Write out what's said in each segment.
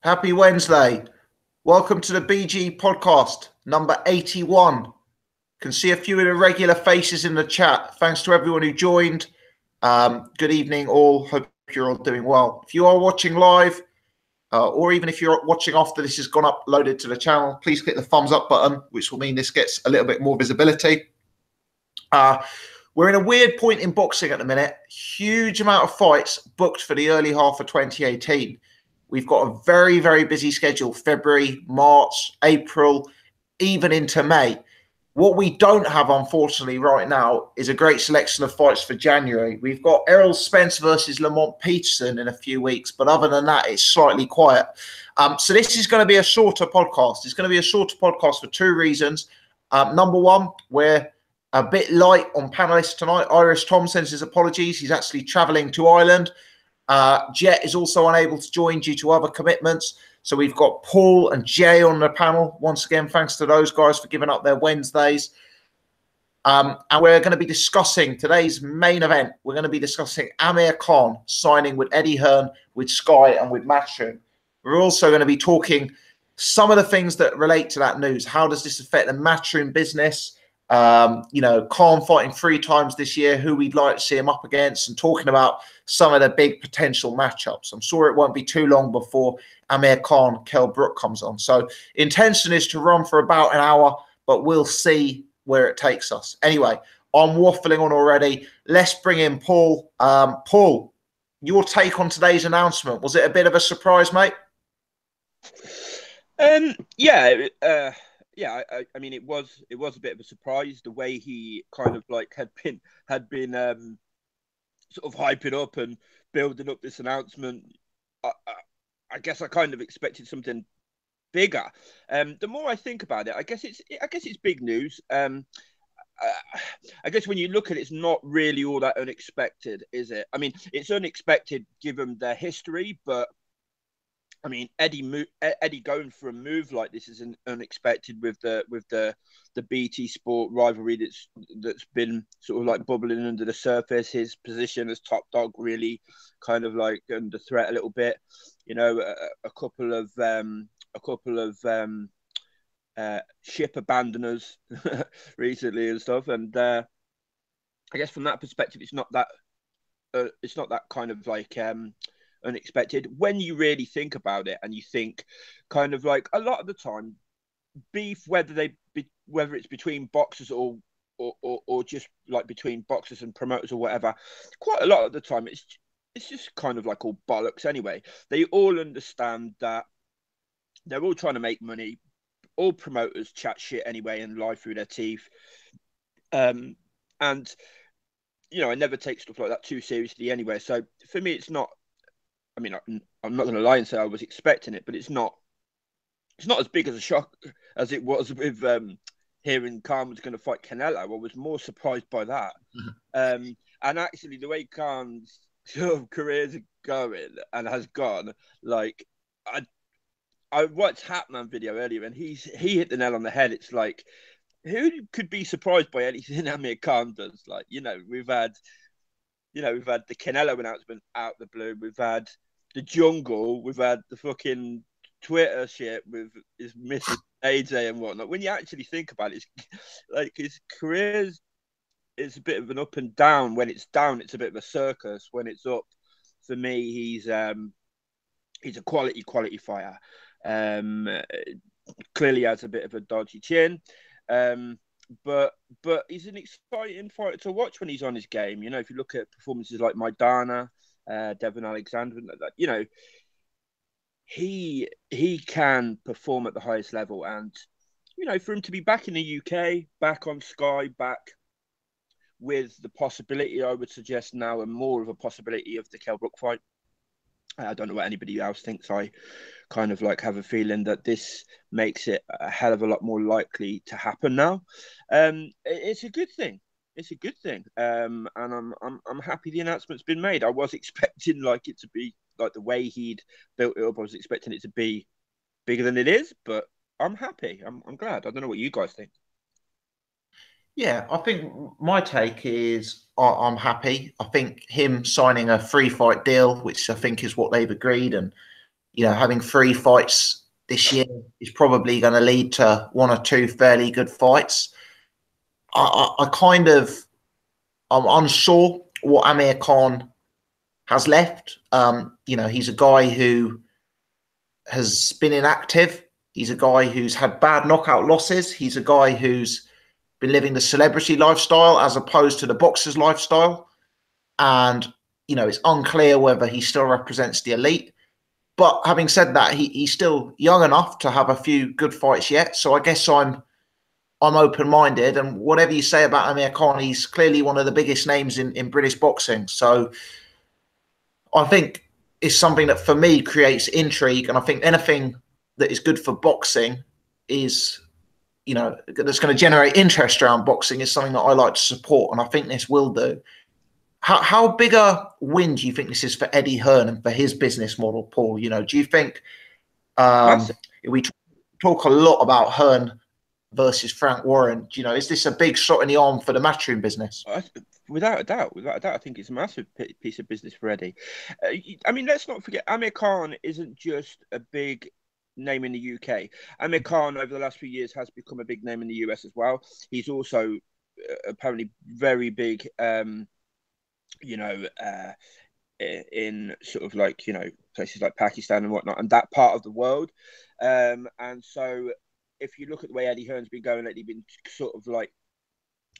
Happy Wednesday. Welcome to the BG podcast, number 81. Can see a few of the regular faces in the chat. Thanks to everyone who joined. Good evening, all. Hope you're all doing well. If you are watching live, or even if you're watching after this has gone uploaded to the channel, please click the thumbs up button, which will mean this gets a little bit more visibility. We're in a weird point in boxing at the minute. Huge amount of fights booked for the early half of 2018. We've got a very, very busy schedule, February, March, April, even into May. What we don't have, unfortunately, right now is a great selection of fights for January. We've got Errol Spence versus Lamont Peterson in a few weeks, but other than that, it's slightly quiet. So this is going to be a shorter podcast. It's going to be a shorter podcast for two reasons. Number one, we're a bit light on panelists tonight. Iris Tom sends his apologies. He's actually travelling to Ireland. Jet is also unable to join due to other commitments. So we've got Paul and Jay on the panel. Once again, thanks to those guys for giving up their Wednesdays. And we're going to be discussing today's main event. We're going to be discussing Amir Khan signing with Eddie Hearn, with Sky and with Matchroom. We're also going to be talking some of the things that relate to that news. How does this affect the Matchroom business? Khan fighting 3 times this year, who we'd like to see him up against, and talking about some of the big potential matchups. I'm sure it won't be too long before Amir Khan, Kell Brook comes on. So intention is to run for about an hour, but we'll see where it takes us. Anyway, I'm waffling on already. Let's bring in Paul. Paul, your take on today's announcement. Was it a bit of a surprise, mate? Yeah, I mean, it was a bit of a surprise the way he kind of like had been sort of hyping up and building up this announcement. I guess I kind of expected something bigger. The more I think about it, I guess it's big news. I guess when you look at it, it's not really all that unexpected, is it? I mean, it's unexpected given their history, but I mean, Eddie going for a move like this is unexpected with the BT Sport rivalry that's been sort of like bubbling under the surface. His position as top dog really kind of like under threat a little bit. You know, a couple of ship abandoners recently and stuff. And I guess from that perspective, it's not that kind of like unexpected when you really think about it, and you think kind of like a lot of the time beef, whether it's between boxers or just like between boxers and promoters or whatever, quite a lot of the time it's just kind of like all bollocks anyway. They all understand that they're all trying to make money. All promoters chat shit anyway and lie through their teeth. And you know, I never take stuff like that too seriously anyway. So for me, it's not. I mean, I'm not going to lie and say I was expecting it, but it's not as big as a shock as it was with hearing Khan was going to fight Canelo. I was more surprised by that. And actually, the way Khan's sort of careers are going and has gone, like I watched Hatman video earlier, and he hit the nail on the head. It's like, who could be surprised by anything Amir Khan does? Like, you know, we've had the Canelo announcement out of the blue. We've had the jungle. We've had the fucking Twitter shit with his Mrs. AJ and whatnot. When you actually think about it, it's like his career is a bit of an up and down. When it's down, it's a bit of a circus. When it's up, for me, he's a quality fighter. Clearly has a bit of a dodgy chin. But he's an exciting fighter to watch when he's on his game. You know, if you look at performances like Maidana, Devon Alexander, you know, he can perform at the highest level. And, you know, for him to be back in the UK, back on Sky, back with the possibility, I would suggest now, and more of a possibility of the Kell Brook fight. I don't know what anybody else thinks. I kind of like have a feeling that this makes it a hell of a lot more likely to happen now. It's a good thing. It's a good thing. And I'm happy the announcement's been made. I was expecting like it to be like the way he'd built it up. I was expecting it to be bigger than it is, but I'm happy. I'm glad. I don't know what you guys think. Yeah, I think my take is I'm happy. I think him signing a free fight deal, which I think is what they've agreed, and having 3 fights this year is probably going to lead to 1 or 2 fairly good fights. I'm unsure what Amir Khan has left. He's a guy who has been inactive. He's a guy who's had bad knockout losses. He's a guy who's been living the celebrity lifestyle as opposed to the boxer's lifestyle. And, it's unclear whether he still represents the elite. But having said that, he's still young enough to have a few good fights yet. So I guess I'm open-minded. And whatever you say about Amir Khan, he's clearly one of the biggest names in British boxing. So I think it's something that, for me, creates intrigue. And I think anything that is good for boxing is, that's going to generate interest around boxing is something that I like to support. And I think this will do. How big a win do you think this is for Eddie Hearn and for his business model, Paul? Do you think we talk a lot about Hearn versus Frank Warren? Is this a big shot in the arm for the matchroom business? Without a doubt, I think it's a massive piece of business for Eddie. Let's not forget, Amir Khan isn't just a big name in the UK. Amir Khan, over the last few years, has become a big name in the US as well. He's also apparently very big, in sort of like, places like Pakistan and whatnot, and that part of the world. And so if you look at the way Eddie Hearn's been going lately, been sort of like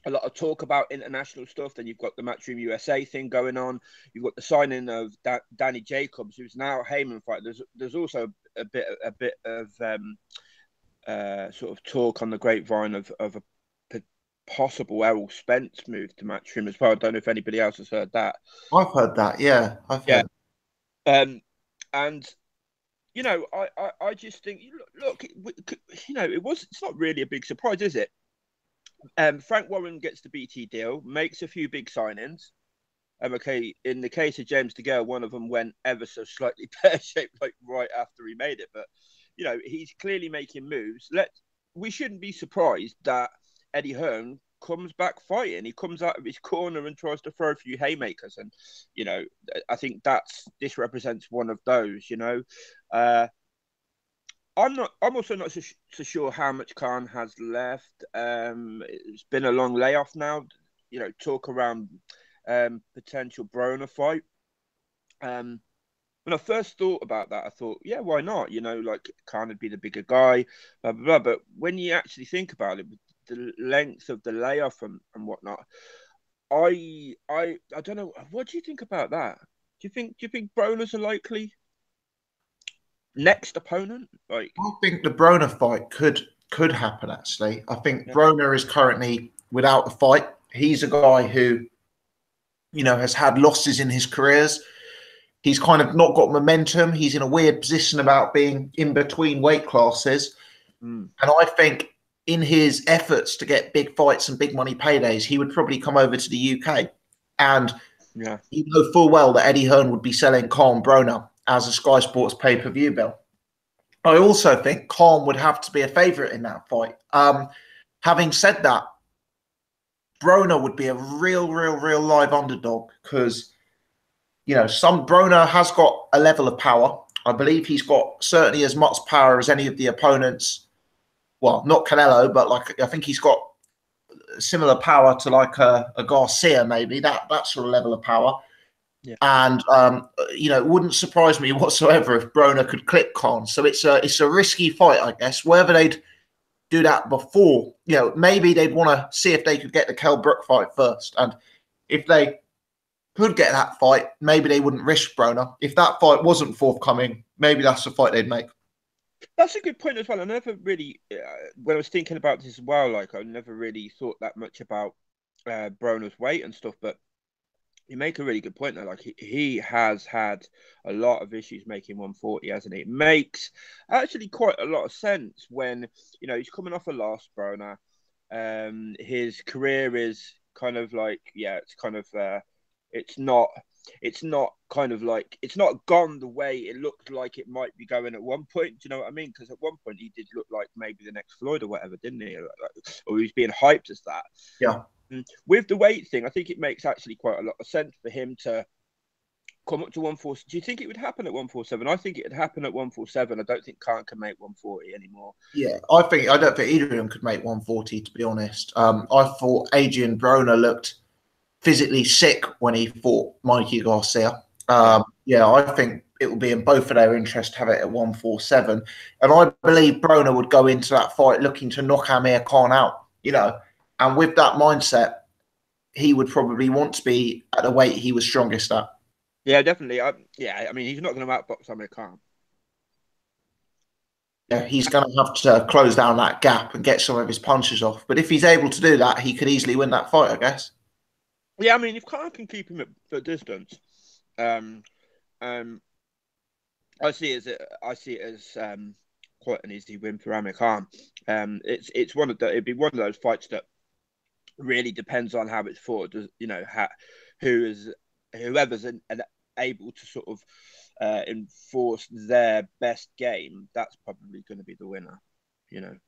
a lot of talk about international stuff. Then you've got the Matchroom USA thing going on. You've got the signing of Danny Jacobs, who's now a Heyman fighter. There's also a bit of sort of talk on the grapevine of a possible Errol Spence move to Matchroom as well. I don't know if anybody else has heard that. I've heard that. Yeah, I've heard. And I just think, look, it's not really a big surprise, is it? Frank Warren gets the BT deal, makes a few big signings. Okay, in the case of James DeGale, one of them went ever so slightly pear-shaped, like right after he made it. But he's clearly making moves. We shouldn't be surprised that Eddie Hearn comes back fighting. He comes out of his corner and tries to throw a few haymakers, and I think this represents one of those. I'm also not so sure how much Khan has left. It's been a long layoff now. Talk around potential Broner fight. When I first thought about that, I thought, yeah, why not? Like Khan would be the bigger guy, blah blah blah. But when you actually think about it, with the length of the layoff and whatnot, I don't know. What do you think about that? Do you think Broner's a likely next opponent? I think the Broner fight could happen, actually. I think Broner is currently without a fight. He's a guy who, has had losses in his careers. He's kind of not got momentum. He's in a weird position about being in between weight classes. And I think in his efforts to get big fights and big money paydays, he would probably come over to the UK. And you know full well that Eddie Hearn would be selling Khan Broner as a Sky Sports pay-per-view bill. I also think Khan would have to be a favourite in that fight. Having said that, Broner would be a real live underdog because, Broner has got a level of power. I believe he's got certainly as much power as any of the opponents. Well, not Canelo, but I think he's got similar power to like a Garcia, maybe that sort of level of power. Yeah. And it wouldn't surprise me whatsoever if Broner could clip Khan. So it's a risky fight, I guess. Whether they'd do that before, maybe they'd want to see if they could get the Kell Brook fight first. And if they could get that fight, maybe they wouldn't risk Broner. If that fight wasn't forthcoming, maybe that's the fight they'd make. That's a good point as well. I never really, when I was thinking about this as well, I never really thought that much about Broner's weight and stuff, but you make a really good point there. He has had a lot of issues making 140, hasn't he? It makes actually quite a lot of sense when, he's coming off a loss, Broner. His career is kind of like, it's kind of, it's not kind of like, it's not gone the way it looked like it might be going at one point. Do you know what I mean? Because at one point he did look like maybe the next Floyd or whatever, didn't he? Or he was being hyped as that. Yeah. With the weight thing, I think it makes actually quite a lot of sense for him to come up to 140. Do you think it would happen at 147? I think it'd happen at 147. I don't think Khan can make 140 anymore. Yeah, I don't think either of them could make 140, to be honest. I thought Adrian Broner looked physically sick when he fought Mikey Garcia. Yeah, I think it will be in both of their interests to have it at 147. And I believe Broner would go into that fight looking to knock Amir Khan out, and with that mindset, he would probably want to be at the weight he was strongest at. Yeah, definitely. I mean, he's not going to outbox Amir Khan. Yeah, he's going to have to close down that gap and get some of his punches off. But if he's able to do that, he could easily win that fight, I guess. Yeah, I mean, if Khan can keep him at distance, I see it as quite an easy win for Amir Khan. It'd be one of those fights that really depends on how it's fought. Whoever's able to sort of enforce their best game, that's probably going to be the winner. 100%.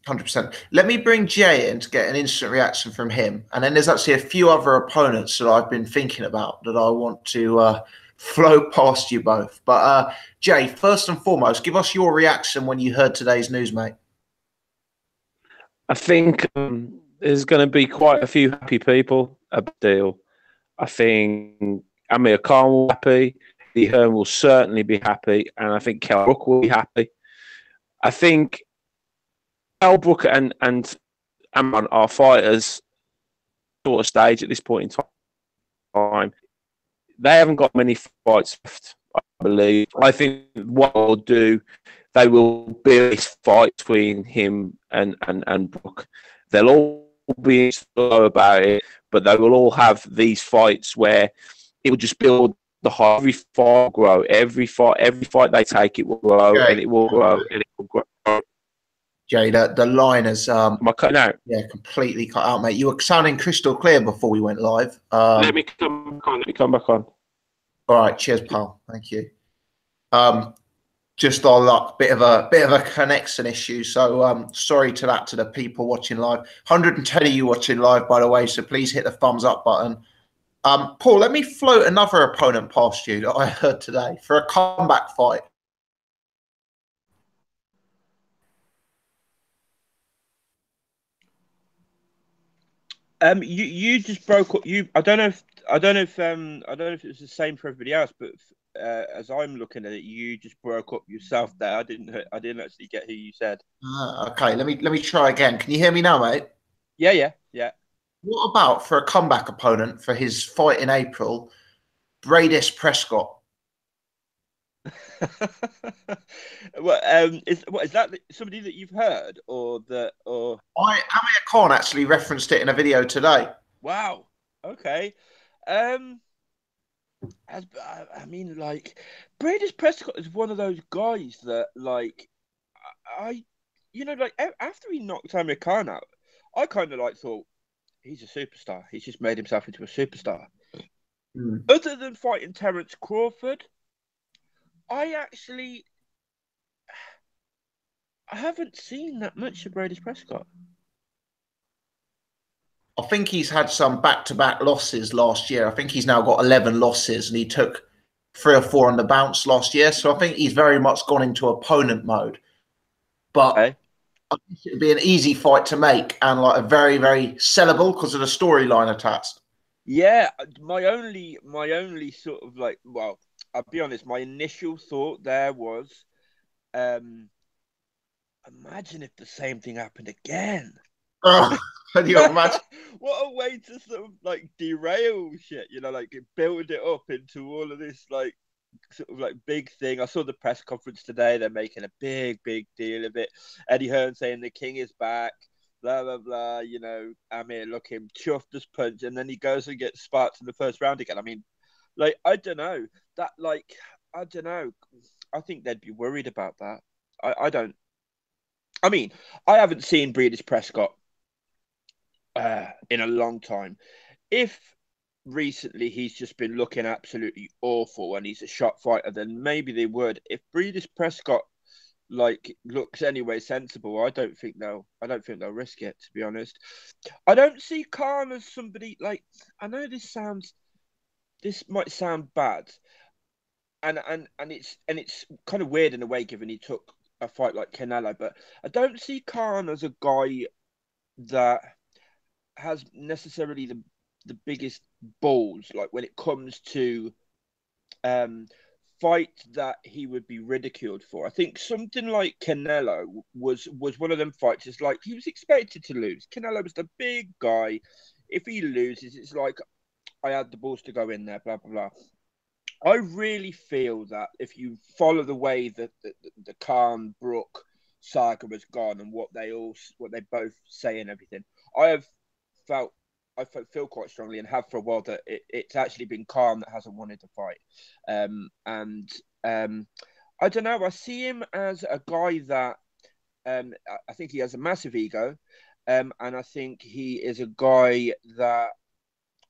100%. Let me bring Jay in to get an instant reaction from him. And then there's actually a few other opponents that I've been thinking about that I want to float past you both. But Jay, first and foremost, give us your reaction when you heard today's news, mate. I think there's going to be quite a few happy people about the deal. I think Amir Khan will be happy. Hearn will certainly be happy. And I think Kell Brook will be happy. I think Kell Brook and Amman are fighters sort of stage at this point in time. They haven't got many fights left, I believe. I think what they'll do, they will build this fight between him and Brook. They'll all be slow about it, but they will all have these fights where it will just build the hype. Every fight will grow. Every fight they take, it will grow, and it will grow, and it will grow. Jay, the line is Am I cutting out? Yeah, completely cut out, mate. You were sounding crystal clear before we went live. Let me come back on. All right, cheers, pal. Thank you. Just our luck, bit of a connection issue. So sorry to the people watching live. 110 of you watching live, by the way. So please hit the thumbs up button. Paul, let me float another opponent past you that I heard today for a comeback fight. You just broke up. I don't know if it was the same for everybody else, but as I'm looking at it, you just broke up yourself there. I didn't actually get who you said. Okay, let me try again. Can you hear me now, mate? Yeah. What about for a comeback opponent for his fight in April, Bradis Prescott? Is that somebody that you've heard Amir Khan actually referenced it in a video today. Wow. Okay. I mean, like, Bradis Prescott is one of those guys that, like, after he knocked Amir Khan out, I kind of thought he's a superstar. He's just made himself into a superstar. Other than fighting Terence Crawford, I haven't seen that much of Bradis Prescott. I think he's had some back-to-back losses last year. I think he's now got 11 losses, and he took 3 or 4 on the bounce last year. So I think he's very much gone into opponent mode. But I think it would be an easy fight to make and like a very, very sellable because of the storyline attached. Yeah, my only sort of like, well, I'll be honest, my initial thought there was, imagine if the same thing happened again. Oh, can you imagine? What a way to sort of like derail shit, like build it up into all of this like sort of like big thing. I saw the press conference today. They're making a big deal of it. Eddie Hearn saying the king is back, blah, blah, blah. Amir looking chuffed as punch, and then he goes and gets sparked in the first round again. I mean, like, I don't know. I don't know. I think they'd be worried about that. I don't. I mean, I haven't seen Bradis Prescott in a long time. If recently he's just been looking absolutely awful and he's a shot fighter, then maybe they would. If Bradis Prescott looks anyway sensible, I don't think they'll risk it, to be honest. I don't see Khan as somebody like, I know this sounds this might sound bad, and it's kind of weird in a way, given he took a fight like Canelo, but I don't see Khan as a guy that has necessarily the biggest balls, like when it comes to fight that he would be ridiculed for. I think something like Canelo was one of them fights. It's like he was expected to lose. Canelo was the big guy. If he loses, it's like, I had the balls to go in there, blah blah blah. I really feel that if you follow the way that the Khan Brook saga has gone and what they both say and everything, I have felt feel quite strongly, and have for a while, that it's actually been Khan that hasn't wanted to fight. I don't know. I see him as a guy that I think he has a massive ego, and I think he is a guy that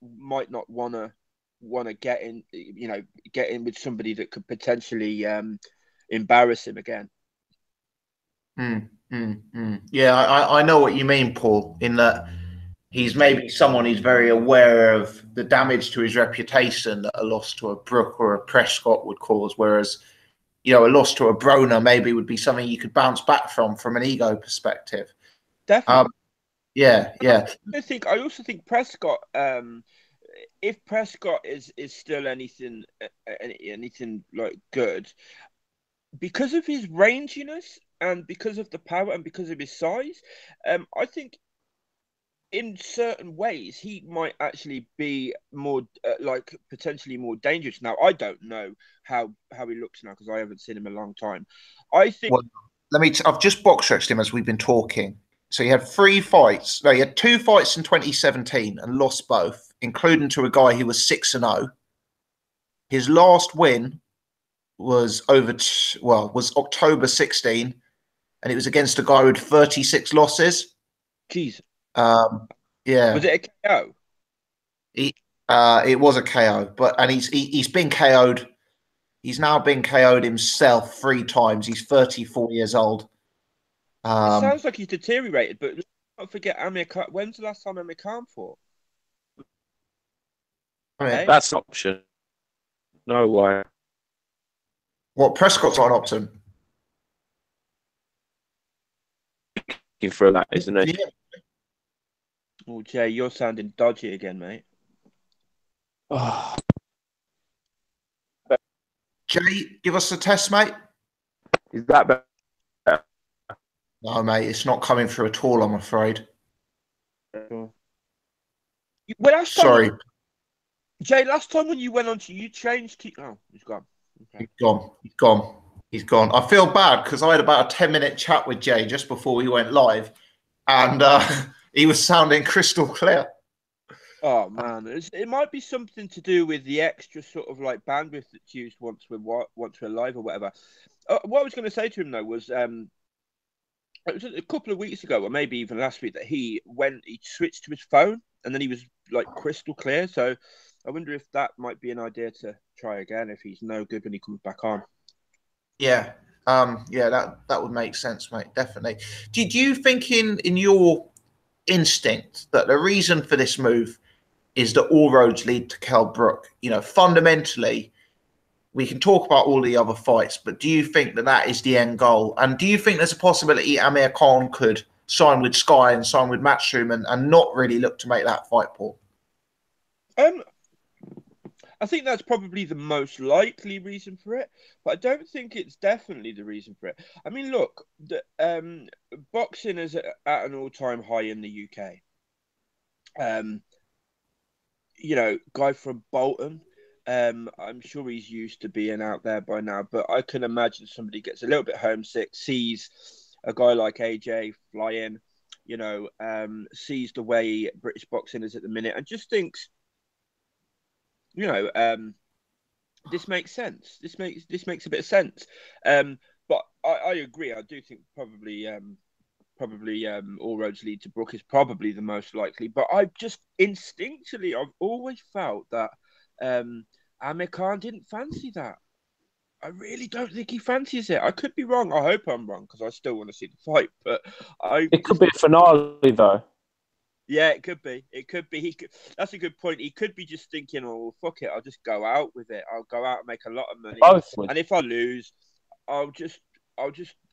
might not want to get in with somebody that could potentially embarrass him again. Yeah, I know what you mean, Paul, in that he's maybe someone who's very aware of the damage to his reputation that a loss to a Brook or a Prescott would cause, whereas, a loss to a Broner maybe would be something you could bounce back from an ego perspective. Definitely. Yeah. I also think Prescott, if Prescott is still anything like good, because of his ranginess and because of the power and because of his size, I think in certain ways he might actually be more potentially more dangerous. Now, I don't know how he looks now because I haven't seen him a long time. I think. Well, I've just box stretched him as we've been talking. So he had 3 fights. No, he had 2 fights in 2017 and lost both, including to a guy who was 6-0. His last win was was October 16, and it was against a guy with 36 losses. Jeez. Yeah. Was it a KO? It was a KO, and he's been KO'd. He's now been KO'd himself 3 times. He's 34 years old. It sounds like he's deteriorated, but let's not forget Amir Khan. When's the last time Amir Khan fought? That's an option. No way. What, Prescott's not an option? Looking for that, isn't it? Yeah. Oh, Jay, you're sounding dodgy again, mate. Oh. Jay, give us a test, mate. Is that better? No, mate, it's not coming through at all, I'm afraid. Well, sorry. Jay, last time when you went on to, you changed to... Oh, he's gone. Okay. He's gone. I feel bad because I had about a 10-minute chat with Jay just before we went live, and he was sounding crystal clear. Oh, man. It might be something to do with the extra sort of like bandwidth that's used once we're live or whatever. What I was going to say to him, though, was... it was a couple of weeks ago, or maybe even last week, that he switched to his phone and then he was like crystal clear. So I wonder if that might be an idea to try again if he's no good when he comes back on. Yeah, that would make sense, mate. Definitely. Did you think in your instinct that the reason for this move is that all roads lead to Kell Brook? Fundamentally, we can talk about all the other fights, but do you think that is the end goal? And do you think there's a possibility Amir Khan could sign with Sky and sign with Matchroom and not really look to make that fight, Paul? I think that's probably the most likely reason for it, but I don't think it's definitely the reason for it. I mean, look, boxing is at an all-time high in the UK. Guy from Bolton. I'm sure he's used to being out there by now, but I can imagine somebody gets a little bit homesick, sees a guy like AJ fly in, sees the way British boxing is at the minute, and just thinks, this makes sense. This makes a bit of sense. But I agree. I do think probably all roads lead to Brook is probably the most likely. But I just instinctually, I've always felt that Amir Khan didn't fancy that. I really don't think he fancies it. I could be wrong. I hope I'm wrong because I still want to see the fight. But it could be a finale, though. Yeah, it could be. It could be. That's a good point. He could be just thinking, "Oh, fuck it, I'll just go out with it. I'll go out and make a lot of money. Both would. And if I lose, I'll just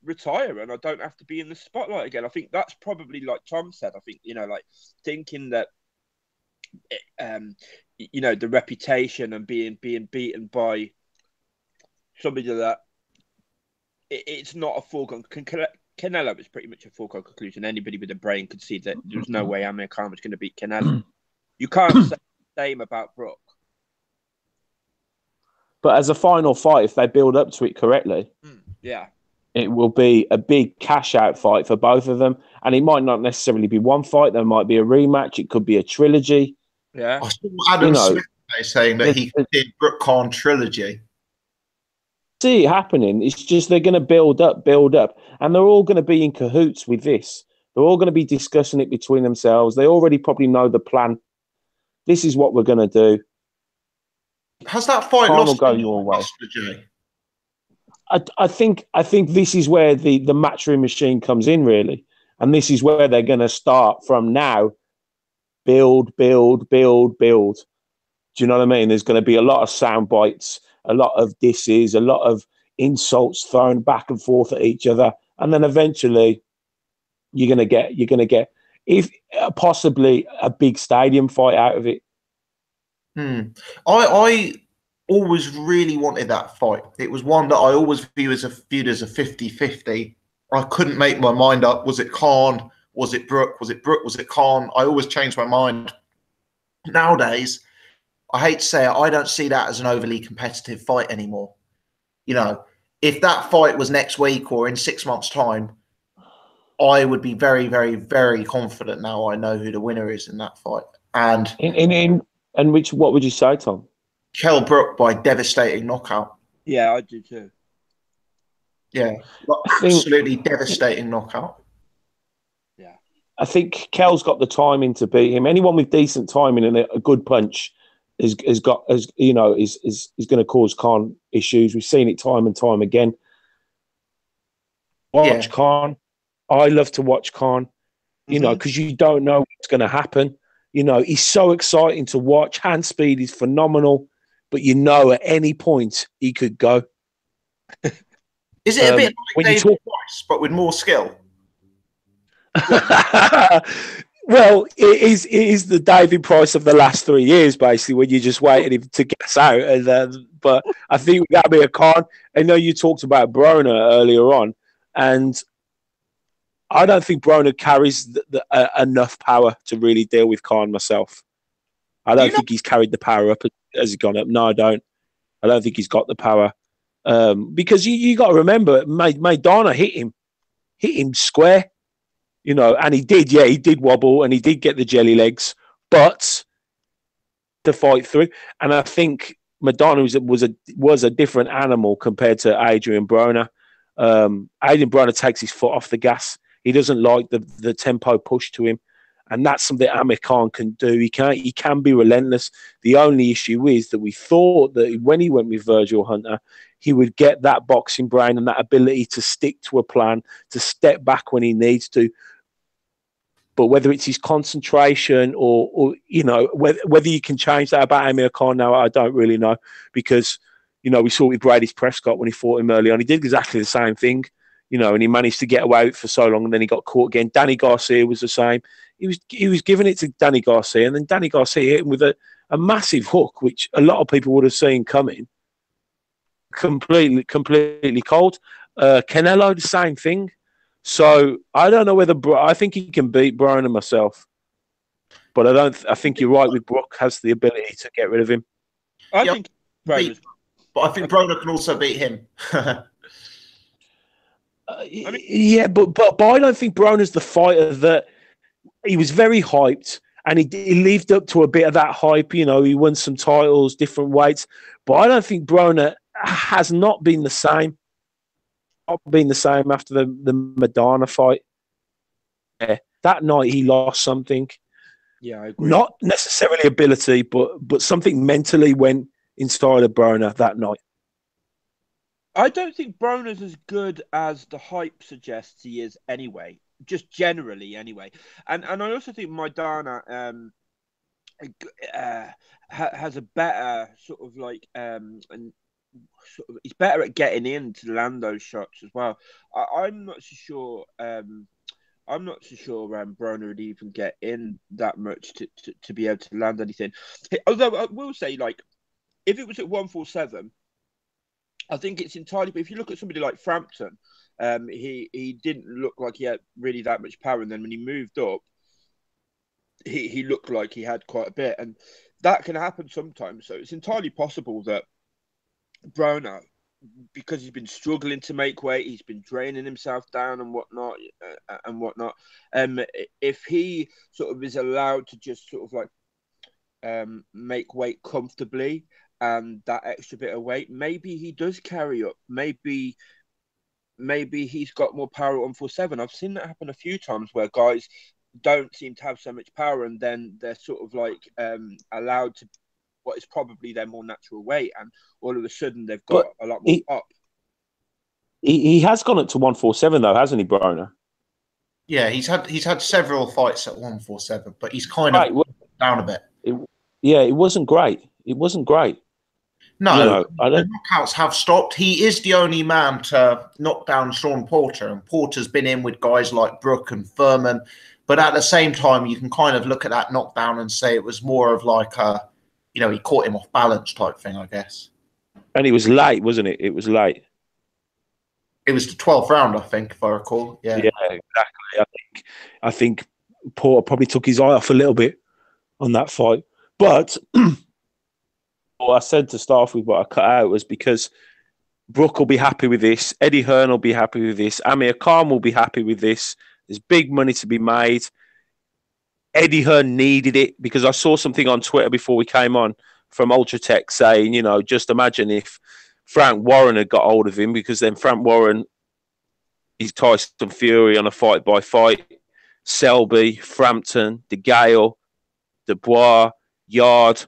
retire and I don't have to be in the spotlight again." I think that's probably like Tom said. I think like thinking that, the reputation and being beaten by somebody that it's not a foregone. Canelo is pretty much a foregone conclusion. Anybody with a brain could see that there was no way Amir Khan was going to beat Canelo. You can't say the same about Brook. But as a final fight, if they build up to it correctly, it will be a big cash-out fight for both of them. And it might not necessarily be one fight. There might be a rematch. It could be a trilogy. Yeah. I saw Adam Smith saying that he did Brook Khan trilogy. See it happening. It's just they're going to build up, and they're all going to be in cahoots with this. They're all going to be discussing it between themselves. They already probably know the plan. This is what we're going to do. Has that fight Khan lost will go your way? Jay? I think this is where the matchroom machine comes in, really, and this is where they're going to start from now. Build. Do you know what I mean? There's going to be a lot of sound bites, a lot of disses, a lot of insults thrown back and forth at each other, and then eventually you're going to get if possibly a big stadium fight out of it. I always really wanted that fight. It was one that I always viewed as a 50-50. I couldn't make my mind up. Was it Khan? Was it Brook? Was it Brook? Was it Khan? I always changed my mind. Nowadays, I hate to say it, I don't see that as an overly competitive fight anymore. If that fight was next week or in 6 months' time, I would be very, very, very confident now I know who the winner is in that fight. And what would you say, Tom? Kell Brook by devastating knockout. Yeah, I do too. Yeah, absolutely devastating knockout. Yeah, I think Kell's got the timing to beat him. Anyone with decent timing and a good punch is going to cause Khan issues. We've seen it time and time again. Watch Khan. I love to watch Khan. Because you don't know what's going to happen. He's so exciting to watch. Hand speed is phenomenal, but at any point he could go. Is it a bit like David Price, but with more skill? Well, it is the David Price of the last 3 years, basically, when you just waited him to get out. But I think that'd be a Khan. I know you talked about Broner earlier on, and I don't think Broner carries enough power to really deal with Khan myself. I don't think he's carried the power up as he's gone up. No, I don't. I don't think he's got the power. Because you got to remember, Maidana hit him square, and he did wobble and he did get the jelly legs, but to fight through. And I think Maidana was a different animal compared to Adrian Broner. Adrian Broner takes his foot off the gas. He doesn't like the tempo push to him. And that's something Amir Khan can do. He can be relentless. The only issue is that we thought that when he went with Virgil Hunter, he would get that boxing brain and that ability to stick to a plan, to step back when he needs to. But whether it's his concentration or whether you can change that about Amir Khan now, I don't really know. Because, we saw with Brady Prescott when he fought him early on, he did exactly the same thing, and he managed to get away with it for so long, and then he got caught again. Danny Garcia was the same. He was giving it to Danny Garcia, and then Danny Garcia hit him with a massive hook, which a lot of people would have seen coming. Completely cold. Canelo, the same thing. So I don't know whether I think he can beat Broner myself, but I think you're right with Brook has the ability to get rid of him. I think Broner, but I think Broner can also beat him. Yeah, but I don't think Broner's the fighter that he was very hyped, and he lived up to a bit of that hype. He won some titles, different weights, but I don't think Broner has not been the same. Not been the same after the Maidana fight. Yeah, that night he lost something. Yeah, I agree. Not necessarily ability, but something mentally went inside of Broner that night. I don't think Broner's as good as the hype suggests he is anyway. just generally anyway. And I also think Maidana has a better sort of like and sort of, he's better at getting in to land those shots as well. I'm not so sure. I'm not so sure Broner would even get in that much to be able to land anything. Although I will say, like, if it was at 147, I think it's entirely. But if you look at somebody like Frampton, he didn't look like he had really that much power, and then when he moved up, he looked like he had quite a bit, and that can happen sometimes. So it's entirely possible that Broner, because he's been struggling to make weight, he's been draining himself down and whatnot. If he sort of is allowed to just sort of like make weight comfortably, and that extra bit of weight, maybe he does carry up. Maybe he's got more power at 147. I've seen that happen a few times where guys don't seem to have so much power, and then they're sort of like allowed to what is probably their more natural weight, and all of a sudden they've got a lot more pop. He has gone up to 147 though, hasn't he, Broner? Yeah, he's had several fights at 147, but he's kind of down a bit. It wasn't great. It wasn't great. No, the knockouts have stopped. He is the only man to knock down Sean Porter, and Porter's been in with guys like Brook and Furman. But at the same time, you can kind of look at that knockdown and say it was more of like a, he caught him off balance type thing, I guess. And it was late, wasn't it? It was late. It was the 12th round, I think, if I recall. Yeah, exactly. I think Porter probably took his eye off a little bit on that fight. But what I said to start off with, what I cut out was because Brook will be happy with this. Eddie Hearn will be happy with this. Amir Khan will be happy with this. There's big money to be made. Eddie Hearn needed it, because I saw something on Twitter before we came on from Ultratech saying, just imagine if Frank Warren had got hold of him, because then Frank Warren is Tyson Fury on a fight-by-fight. Selby, Frampton, DeGale, Dubois, Yard.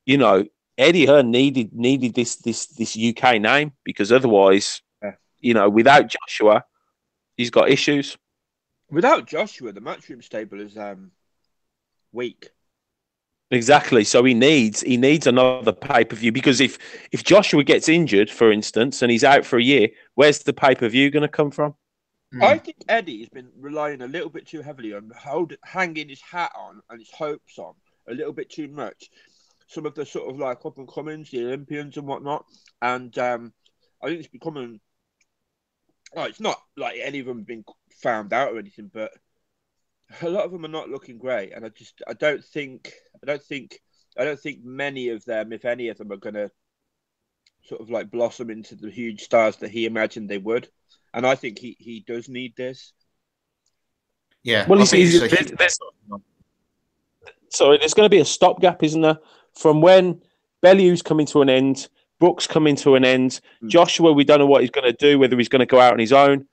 Eddie Hearn needed this UK name, because otherwise, without Joshua, he's got issues. Without Joshua, the Matchroom stable is weak. Exactly. So he needs another pay-per-view, because if Joshua gets injured, for instance, and he's out for a year, where's the pay-per-view going to come from? I think Eddie has been relying a little bit too heavily on hanging his hat on and his hopes on a little bit too much. Some of the sort of like up and comings, the Olympians and whatnot, and I think it's becoming. Oh, it's not like any of them have been found out or anything, but a lot of them are not looking great, and I don't think many of them, if any of them, are going to sort of like blossom into the huge stars that he imagined they would. And I think he does need this. Yeah. Well, there's going to be a stopgap, isn't there? From when Bellew's coming to an end, Brook's coming to an end. Joshua, we don't know what he's going to do, whether he's going to go out on his own.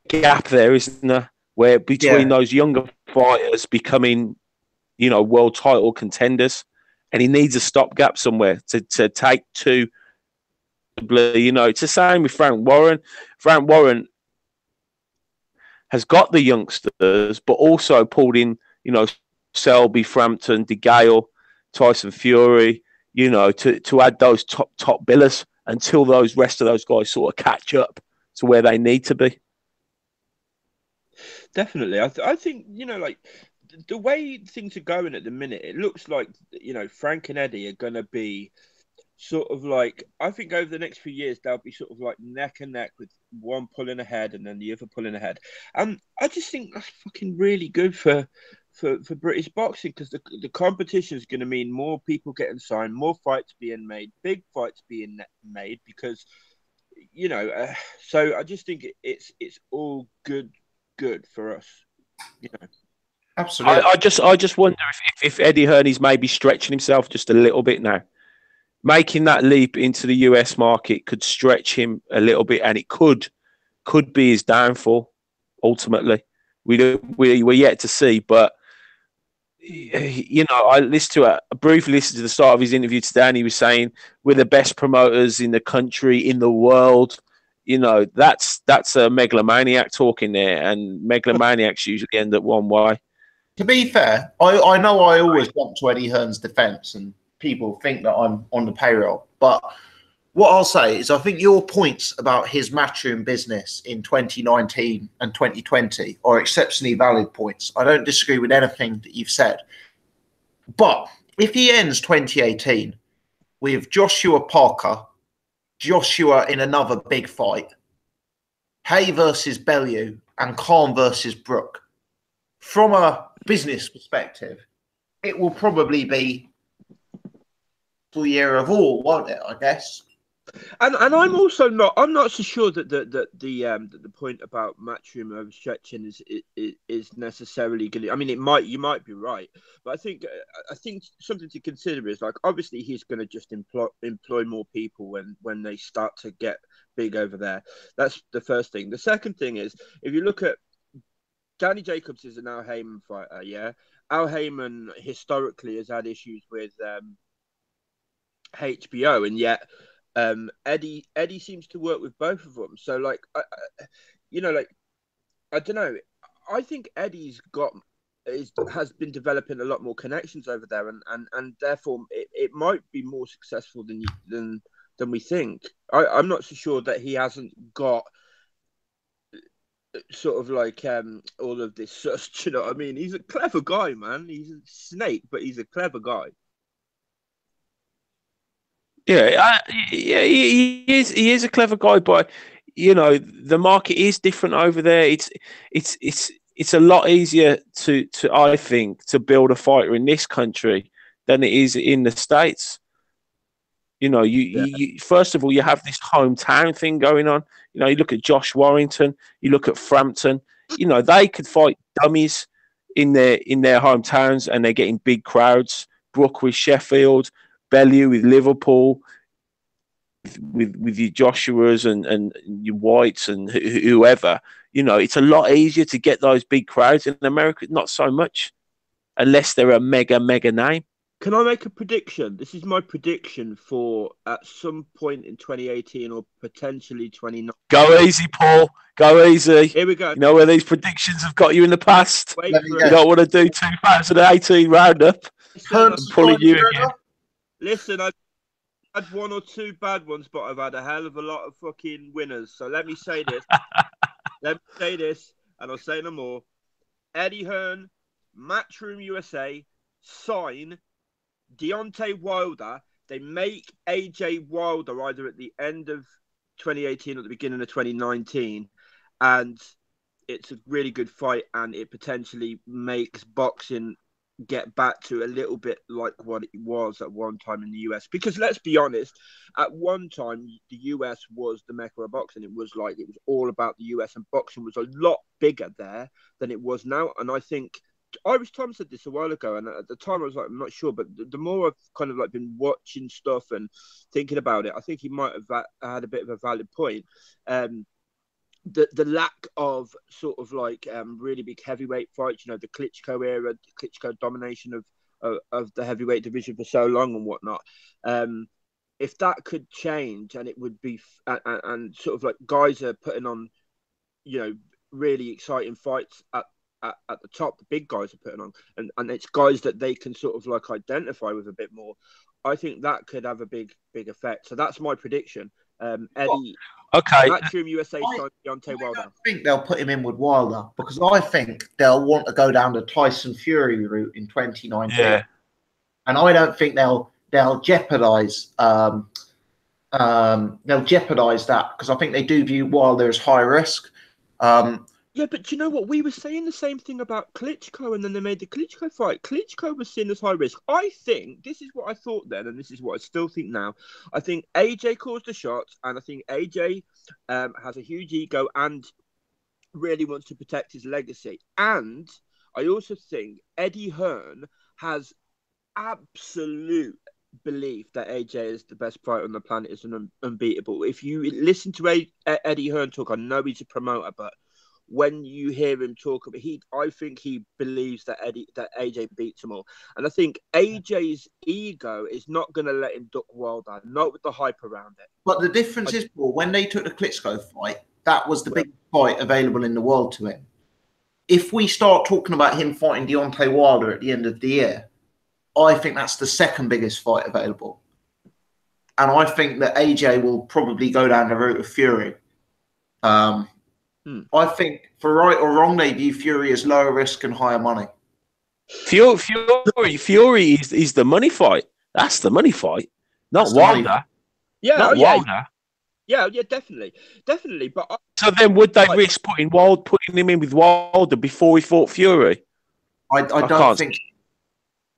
Gap there, isn't there? Where between those younger fighters becoming, world title contenders, and he needs a stopgap somewhere to take to. It's the same with Frank Warren. Frank Warren has got the youngsters, but also pulled in, Selby, Frampton, DeGale, Tyson Fury, to add those top billers until those rest of those guys sort of catch up to where they need to be. Definitely. I think, like the way things are going at the minute, it looks like, Frank and Eddie are going to be sort of like, I think over the next few years, they'll be sort of like neck and neck, with one pulling ahead and then the other pulling ahead. And I just think that's fucking really good for British boxing, because the competition is going to mean more people getting signed, more fights being made, big fights being made, because, so I just think it's all good for us. Absolutely. I just wonder if Eddie Hearn is maybe stretching himself just a little bit now. Making that leap into the US market could stretch him a little bit, and it could be his downfall. Ultimately, we're yet to see. But I listened to a brief listen to the start of his interview today, and he was saying we're the best promoters in the country, in the world. You know, that's a megalomaniac talking there, and megalomaniacs usually end up one way. To be fair, I know I always jump to Eddie Hearn's defence, and people think that I'm on the payroll. But what I'll say is I think your points about his matchroom business in 2019 and 2020 are exceptionally valid points. I don't disagree with anything that you've said. But if he ends 2018 with Joshua Parker, Joshua in another big fight, Haye versus Bellew, and Khan versus Brook, from a business perspective, it will probably be the year of all, won't it? I guess. And I'm also not so sure that the point about matchroom overstretching is necessarily going to. I mean, you might be right, but I think something to consider is, like, obviously he's going to just employ more people when they start to get big over there. That's the first thing. The second thing is, if you look at Danny Jacobs is an Al Heyman fighter, yeah. Al Heyman historically has had issues with HBO, and yet Eddie seems to work with both of them. So, like, I don't know. I think Eddie's has been developing a lot more connections over there, and therefore it might be more successful than we think. I'm not so sure that he hasn't got sort of like all of this search. You know what I mean? He's a clever guy, man. He's a snake, but he's a clever guy. Yeah, he is. He is a clever guy, but you know the market is different over there. It's a lot easier to I think to build a fighter in this country than it is in the States. You know, you first of all you have this hometown thing going on. You know, you look at Josh Warrington, you look at Frampton. You know, they could fight dummies in their hometowns, and they're getting big crowds. Brook with Sheffield, Bellew with Liverpool, with your Joshuas and your Whites and whoever. You know, it's a lot easier to get those big crowds in America. Not so much, unless they're a mega name. Can I make a prediction? This is my prediction for at some point in 2018 or potentially 2019. Go easy, Paul. Go easy. Here we go. You know where these predictions have got you in the past. Wait for you don't want to do 2018 roundup. Pulling you again. Listen, I've had one or two bad ones, but I've had a hell of a lot of fucking winners. So let me say this. And I'll say no more. Eddie Hearn, Matchroom USA, sign Deontay Wilder. They make AJ Wilder either at the end of 2018 or at the beginning of 2019, and it's a really good fight, and it potentially makes boxing get back to a little bit like what it was at one time in the US. Because let's be honest, at one time the US was the mecca of boxing. It was all about the US, and boxing was a lot bigger there than it was now. And I think Irish Tom said this a while ago, and at the time I was like, I'm not sure, but the more I've kind of like been watching stuff and thinking about it, I think he might have had a bit of a valid point. The lack of sort of like really big heavyweight fights, you know, the Klitschko era, the Klitschko domination of the heavyweight division for so long and whatnot. If that could change, and it would be, and sort of like guys are putting on, you know, really exciting fights at the top, the big guys are putting on, and it's guys that they can sort of like identify with a bit more. I think that could have a big effect. So that's my prediction. Eddie, okay. Matchroom USA signed Deontay Wilder. I think they'll put him in with Wilder because I think they'll want to go down the Tyson Fury route in 2019. Yeah. And I don't think they'll jeopardize that, because I think they do view Wilder as high risk. Yeah, but you know what? We were saying the same thing about Klitschko, and then they made the Klitschko fight. Klitschko was seen as high risk. I think, this is what I thought then, and this is what I still think now. I think AJ calls the shots, and I think AJ has a huge ego and really wants to protect his legacy. And I also think Eddie Hearn has absolute belief that AJ is the best fighter on the planet, is unbeatable. If you listen to Eddie Hearn talk, I know he's a promoter, but when you hear him talk about, I think he believes that AJ beats him all, and I think AJ's ego is not going to let him duck Wilder, not with the hype around it. But the difference is, Paul, when they took the Klitschko fight, that was the big fight available in the world to him. If we start talking about him fighting Deontay Wilder at the end of the year, I think that's the second biggest fight available. And I think that AJ will probably go down the route of Fury. I think, for right or wrong, they view Fury as lower risk and higher money. Fury is the money fight. That's the money fight, not Wilder. Yeah, Wilder. Yeah, definitely. But so then, would they risk putting him in with Wilder before he fought Fury? I don't think.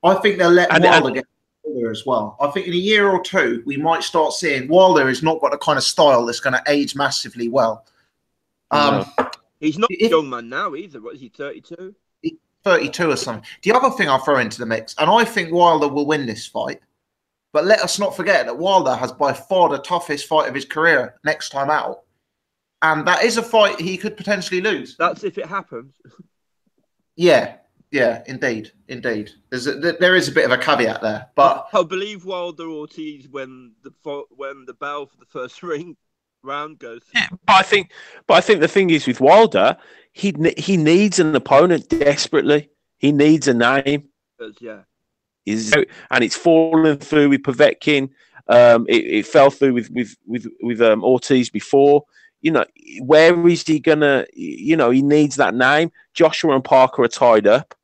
I think they'll let Wilder get Wilder as well. I think in a year or two, we might start seeing Wilder has not got the kind of style that's going to age massively well. He's not a young man now either. What is he, 32? 32 or something. The other thing I'll throw into the mix, and I think Wilder will win this fight, but let us not forget that Wilder has by far the toughest fight of his career next time out. And that is a fight he could potentially lose. That's if it happens. Yeah, indeed. There is a bit of a caveat there, but I believe Wilder Ortiz when the bell for the first round goes. Yeah, but I think the thing is with Wilder, he needs an opponent desperately. He needs a name. Yeah. And it's fallen through with Povetkin. It fell through with Ortiz before. You know, where is he gonna? You know, he needs that name. Joshua and Parker are tied up.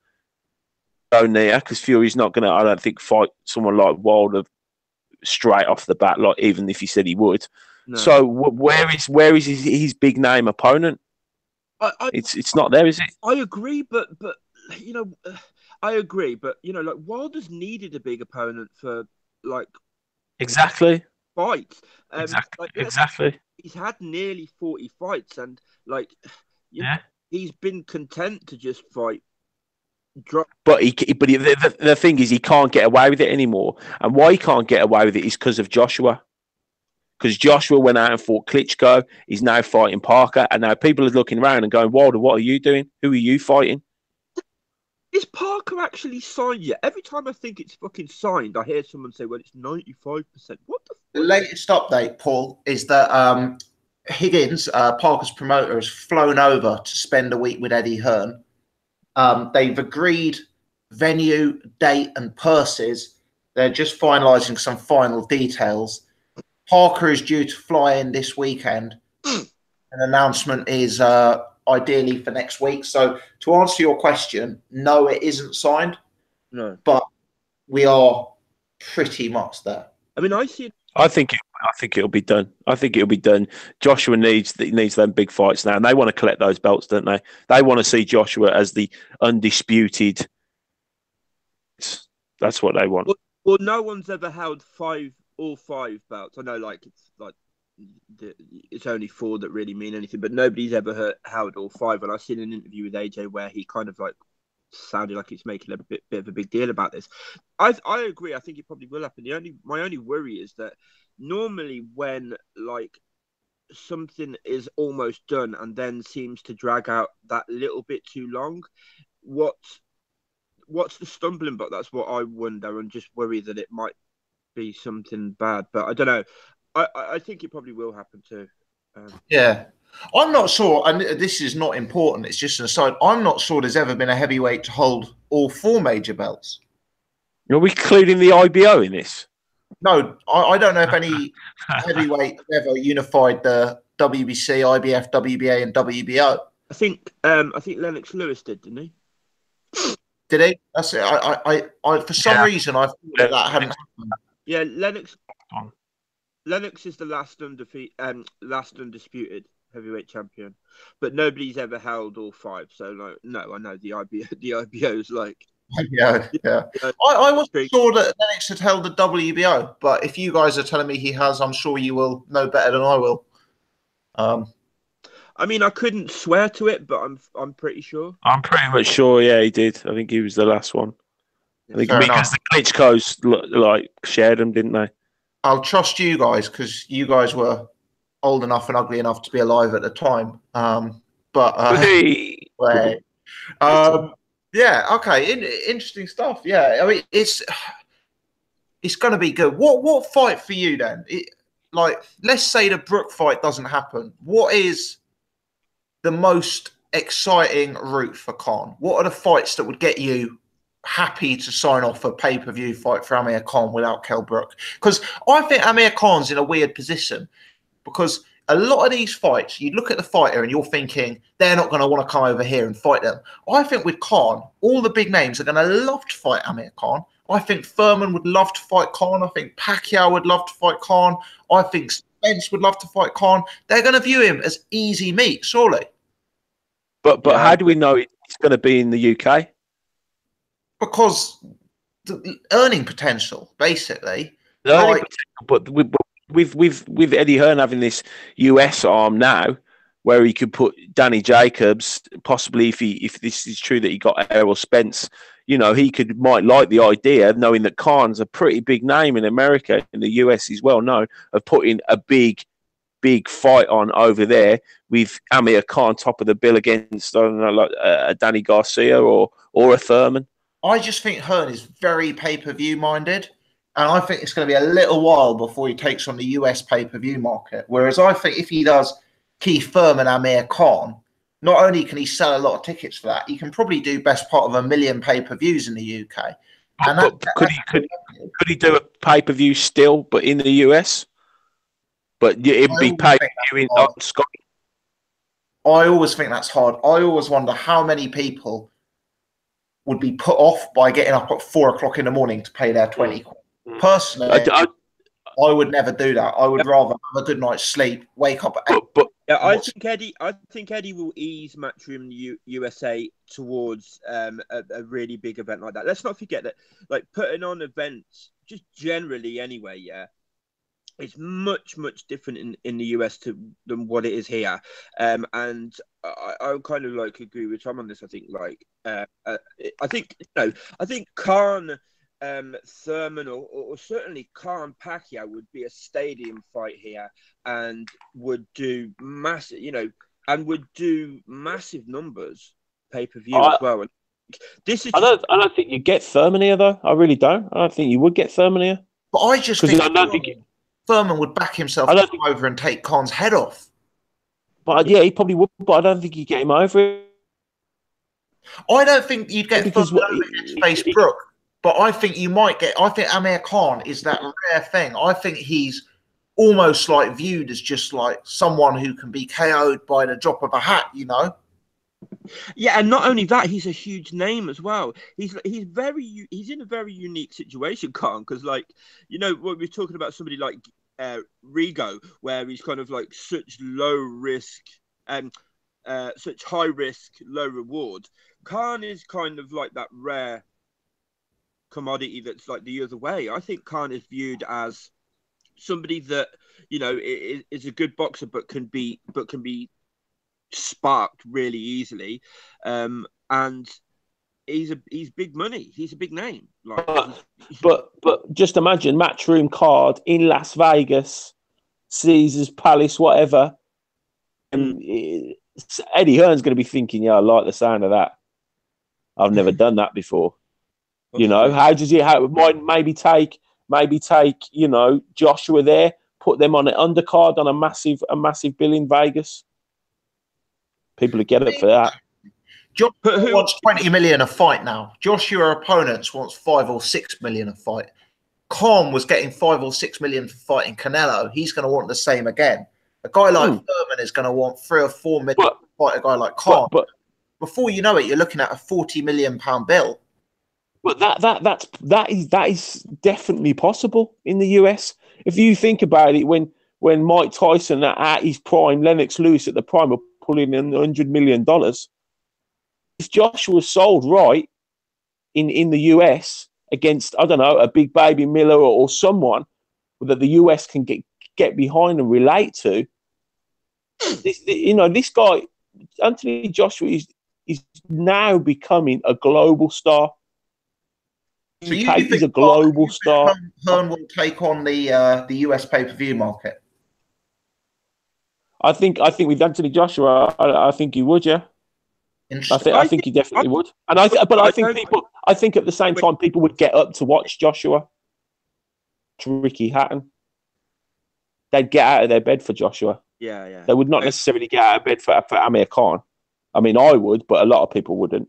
Go near because Fury's not gonna. I don't think fight someone like Wilder straight off the bat. Like even if he said he would. No. So where is his big name opponent? It's not there, is it? I agree, but you know, I agree, but you know, like Wilder's needed a big opponent for like exactly fights. Exactly. He's had nearly 40 fights, and like, you know, he's been content to just fight. But the thing is, he can't get away with it anymore, and why he can't get away with it is because of Joshua. Because Joshua went out and fought Klitschko, he's now fighting Parker, and now people are looking around and going, Wilder, what are you doing? Who are you fighting? Is Parker actually signed yet? Every time I think it's fucking signed, I hear someone say, well, it's 95%. What the latest update, Paul, is that Higgins, Parker's promoter, has flown over to spend a week with Eddie Hearn. They've agreed venue, date, and purses. They're just finalising some final details. Parker is due to fly in this weekend. An announcement is ideally for next week. So to answer your question, no, it isn't signed. No, but we are pretty much there. I mean, I think it'll be done. I think it'll be done. Joshua needs them big fights now, and they want to collect those belts, don't they? They want to see Joshua as the undisputed. That's what they want. Well, no one's ever held all five belts. I know, it's only 4 that really mean anything, but nobody's ever held all 5. And I've seen an interview with AJ where he kind of like sounded like he's making a bit of a big deal about this. I agree. I think it probably will happen. My only worry is that normally when like something is almost done and then seems to drag out that little bit too long, what's the stumbling block? That's what I wonder, and just worry that it might be something bad. But I don't know. I think it probably will happen too. Yeah. I'm not sure, and this is not important, it's just an aside, I'm not sure there's ever been a heavyweight to hold all 4 major belts. Are we including the IBO in this? No, I don't know if any heavyweight ever unified the WBC, IBF, WBA, and WBO. I think Lennox Lewis did, didn't he? Did he? That's it. I for some reason I thought that hadn't happened. Yeah, Lennox is the last undisputed heavyweight champion, but nobody's ever held all 5. So, like, no, I know the IBO's like. Yeah. I wasn't sure that Lennox had held the WBO, but if you guys are telling me he has, I'm sure you will know better than I will. I mean, I couldn't swear to it, but I'm pretty sure. I'm pretty much sure. Yeah, he did. I think he was the last one. I think because the Klitschko's like shared them, didn't they? I'll trust you guys because you guys were old enough and ugly enough to be alive at the time. But Hey. wait. Yeah, okay, interesting stuff. Yeah, I mean, it's going to be good. What fight for you then? Like, let's say the Brook fight doesn't happen. What is the most exciting route for Khan? What are the fights that would get you happy to sign off a pay-per-view fight for Amir Khan without Kell Brook? Because I think Amir Khan's in a weird position, because a lot of these fights, you look at the fighter and you're thinking they're not going to want to come over here and fight them. I think with Khan, all the big names are going to love to fight Amir Khan. I think Thurman would love to fight Khan. I think Pacquiao would love to fight Khan. I think Spence would love to fight Khan. They're going to view him as easy meat, surely. But how do we know it's going to be in the UK? Because the earning potential, basically. Earning potential, but with Eddie Hearn having this US arm now, where he could put Danny Jacobs, possibly if this is true that he got Errol Spence, you know, he might like the idea, knowing that Khan's a pretty big name in America. In the US, he's well known, of putting a big fight on over there with Amir Khan top of the bill against, I don't know, like a Danny Garcia or a Thurman. I just think Hearn is very pay-per-view minded, and I think it's going to be a little while before he takes on the US pay-per-view market. Whereas I think if he does Keith Thurman, Amir Khan, not only can he sell a lot of tickets for that, he can probably do best part of 1 million pay-per-views in the UK. And could he do a pay-per-view still, but in the US? But it'd be pay-per-view in Scotland. I always think that's hard. I always wonder how many people would be put off by getting up at 4 o'clock in the morning to pay their 20 quid. Personally, I would never do that. I would rather have a good night's sleep, wake up at 8. Yeah, I think Eddie will ease Matchroom USA towards a really big event like that. Let's not forget that, like, putting on events, just generally anyway, yeah, it's much different in the US than what it is here. And I kind of like agree with Tom on this. I think I think Khan, Thurman, or certainly Khan Pacquiao would be a stadium fight here, and would do massive, numbers pay-per-view as well. And this is. I don't think you get Thurman here, though. I really don't. I don't think you would get Thurman here. But I just think Thurman would back himself to come over and take Khan's head off. But yeah, he probably would. But I don't think you'd get him over. I don't think you'd get Thurman over against Face Brook. But I think you might get. I think Amir Khan is that rare thing. I think he's almost like viewed as just like someone who can be KO'd by the drop of a hat, you know. Yeah, and not only that, he's a huge name as well. He's in a very unique situation, Khan, because, like, you know, when we're talking about somebody like Rigo, where he's kind of like such low risk and such high risk, low reward. Khan is kind of like that rare commodity that's like the other way. I think Khan is viewed as somebody that, you know, is a good boxer, but can be sparked really easily, and he's big money. He's a big name. Like, but just imagine Matchroom card in Las Vegas, Caesars Palace, whatever. And Eddie Hearn's going to be thinking, "Yeah, I like the sound of that. I've never done that before." You know, how does he? Maybe take you know, Joshua there, put them on an undercard on a massive bill in Vegas. People would get it for that. Joshua wants 20 million a fight now. Joshua opponents wants 5 or 6 million a fight. Khan was getting 5 or 6 million for fighting Canelo. He's going to want the same again. A guy like Thurman is going to want 3 or 4 million to fight a guy like Khan. But before you know it, you're looking at a £40 million bill. But that is definitely possible in the US. If you think about it, when Mike Tyson at his prime, Lennox Lewis at the prime, were pulling in $100 million. If Joshua sold right in the US against, I don't know, a Big Baby Miller or someone that the US can get behind and relate to, this guy Anthony Joshua is now becoming a global star. So he's a global star. Hearn will take on the US pay-per-view market. I think with Anthony Joshua, I think he would. Yeah, Interesting. I think he definitely would. And I think at the same time, people would get up to watch Joshua, to Ricky Hatton. They'd get out of their bed for Joshua. Yeah, yeah. They would not necessarily get out of bed for Amir Khan. I mean, I would, but a lot of people wouldn't.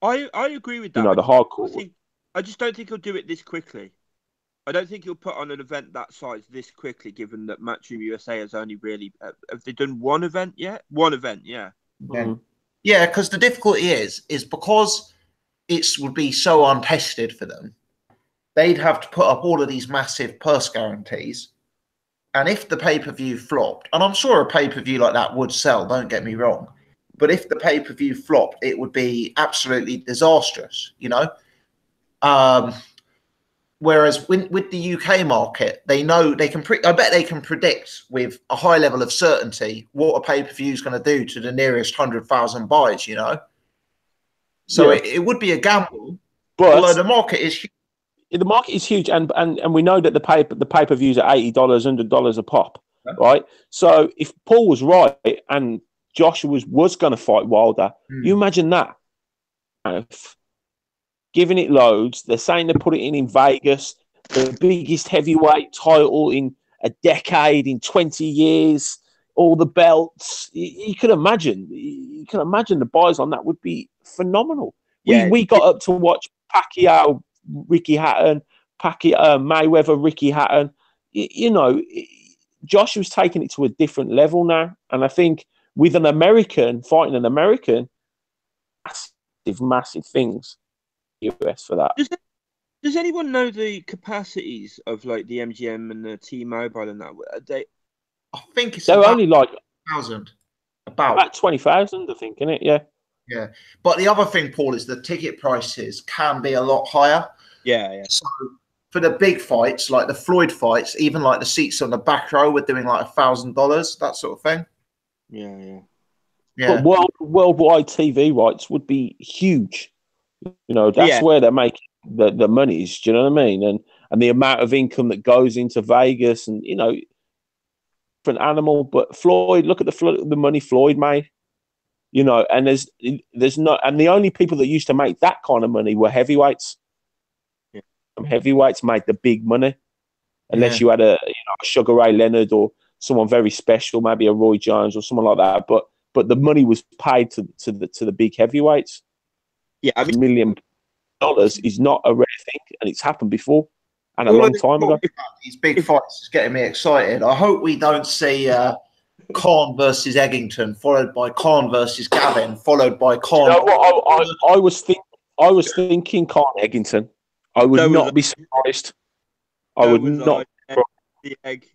I agree with that. You know, the hardcore. I just don't think he'll do it this quickly. I don't think he'll put on an event that size this quickly, given that Matchroom USA has only really... have they done one event yet? One event, yeah. Yeah, because the difficulty is because it would be so untested for them, they'd have to put up all of these massive purse guarantees. And if the pay-per-view flopped, and I'm sure a pay-per-view like that would sell, don't get me wrong, but if the pay-per-view flopped, it would be absolutely disastrous, you know? Whereas with the UK market, they know they can. I bet they can predict with a high level of certainty what a pay-per-view is going to do to the nearest 100,000 buys. You know, so it would be a gamble. But although the market is huge. The market is huge, and we know that the pay-per-views are $80, $100 a pop, right? So if Paul was right and Joshua was going to fight Wilder, you imagine that. Giving it loads. They're saying they put it in Vegas, the biggest heavyweight title in a decade, in 20 years, all the belts. You can imagine. You can imagine the buys on that would be phenomenal. Yeah. We got up to watch Pacquiao, Ricky Hatton, Mayweather, Ricky Hatton. You know, Josh was taking it to a different level now. And I think with an American, fighting an American, massive things. US for that. Does anyone know the capacities of like the MGM and the T-Mobile and that? I think it's only like 1,000. About 20,000, I think, isn't it? Yeah. Yeah. But the other thing, Paul, is the ticket prices can be a lot higher. Yeah, yeah. So for the big fights, like the Floyd fights, even like the seats on the back row were doing like $1,000, that sort of thing. Yeah, yeah. Yeah. But worldwide TV rights would be huge. You know, that's where they're making the monies. Do you know what I mean? And the amount of income that goes into Vegas, and you know, different animal. But Floyd, look at the money Floyd made. You know, and there's not, and the only people that used to make that kind of money were heavyweights. Yeah. Heavyweights made the big money, unless you had a Sugar Ray Leonard or someone very special, maybe a Roy Jones or someone like that. But the money was paid to the big heavyweights. Yeah, I mean, $1 million is not a rare thing, and it's happened before, and a long time ago. These big fights is getting me excited. I hope we don't see Khan versus Eggington, followed by Khan versus Gavin, followed by Khan. You know what? I was thinking Khan Eggington. I would not be surprised. I would not. The egg.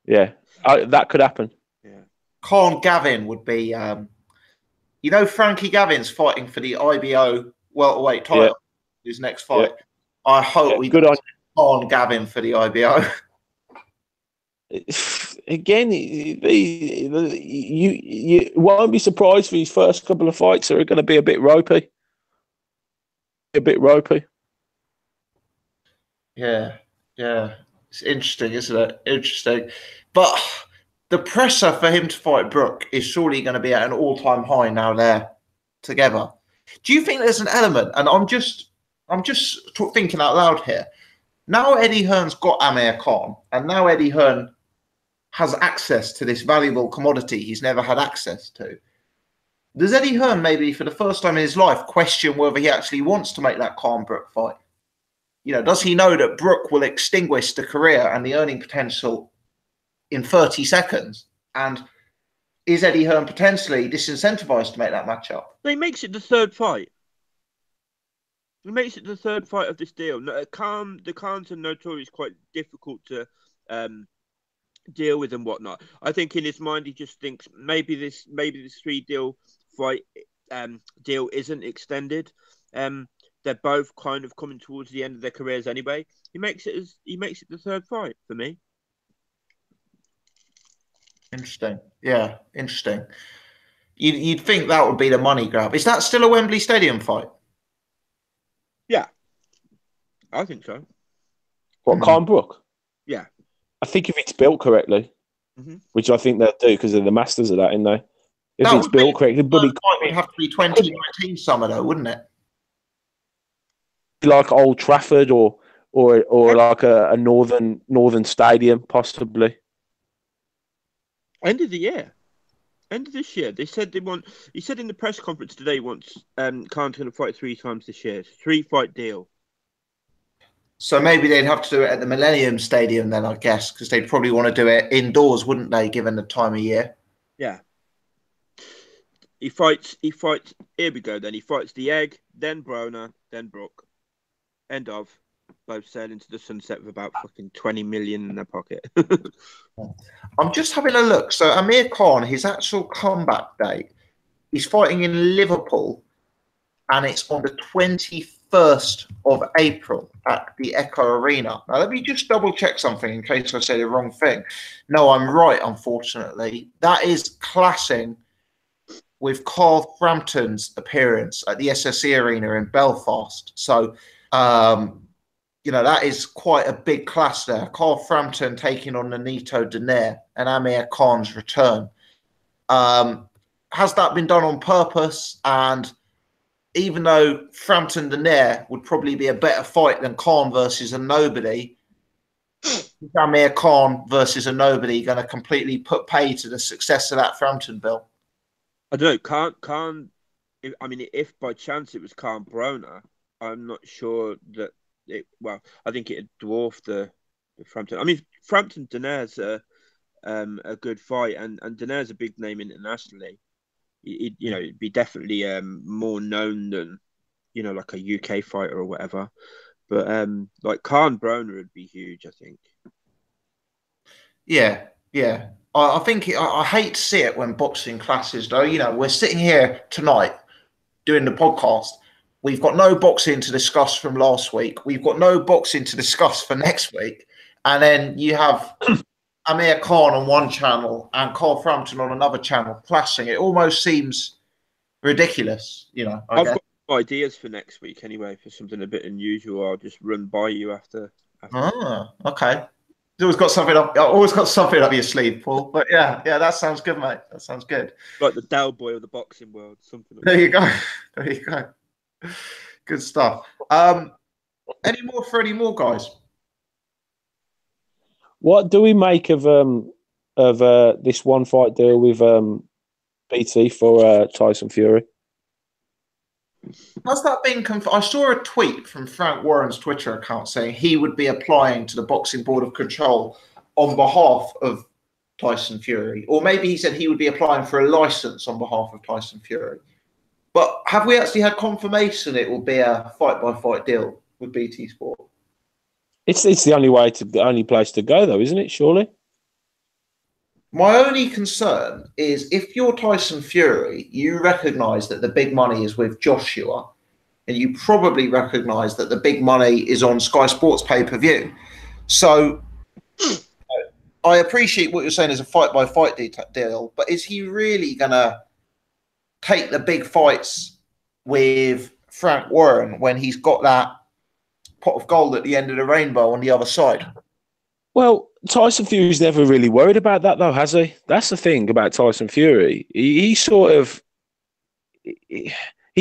Yeah, that could happen. Yeah, Khan Gavin would be. You know, Frankie Gavin's fighting for the IBO welterweight title. His next fight. I hope we good on Gavin for the IBO. Again, you won't be surprised for his first couple of fights are going to be a bit ropey. Yeah. It's interesting, isn't it? Interesting. But the pressure for him to fight Brook is surely going to be at an all-time high now they're together. Do you think there's an element, and I'm just thinking out loud here, now Eddie Hearn's got Amir Khan, and now Eddie Hearn has access to this valuable commodity he's never had access to. Does Eddie Hearn maybe for the first time in his life question whether he actually wants to make that Khan-Brook fight? You know, does he know that Brook will extinguish the career and the earning potential in 30 seconds? And is Eddie Hearn potentially disincentivized to make that matchup? He makes it the third fight. He makes it the third fight of this deal. The Khans are notoriously quite difficult to deal with and whatnot. I think in his mind he just thinks maybe this 3-deal fight deal isn't extended. They're both kind of coming towards the end of their careers anyway. He makes it the third fight for me. Interesting. Yeah, interesting. You'd think that would be the money grab. Is that still a Wembley Stadium fight? Yeah, I think so. What, Khan-Brook? Yeah. I think if it's built correctly. which I think they'll do because they're the masters of that, aren't they? If That it's built correctly, but it would have to be 2019 summer though, wouldn't it? Like Old Trafford or like a northern stadium, possibly. End of the year. End of this year. They said they want. He said in the press conference today he wants Khan's going to fight 3 times this year. 3-fight deal. So maybe they'd have to do it at the Millennium Stadium then, I guess, because they'd probably want to do it indoors, wouldn't they, given the time of year? Yeah. He fights. Here we go then. He fights the Egg, then Broner, then Brook. End of. Both sail into the sunset with about fucking 20 million in their pocket. I'm just having a look. So Amir Khan, his actual comeback date, he's fighting in Liverpool, and it's on the 21st of April at the Echo Arena. Now, let me just double check something in case I say the wrong thing. No, I'm right, unfortunately. That is clashing with Carl Frampton's appearance at the SSE Arena in Belfast. So, that is quite a big clash there. Carl Frampton taking on Nonito Donaire and Amir Khan's return. Has that been done on purpose? And even though Frampton Donaire would probably be a better fight than Khan versus a nobody, Amir Khan versus a nobody going to completely put pay to the success of that Frampton bill? I don't know. Khan. If by chance it was Khan Broner, I'm not sure that it. Well, I think it'd dwarf the Frampton. I mean, Frampton Donaire's a good fight, and Donaire's a big name internationally. It'd be definitely more known than like a UK fighter or whatever. But like Khan Broner would be huge, I think. Yeah. I think I hate to see it when boxing clashes, though. We're sitting here tonight doing the podcast. We've got no boxing to discuss from last week. We've got no boxing to discuss for next week. And then you have Amir Khan on one channel and Carl Frampton on another channel clashing. It almost seems ridiculous, I've got ideas for next week anyway, for something a bit unusual. I'll just run by you after. Okay. Always got something up your sleeve, Paul. But yeah, that sounds good, mate. That sounds good. Like the Dow Boy of the boxing world, something. There you go. Good stuff. Any more guys? What do we make of this one fight deal with BT for Tyson Fury? Has that been confirmed? I saw a tweet from Frank Warren's Twitter account saying he would be applying to the Boxing Board of Control on behalf of Tyson Fury. Or maybe he said he would be applying for a license on behalf of Tyson Fury. But have we actually had confirmation it will be a fight-by-fight deal with BT Sport? It's the only place to go, though, isn't it, surely? My only concern is if you're Tyson Fury, you recognise that the big money is with Joshua, and you probably recognise that the big money is on Sky Sports pay-per-view. So I appreciate what you're saying is a fight-by-fight deal, but is he really going to take the big fights with Frank Warren when he's got that pot of gold at the end of the rainbow on the other side? Well, Tyson Fury's never really worried about that, though, has he? That's the thing about Tyson Fury. He's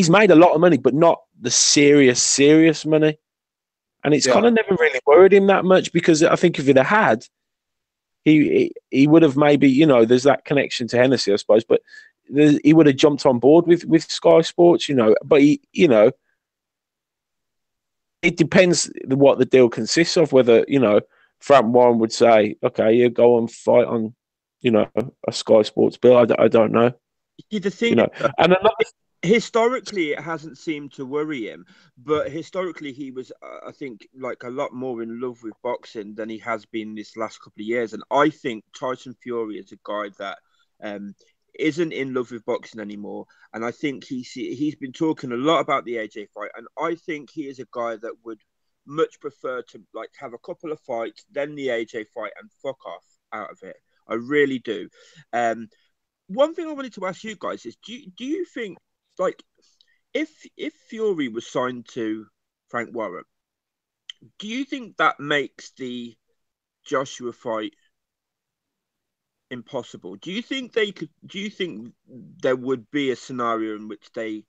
made a lot of money, but not the serious money. And it's kind of never really worried him that much, because I think if he'd have had, he would have maybe, there's that connection to Hennessy, I suppose, but he would have jumped on board with Sky Sports, But, it depends what the deal consists of, whether, Frank Warren would say, okay, you go and fight on, a Sky Sports bill. I don't know. The thing, and historically, it hasn't seemed to worry him, but historically, he was, I think, like a lot more in love with boxing than he has been this last couple of years. And I think Tyson Fury is a guy that isn't in love with boxing anymore. And I think he's been talking a lot about the AJ fight, and I think he is a guy that would much prefer to have a couple of fights, then the AJ fight, and fuck off out of it. I really do. One thing I wanted to ask you guys is, do you think, if Fury was signed to Frank Warren, do you think that makes the Joshua fight impossible. Do you think they could? Do you think there would be a scenario in which the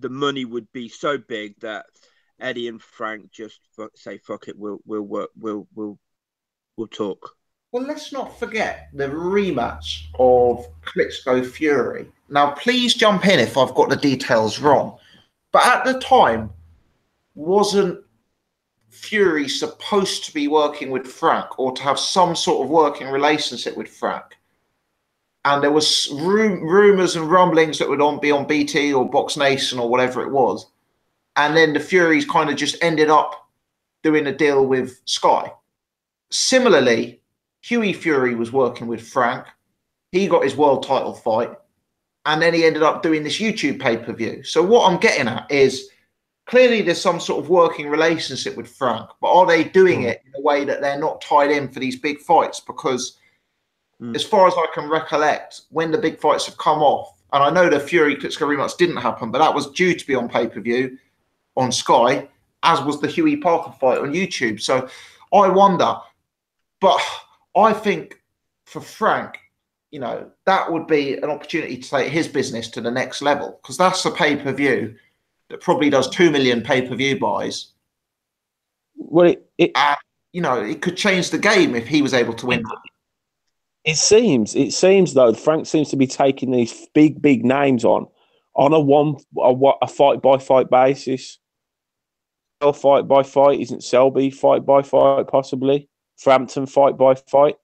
money would be so big that Eddie and Frank just say fuck it, we'll work, we'll talk? Well, let's not forget the rematch of Klitschko Fury. Now, please jump in if I've got the details wrong. But at the time, wasn't Fury supposed to be working with Frank or to have some sort of working relationship with Frank? And there was rumours and rumblings that would be on BT or Box Nation or whatever it was. And then the Furies kind of just ended up doing a deal with Sky. Similarly, Hughie Fury was working with Frank. He got his world title fight. And then he ended up doing this YouTube pay-per-view. So what I'm getting at is clearly there's some sort of working relationship with Frank, but are they doing it in a way that they're not tied in for these big fights? Because as far as I can recollect, when the big fights have come off, and I know the Fury Klitschko rematch didn't happen, but that was due to be on pay-per-view on Sky, as was the Hughie Parker fight on YouTube. So I wonder, but I think for Frank, you know, that would be an opportunity to take his business to the next level, because that's a pay-per-view that probably does 2 million pay-per-view buys. Well, you know, it could change the game if he was able to win. It seems though, Frank seems to be taking these big names on a fight by fight basis. Fight by fight, isn't Selby fight by fight possibly? Frampton fight by fight.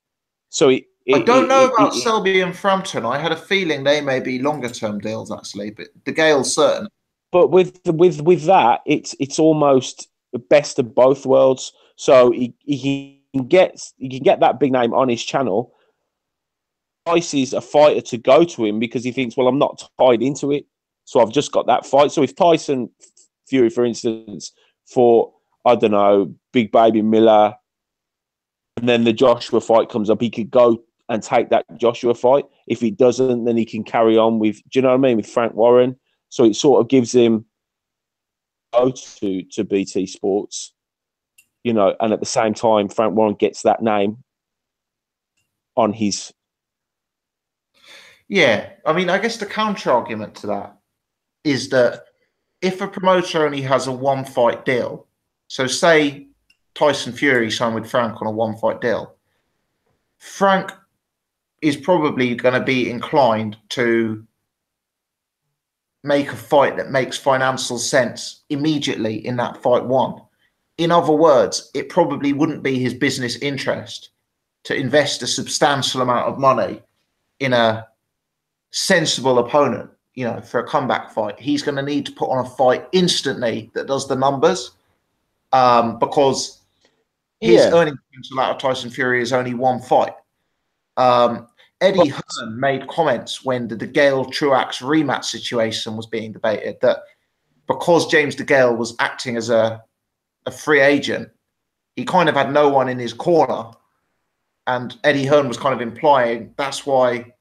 So I don't know about Selby and Frampton. I had a feeling they may be longer term deals actually, but the Gale's certain. But with that, it's almost the best of both worlds. So he can get that big name on his channel. Entices a fighter to go to him because he thinks, well, I'm not tied into it, so I've just got that fight. So if Tyson Fury, for instance, for I don't know, Big Baby Miller, and then the Joshua fight comes up, he could go and take that Joshua fight. If he doesn't, then he can carry on with, do you know what I mean, with Frank Warren. So it sort of gives him go to BT Sports, you know, and at the same time, Frank Warren gets that name on his. Yeah, I mean, I guess the counter argument to that is that if a promoter only has a one fight deal, so say Tyson Fury signed with Frank on a one fight deal, Frank is probably going to be inclined to make a fight that makes financial sense immediately in that fight one. In other words, it probably wouldn't be his business interest to invest a substantial amount of money in a sensible opponent, you know, for a comeback fight. He's going to need to put on a fight instantly that does the numbers, because his earning potential out of Tyson Fury is only one fight. Eddie Hearn made comments when the DeGale-Truax rematch situation was being debated that because James DeGale was acting as a free agent, he kind of had no one in his corner. And Eddie Hearn was kind of implying that's why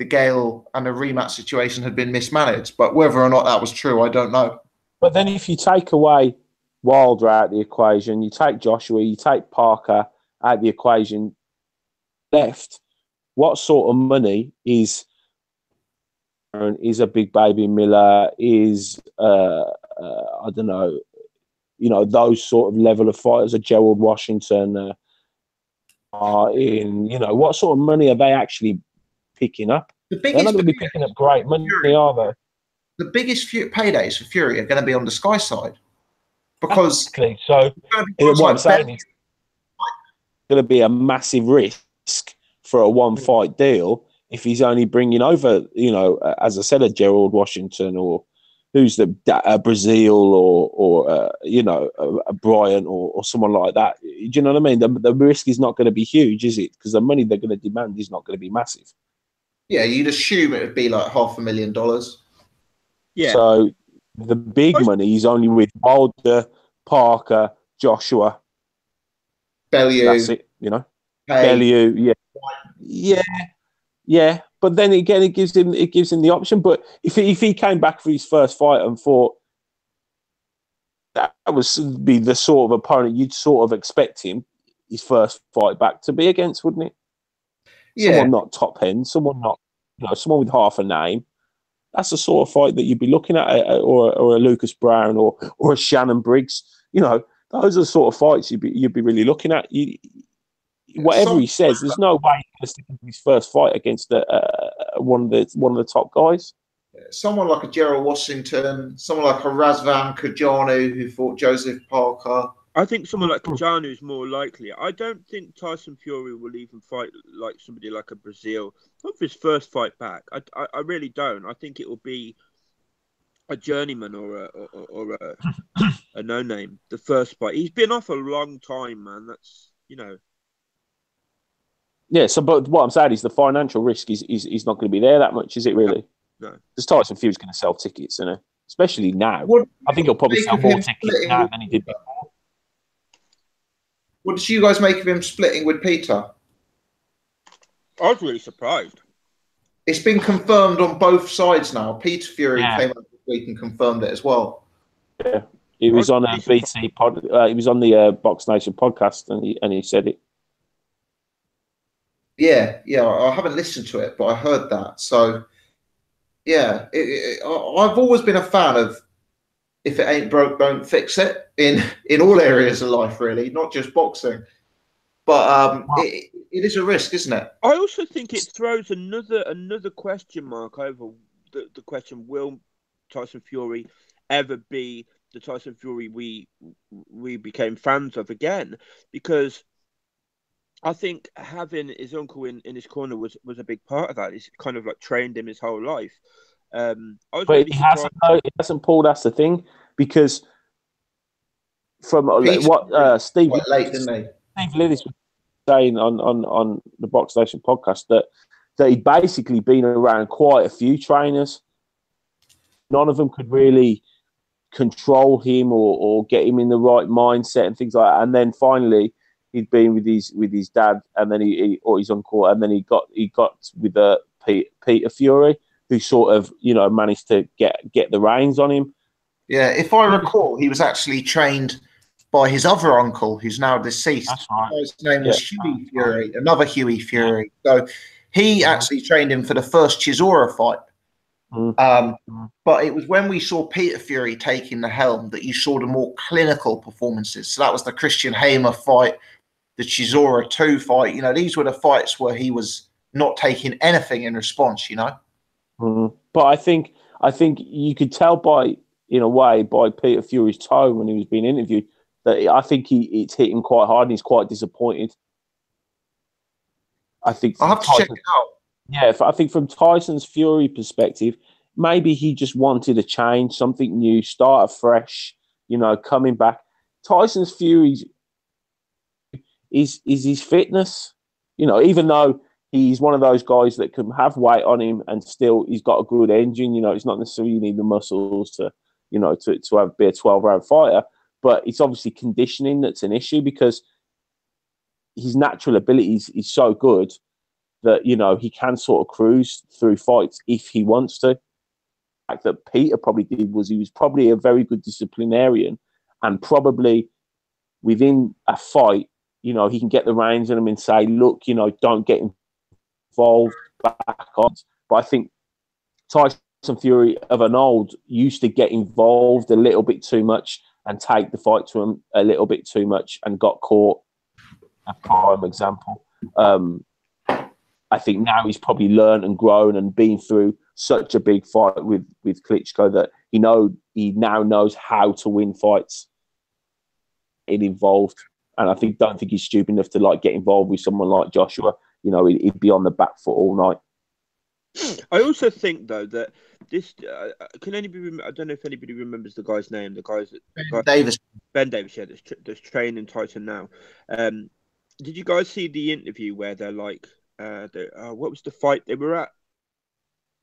DeGale and the rematch situation had been mismanaged. But whether or not that was true, I don't know. But then if you take away Wilder out of the equation, you take Joshua, you take Parker out of the equation, left, what sort of money is a Big Baby Miller, is I don't know, you know, those sort of level of fighters, a Gerald Washington, in, you know, what sort of money are they actually picking up? They're not going to be picking up great money, are they? The biggest paydays for Fury are going to be on the Sky side, because so what I'm saying is going to be a massive risk for a one fight deal if he's only bringing over, you know, as I said, a Gerald Washington or who's the Brazil or you know, a Bryant or someone like that. Do you know what I mean? The risk is not going to be huge, is it? Because the money they're going to demand is not going to be massive. Yeah, you'd assume it would be like $500,000. Yeah. So the big money is only with Wilder, Parker, Joshua, Bellew. That's it, you know. Haye. Bellew, yeah. But then again, it gives him the option. But if he came back for his first fight and thought that would be the sort of opponent you'd sort of expect him his first fight back to be against, wouldn't it? Someone not top end, someone not, someone with half a name. That's the sort of fight that you'd be looking at, or a Lucas Brown or a Shannon Briggs. Those are the sort of fights you'd be really looking at. Whatever he says, there's no way he's going to stick in his first fight against one of the top guys. Someone like a Gerald Washington, someone like a Razvan Kajanu who fought Joseph Parker. I think someone like Kajanu is more likely. I don't think Tyson Fury will even fight like somebody like a Brazil. Not for his first fight back. I really don't. I think it will be a journeyman or a no name. The first fight. He's been off a long time, man. That's Yeah. So, but what I'm saying is the financial risk is not going to be there that much, is it really? No. Because Tyson Fury's going to sell tickets, especially now. I think he'll probably sell more tickets now than he did before. What did you guys make of him splitting with Peter? I was really surprised. It's been confirmed on both sides now. Peter Fury came up this week and confirmed it as well. Yeah, he was on a BT pod. He was on the Box Nation podcast, and he said it. Yeah. I haven't listened to it, but I heard that. So, yeah, I've always been a fan of if it ain't broke, don't fix it in all areas of life, really, not just boxing. But it is a risk, isn't it? I also think it throws another question mark over the question: will Tyson Fury ever be the Tyson Fury we became fans of again? Because I think having his uncle in his corner was a big part of that. He's kind of like trained him his whole life. But he hasn't, Paul. That's the thing, because from what Steve Lillis was saying on the Box Station podcast, that he'd basically been around quite a few trainers. None of them could really control him or get him in the right mindset and things like that. And then finally, he'd been with his dad, and then he or his uncle, and then he got with Peter Fury, who sort of managed to get the reins on him. Yeah, if I recall, he was actually trained by his other uncle, who's now deceased. That's right. His name was Huey Fury, another Huey Fury. So he actually trained him for the first Chisora fight. But it was when we saw Peter Fury taking the helm that you saw the more clinical performances. So that was the Christian Hamer fight, the Chisora 2 fight. These were the fights where he was not taking anything in response, But I think you could tell in a way by Peter Fury's tone when he was being interviewed that I think it's hit him quite hard and he's quite disappointed. I think I'll have to check it out. Yeah, I think from Tyson's Fury perspective, maybe he just wanted a change, something new, start afresh, coming back. Tyson's Fury is his fitness, even though he's one of those guys that can have weight on him and still he's got a good engine. It's not necessarily you need the muscles to be a 12-round fighter, but it's obviously conditioning that's an issue because his natural abilities is so good that, he can sort of cruise through fights if he wants to. The fact that Peter probably did was he was probably a very good disciplinarian, and probably within a fight, he can get the reins on him and say, look, don't get involved back on. But I think Tyson Fury of an old used to get involved a little bit too much and take the fight to him a little bit too much and got caught. A prime example. I think now he's probably learned and grown and been through such a big fight with Klitschko that he now knows how to win fights involved. And I don't think he's stupid enough to get involved with someone like Joshua. He'd be on the back foot all night. I also think though that this can anybody. I don't know if anybody remembers the guy's name. The guy's Ben Davis. Yeah, that's training Tyson now. Did you guys see the interview where they're like, what was the fight they were at?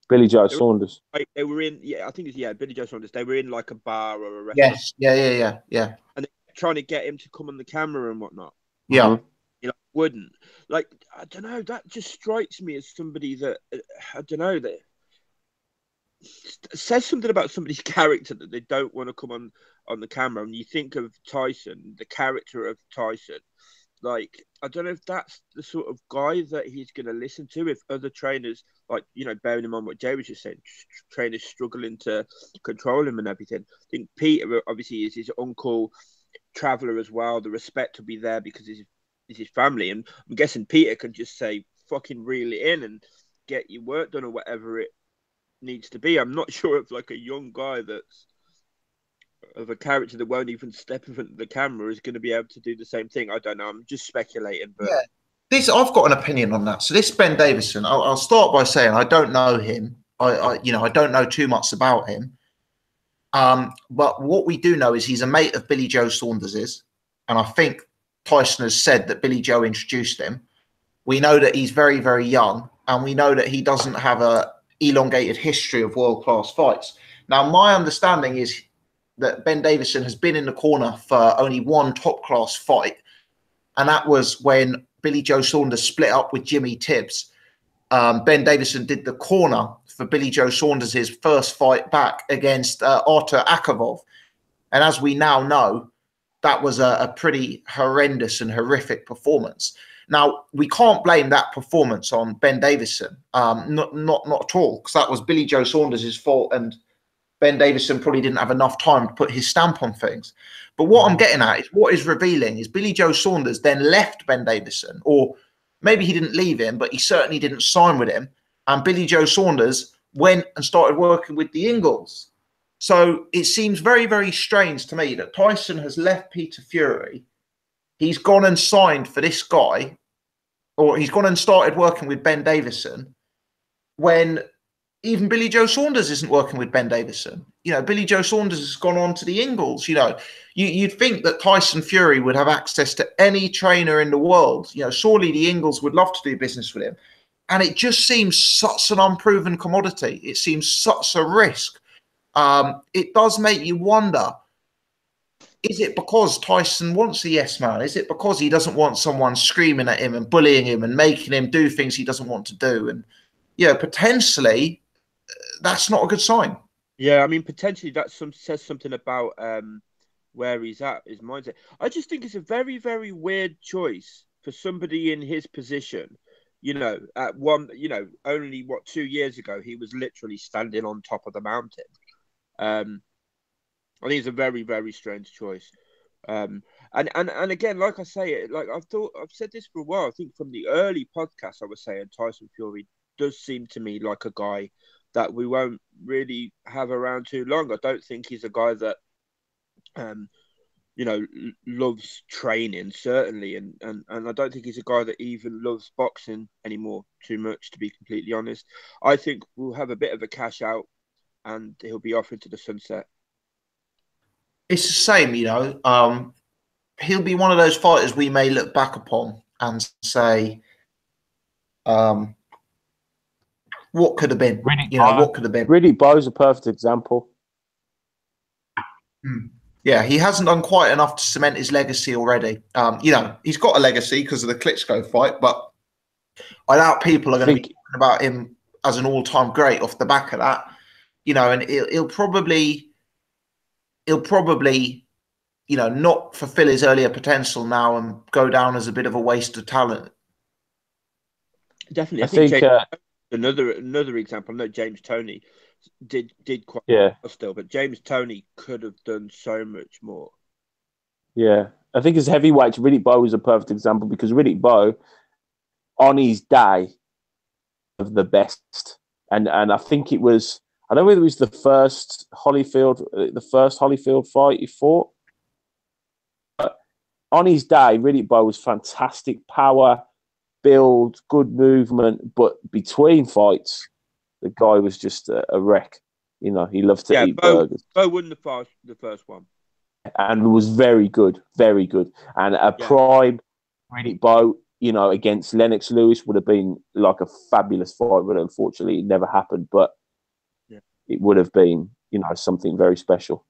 Billy Joe Saunders. They were in. Yeah, I think it's Billy Joe Saunders. They were in like a bar or a restaurant. Yes. Yeah. And they're trying to get him to come on the camera and whatnot. Yeah. Wouldn't. I don't know, that just strikes me as somebody that that says something about somebody's character that they don't want to come on the camera. And you think of Tyson, the character of Tyson, like, I don't know if that's the sort of guy that he's going to listen to. If other trainers, like, you know, bearing in mind what Jay was just saying, trainers struggling to control him and everything. I think Peter obviously is his uncle, traveller as well. The respect will be there because he's his family, and I'm guessing Peter can just say fucking reel it in and get your work done or whatever it needs to be. I'm not sure if like a young guy that's of a character that won't even step in front of the camera is going to be able to do the same thing. I don't know. I'm just speculating, but yeah, I've got an opinion on that. So this Ben Davison, I'll start by saying I don't know him. I don't know too much about him. But what we do know is he's a mate of Billy Joe Saunders's, and I think Tyson has said that Billy Joe introduced him. We know that he's very, very young, and we know that he doesn't have a elongated history of world-class fights. Now, my understanding is that Ben Davison has been in the corner for only one top-class fight, and that was when Billy Joe Saunders split up with Jimmy Tibbs. Ben Davison did the corner for Billy Joe Saunders' first fight back against Artur Akavov. And as we now know, that was a pretty horrendous and horrific performance. Now, we can't blame that performance on Ben Davison, not at all, because that was Billy Joe Saunders' fault, and Ben Davison probably didn't have enough time to put his stamp on things. But what I'm getting at is what is revealing is Billy Joe Saunders then left Ben Davison, or maybe he didn't leave him, but he certainly didn't sign with him. And Billy Joe Saunders went and started working with the Ingalls. So it seems very, very strange to me that Tyson has left Peter Fury. He's gone and signed for this guy, or he's gone and started working with Ben Davison, when even Billy Joe Saunders isn't working with Ben Davison. You know, Billy Joe Saunders has gone on to the Ingalls. You know, you'd think that Tyson Fury would have access to any trainer in the world. You know, surely the Ingalls would love to do business with him. And it just seems such an unproven commodity. It seems such a risk. It does make you wonder, is it because Tyson wants a yes man? Is it because he doesn't want someone screaming at him and bullying him and making him do things he doesn't want to do? And, you know, potentially that's not a good sign. Yeah, I mean, potentially that says something about where he's at, his mindset. I just think it's a very, very weird choice for somebody in his position. You know, at one, you know, only 2 years ago, he was literally standing on top of the mountain. I think it's a very, very strange choice. And again, like I say, like I've said this for a while. I think from the early podcasts, I was saying Tyson Fury does seem to me like a guy that we won't really have around too long. I don't think he's a guy that, you know, loves training, certainly. And I don't think he's a guy that even loves boxing anymore too much, to be completely honest. I think we'll have a bit of a cash out and he'll be off into the sunset. It's the same, you know. He'll be one of those fighters we may look back upon and say, what could have been? What could have been? Riddick Bowe's a perfect example. Yeah, he hasn't done quite enough to cement his legacy already. You know, he's got a legacy because of the Klitschko fight, but I doubt people are going to be talking about him as an all-time great off the back of that. You know, and he'll probably, you know, not fulfill his earlier potential now and go down as a bit of a waste of talent. Definitely, I think another example. I know James Toney did quite well still, but James Toney could have done so much more. Yeah, I think as heavyweight, Riddick Bowe is a perfect example because Riddick Bowe, on his day, of the best, and I think it was, I don't know whether it was the first Holyfield fight he fought, but on his day, Riddick Bowe was fantastic, power, build, good movement, but between fights, the guy was just a wreck. You know, he loved to eat burgers. Bowe won the first one. And was very good, very good. And a prime Riddick Bowe, you know, against Lennox Lewis would have been like a fabulous fight, but unfortunately it never happened. But it would have been, you know, something very special.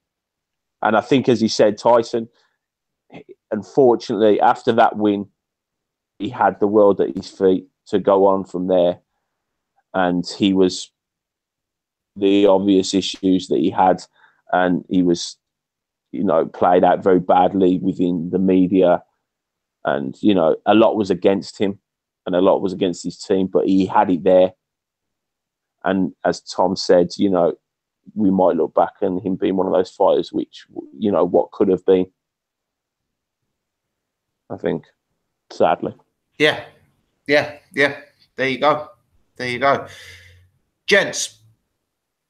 And I think, as you said, Tyson, unfortunately, after that win, he had the world at his feet to go on from there. And he was the obvious issues that he had, and he was, you know, played out very badly within the media. And, you know, a lot was against him and a lot was against his team, but he had it there. And as Tom said, you know, we might look back and him being one of those fighters which, you know, what could have been, I think, sadly. Yeah. There you go. Gents,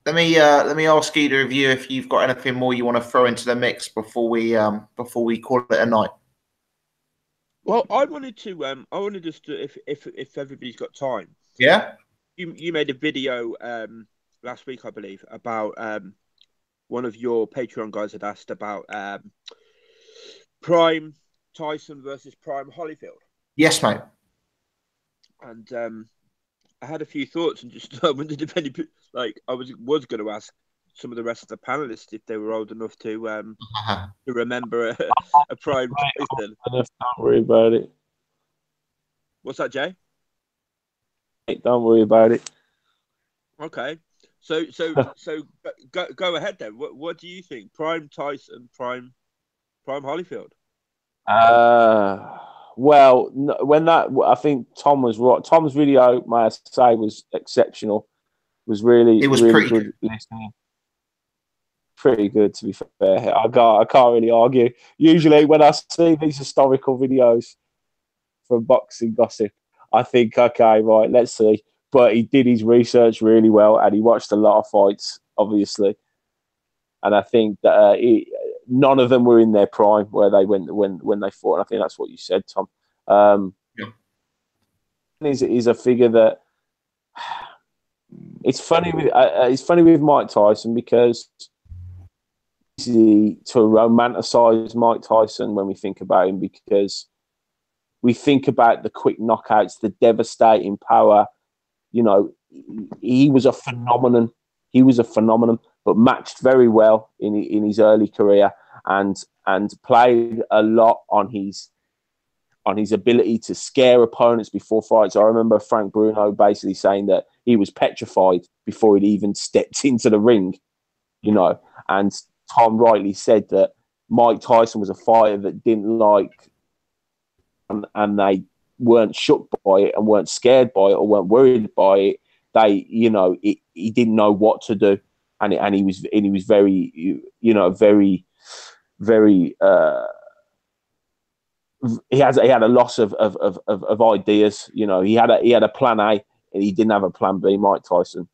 let me ask either of you if you've got anything more you want to throw into the mix before we call it a night. Well, I wanted just to, if everybody's got time. Yeah. You made a video last week, I believe, about one of your Patreon guys had asked about Prime Tyson versus Prime Holyfield. Yes, mate. And I had a few thoughts and just wondered if any, like, I was going to ask some of the rest of the panelists if they were old enough to remember a Prime Tyson. Don't worry about it. What's that, Jay? Don't worry about it. Okay, so go ahead then. What do you think? Prime Tyson, Prime Holyfield. Well, when that, I think Tom was right. Tom's video, may I say, was exceptional. It was really pretty good listening. Pretty good, to be fair. I can't really argue. Usually, when I see these historical videos from boxing gossip, I think, okay, right, let's see. But he did his research really well, and he watched a lot of fights, obviously. And I think that none of them were in their prime where they went when they fought. And I think that's what you said, Tom. He's a figure that it's funny with Mike Tyson because it's easy to romanticize Mike Tyson when we think about him because we think about the quick knockouts, the devastating power. You know, he was a phenomenon. But matched very well in his early career and played a lot on his ability to scare opponents before fights. I remember Frank Bruno basically saying that he was petrified before he'd even stepped into the ring, you know. And Tom rightly said that Mike Tyson was a fighter that didn't like and they weren't shook by it and weren't scared by it or weren't worried by it. They, you know, he didn't know what to do. And he was very, you know, very he had a loss of ideas. You know, he had a plan A and he didn't have a plan B. Mike Tyson,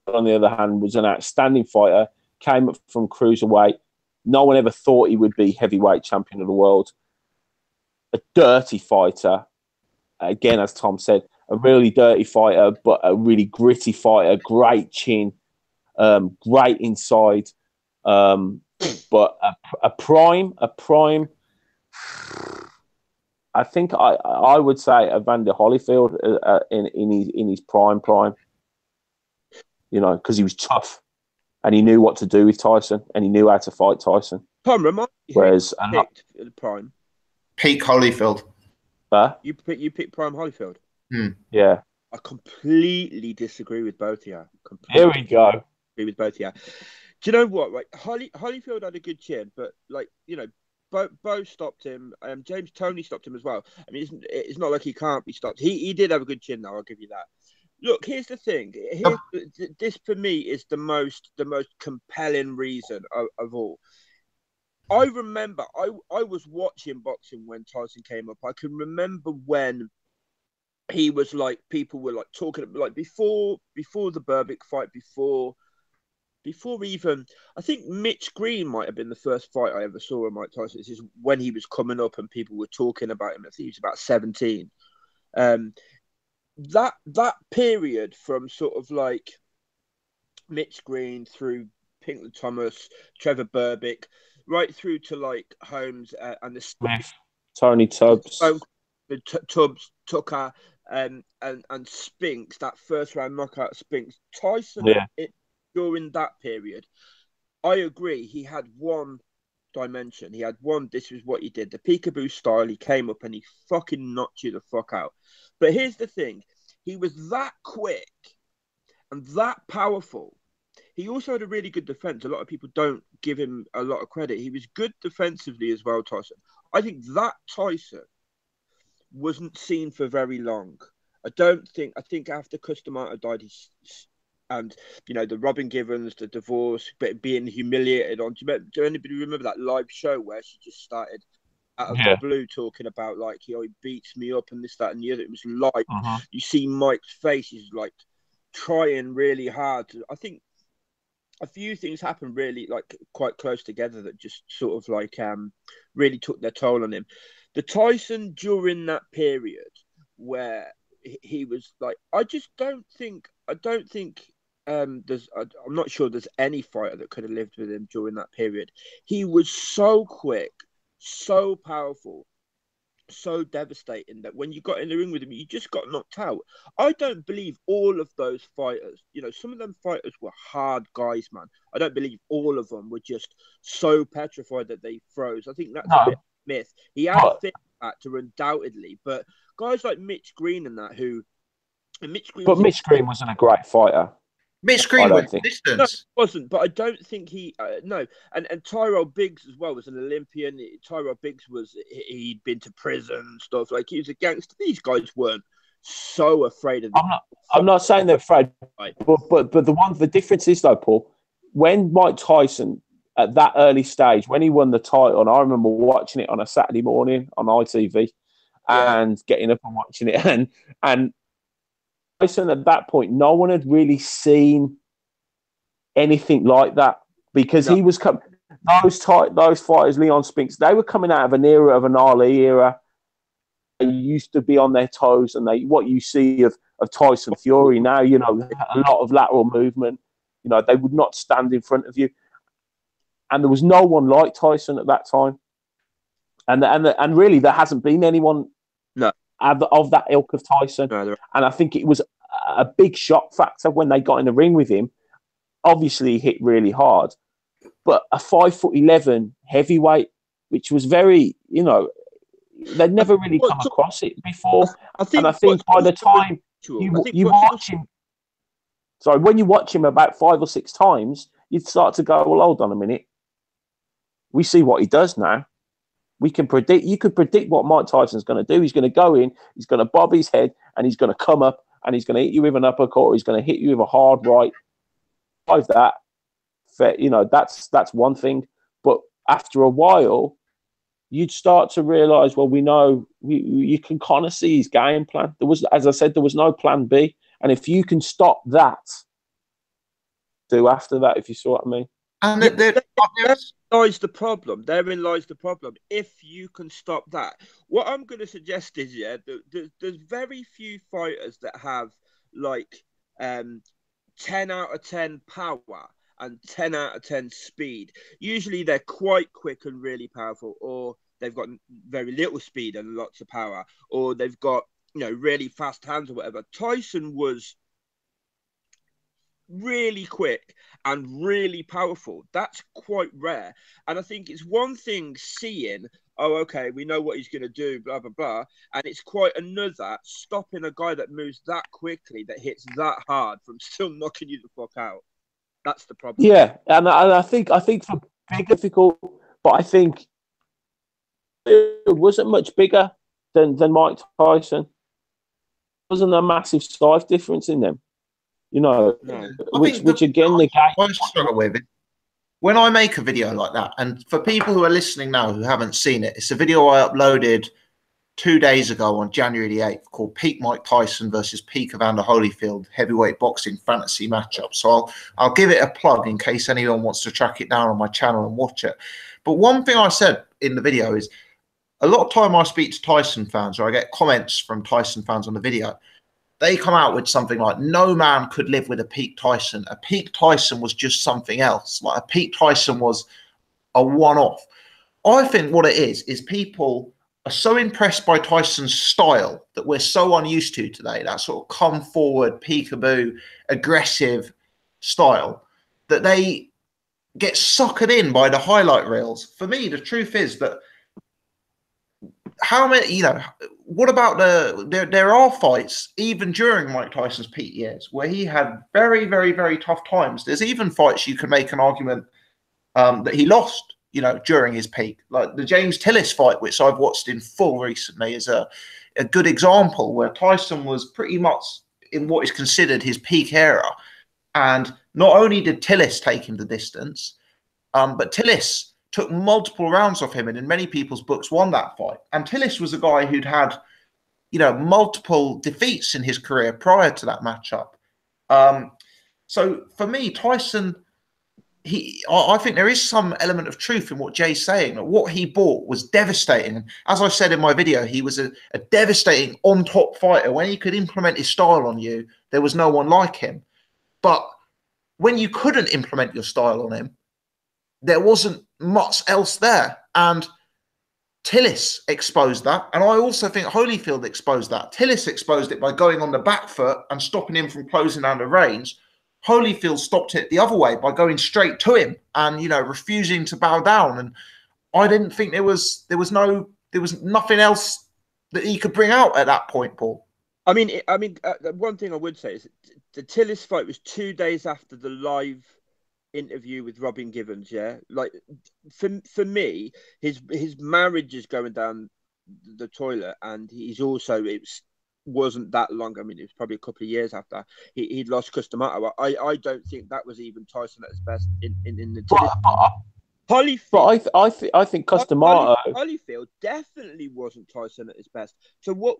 on the other hand, was an outstanding fighter. Came up from cruiserweight. No one ever thought he would be heavyweight champion of the world. A dirty fighter, again, as Tom said, a really dirty fighter, but a really gritty fighter. Great chin. Great inside, but a prime. I think I would say Evander Holyfield in his prime. You know, because he was tough and he knew what to do with Tyson and he knew how to fight Tyson. Tom, remind me. Whereas picked the prime. Peak Holyfield. You picked Prime Holyfield. Yeah. I completely disagree with both of you. Here we go. With both, yeah. Do you know what? Right, Holyfield had a good chin, but like you know, Bo stopped him. James Toney stopped him as well. I mean, it's not like he can't be stopped. He did have a good chin, though. I'll give you that. Look, here's the thing. This for me is the most compelling reason of all. I remember I was watching boxing when Tyson came up. I can remember when he was like people were like talking like before the Berbick fight before even, I think Mitch Green might have been the first fight I ever saw of Mike Tyson. This is when he was coming up and people were talking about him. I think he was about 17. That period from sort of like Mitch Green through Pinkley Thomas, Trevor Berbick, right through to like Holmes and the Smith, Tony Tubbs, Tubbs, Tucker, and Spinks. That first round knockout Spinks. Tyson. Yeah. During that period, I agree. He had one dimension. He had one. This was what he did. The peekaboo style. He came up and he fucking knocked you the fuck out. But here's the thing. He was that quick and that powerful. He also had a really good defense. A lot of people don't give him a lot of credit. He was good defensively as well, Tyson. I think that Tyson wasn't seen for very long. I think after Customato died, and the Robin Givens, the divorce, but being humiliated on. Do anybody remember that live show where she just started out of the blue talking about like, he beats me up and this, that, and the other? It was like you see Mike's face, he's like trying really hard. I think a few things happened really like quite close together that just sort of like really took their toll on him. The Tyson during that period where he was like, I don't think I'm not sure there's any fighter that could have lived with him during that period. He was so quick, so powerful, so devastating that when you got in the ring with him, you just got knocked out. I don't believe all of those fighters, some of them fighters were hard guys, man. I don't believe all of them were just so petrified that they froze. I think that's a bit of a myth. He had a fit factor undoubtedly, but guys like Mitch Green and that Mitch Green wasn't a great fighter. Mitch Green went distance. No, he wasn't, but I don't think he. No, and Tyrell Biggs as well was an Olympian. Tyrell Biggs he'd been to prison and stuff. Like, he was a gangster. These guys weren't so afraid of. I'm not saying they're afraid, but the difference is though, Paul, when Mike Tyson at that early stage when he won the title, and I remember watching it on a Saturday morning on ITV and getting up and watching it, and Tyson at that point, no one had really seen anything like that because he was coming. Those fighters, Leon Spinks, they were coming out of an era of an Ali era. They used to be on their toes, and what you see of Tyson Fury now, a lot of lateral movement. They would not stand in front of you, and there was no one like Tyson at that time. And really, there hasn't been anyone. No. Of that ilk of Tyson. No, and I think it was a big shock factor when they got in the ring with him. Obviously, he hit really hard, but a 5'11" heavyweight, which was very, they'd never really come across it before. I think by the time you watch him, when you watch him about 5 or 6 times, you'd start to go, well, hold on a minute. We see what he does now. You could predict what Mike Tyson's going to do. He's going to go in, he's going to bob his head, and he's going to come up, and he's going to hit you with an uppercut, or he's going to hit you with a hard right. Like that, that's one thing. But after a while, you'd start to realise, well, we know you can kind of see his game plan. As I said, there was no plan B, and if you can stop that, do after that. If you saw what I mean. And therein lies the problem. Therein lies the problem. If you can stop that, what I'm going to suggest is, there's very few fighters that have like 10 out of 10 power and 10 out of 10 speed. Usually they're quite quick and really powerful, or they've got very little speed and lots of power, or they've got really fast hands or whatever. Tyson was really quick and really powerful. That's quite rare, and I think it's one thing seeing, okay, we know what he's going to do, blah blah blah, and it's quite another stopping a guy that moves that quickly, that hits that hard, from still knocking you the fuck out. That's the problem. Yeah, and I think for big difficult, but I think it wasn't much bigger than Mike Tyson. There wasn't a massive size difference in them. Which again, the guy I struggle with it. When I make a video like that, and for people who are listening now who haven't seen it, it's a video I uploaded 2 days ago on January the 8th called Peak Mike Tyson versus Peak Evander Holyfield heavyweight boxing fantasy matchup. So I'll give it a plug in case anyone wants to track it down on my channel and watch it. But one thing I said in the video is, a lot of time I speak to Tyson fans, or I get comments from Tyson fans on the video, they come out with something like, no man could live with a peak Tyson. A peak Tyson was just something else. Like, a peak Tyson was a one-off. I think what it is people are so impressed by Tyson's style that we're so unused to today, that sort of come forward, peekaboo, aggressive style, that they get suckered in by the highlight reels. For me, the truth is that how many, what about there are fights even during Mike Tyson's peak years where he had very, very, very tough times. There's even fights you can make an argument that he lost, during his peak. Like the James Tillis fight, which I've watched in full recently, is a good example where Tyson was pretty much in what is considered his peak era. And not only did Tillis take him the distance, but Tillis took multiple rounds off him, and in many people's books won that fight. And Tillis was a guy who'd had, multiple defeats in his career prior to that matchup. So for me, Tyson, I think there is some element of truth in what Jay's saying. What he bought was devastating. As I said in my video, he was a devastating on-top fighter. When he could implement his style on you, there was no one like him. But when you couldn't implement your style on him, there wasn't much else there. And Tillis exposed that. And I also think Holyfield exposed that. Tillis exposed it by going on the back foot and stopping him from closing down the range. Holyfield stopped it the other way by going straight to him and, refusing to bow down. And I didn't think there was nothing else that he could bring out at that point, Paul. I mean, one thing I would say is the Tillis fight was 2 days after the live interview with Robin Givens. Yeah, like for me, his marriage is going down the toilet, and he's also wasn't that long. I mean, it was probably a couple of years after he'd lost Customato. I don't think that was even Tyson at his best in the Tillis. Holyfield, but I think Customato. Holyfield definitely wasn't Tyson at his best. So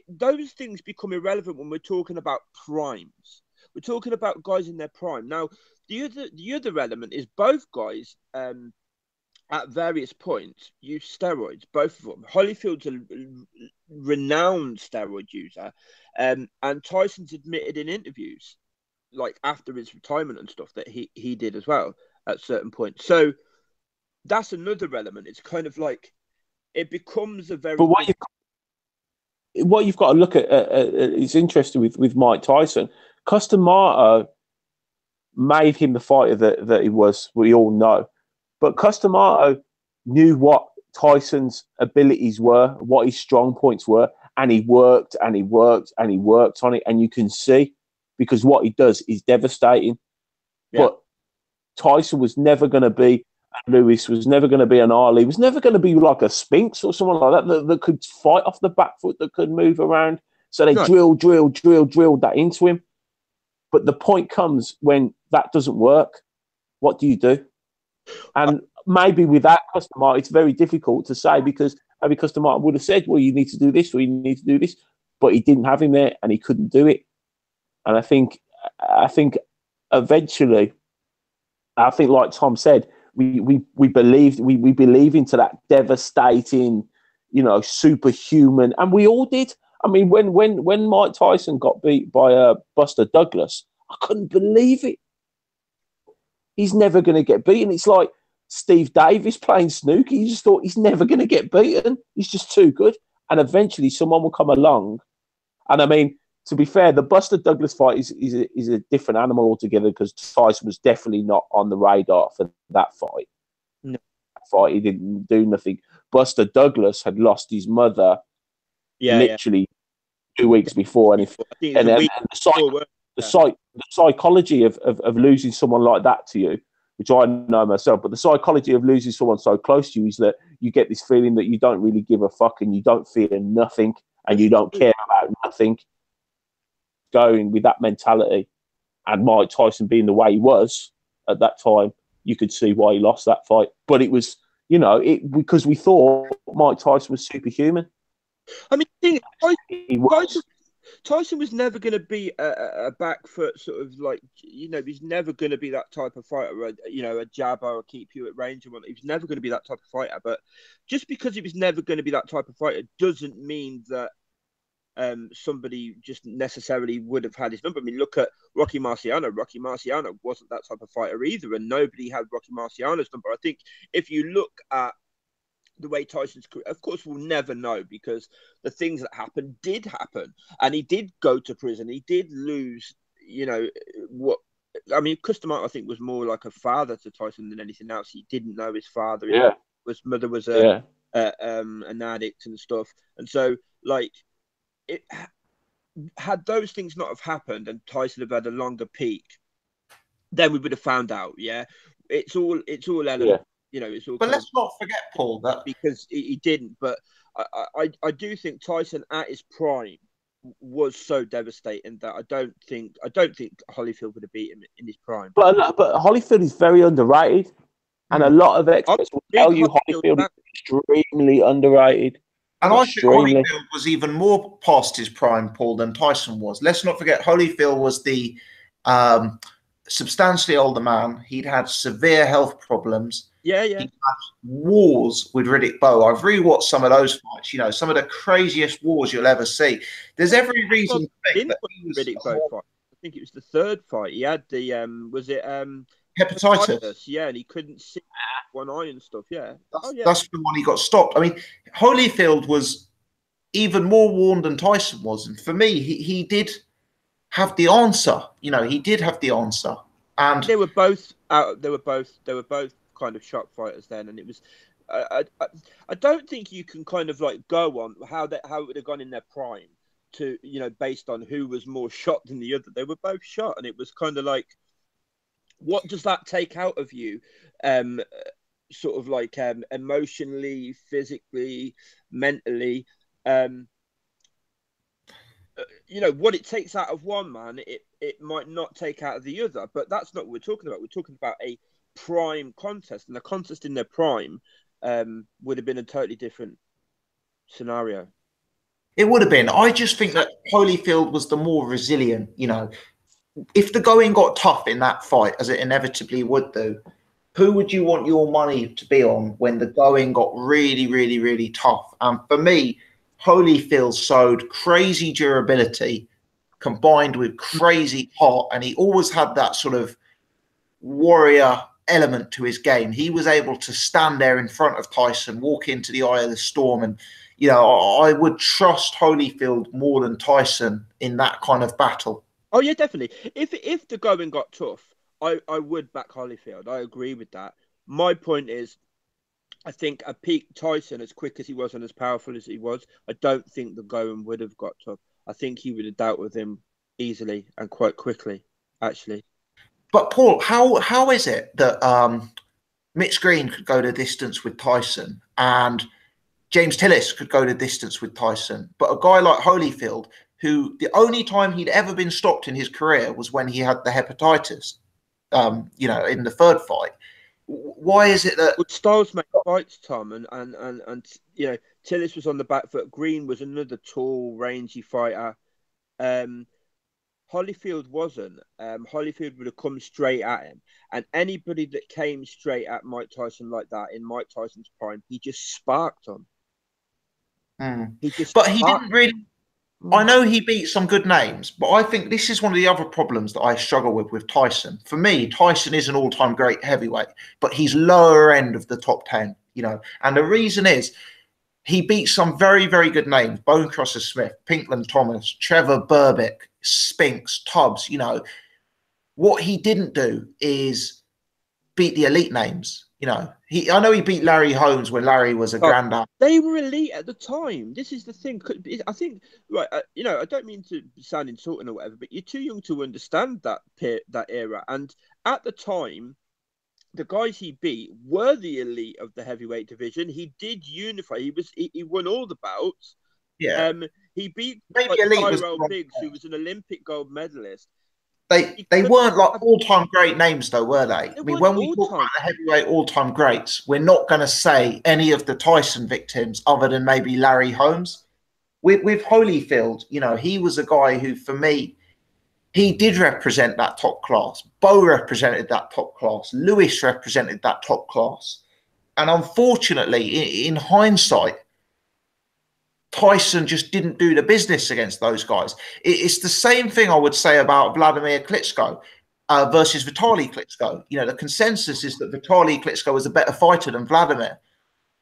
those things become irrelevant when we're talking about primes. We're talking about guys in their prime. Now, the other element is both guys at various points use steroids. Both of them. Holyfield's a renowned steroid user, and Tyson's admitted in interviews, like after his retirement and stuff, that he did as well at certain points. So that's another element. It's kind of like it becomes a very. But what you've got to look at is interesting with Mike Tyson. Customato made him the fighter that he was. We all know, but Customato knew what Tyson's abilities were, what his strong points were, and he worked and he worked and he worked on it. And you can see, because what he does is devastating. Yeah. But Tyson was never going to be, Lewis was never going to be an Ali, he was never going to be like a Spinks or someone like that could fight off the back foot, that could move around. So they drilled that into him. But the point comes when that doesn't work. What do you do? And maybe without Customato, it's very difficult to say, because maybe Customato would have said, well, you need to do this or you need to do this. But he didn't have him there and he couldn't do it. And I think eventually, like Tom said, we believe into that devastating, superhuman, and we all did. I mean, when Mike Tyson got beat by Buster Douglas, I couldn't believe it. He's never going to get beaten. It's like Steve Davis playing snooker. You just thought he's never going to get beaten. He's just too good. And eventually, someone will come along. And I mean, to be fair, the Buster Douglas fight is a different animal altogether, because Tyson was definitely not on the radar for that fight. No. That fight, he didn't do nothing. Buster Douglas had lost his mother literally 2 weeks before. And the psychology of losing someone like that to you, which I know myself, but the psychology of losing someone so close to you is that you get this feeling that you don't really give a fuck and you don't feel nothing and you don't care about nothing. Going with that mentality, and Mike Tyson being the way he was at that time, you could see why he lost that fight. But it was, because we thought Mike Tyson was superhuman. I mean, Tyson was never going to be a back foot sort of like, he's never going to be that type of fighter, a jabber or keep you at range. He was never going to be that type of fighter. But just because he was never going to be that type of fighter doesn't mean that somebody just necessarily would have had his number. I mean, look at Rocky Marciano. Rocky Marciano wasn't that type of fighter either, and nobody had Rocky Marciano's number. I think if you look at the way Tyson's career, of course, we'll never know, because the things that happened did happen, and he did go to prison. He did lose, Customato, I think, was more like a father to Tyson than anything else. He didn't know his father. Yeah. His mother was an addict and stuff, and so had those things not have happened and Tyson have had a longer peak, then we would have found out. Yeah, it's all elements. it's all. But let's not forget, Paul, that because he didn't. But I do think Tyson at his prime was so devastating that I don't think Holyfield would have beat him in his prime. But Holyfield is very underrated, and a lot of experts will tell you Holyfield is extremely underrated. And I think Holyfield was even more past his prime, Paul, than Tyson was. Let's not forget, Holyfield was the substantially older man. He'd had severe health problems. Yeah. He had wars with Riddick Bowe. I've rewatched some of those fights. Some of the craziest wars you'll ever see. There's every reason to think that he was Riddick Bowe fight. I think it was the third fight. He had the was it hepatitis? Yeah, and he couldn't see one eye and stuff. Yeah, that's the one he got stopped. I mean, Holyfield was even more worn than Tyson was, and for me, he did have the answer. He did have the answer, and they were both out. They were both kind of shock fighters then, and it was. I don't think you can kind of like go on how it would have gone in their prime to based on who was more shot than the other. They were both shot, and it was kind of like, what does that take out of you? Sort of like emotionally, physically, mentally. What it takes out of one man, it might not take out of the other. But that's not what we're talking about. We're talking about a prime contest, and the contest in their prime would have been a totally different scenario. It would have been. I just think that Holyfield was the more resilient. If the going got tough in that fight, as it inevitably would do, who would you want your money to be on when the going got really, really, really tough? And for me, Holyfield showed crazy durability combined with crazy heart, and he always had that sort of warrior element to his game. He was able to stand there in front of Tyson, walk into the eye of the storm, and I would trust Holyfield more than Tyson in that kind of battle. Oh yeah, definitely. If the going got tough, I would back Holyfield. I agree with that. My point is, I think a peak Tyson, as quick as he was and as powerful as he was, I don't think the going would have got tough. I think he would have dealt with him easily and quite quickly, actually. But Paul, how is it that Mitch Green could go the distance with Tyson and James Tillis could go the distance with Tyson, but a guy like Holyfield, who the only time he'd ever been stopped in his career was when he had the hepatitis, in the third fight. Why is it that styles make fights, Tom, and Tillis was on the back foot. Green was another tall, rangy fighter. Holyfield wasn't. Holyfield would have come straight at him, and anybody that came straight at Mike Tyson like that in Mike Tyson's prime, he just sparked on. He didn't really. I know he beat some good names, but I think this is one of the other problems that I struggle with Tyson. For me, Tyson is an all-time great heavyweight, but he's lower end of the top 10, And the reason is he beat some very, very good names: Bone Crusher Smith, Pinkland Thomas, Trevor Berbick, Spinks, Tubbs. What he didn't do is beat the elite names. I know he beat Larry Holmes when Larry was a granddad. They were elite at the time. This is the thing. I think, right, I don't mean to sound insulting or whatever, but you're too young to understand that era. And at the time, the guys he beat were the elite of the heavyweight division. He did unify. He won all the bouts. Yeah. He beat Tyrell Biggs, who was an Olympic gold medalist. They weren't like all-time great names, though, were they? I mean, when we talk about the heavyweight all-time greats, we're not going to say any of the Tyson victims other than maybe Larry Holmes. With Holyfield, he was a guy who, for me, he did represent that top class. Bowe represented that top class. Lewis represented that top class. And unfortunately, in hindsight, Tyson just didn't do the business against those guys. It's the same thing I would say about Vladimir Klitschko versus Vitaly Klitschko. The consensus is that Vitaly Klitschko was a better fighter than Vladimir.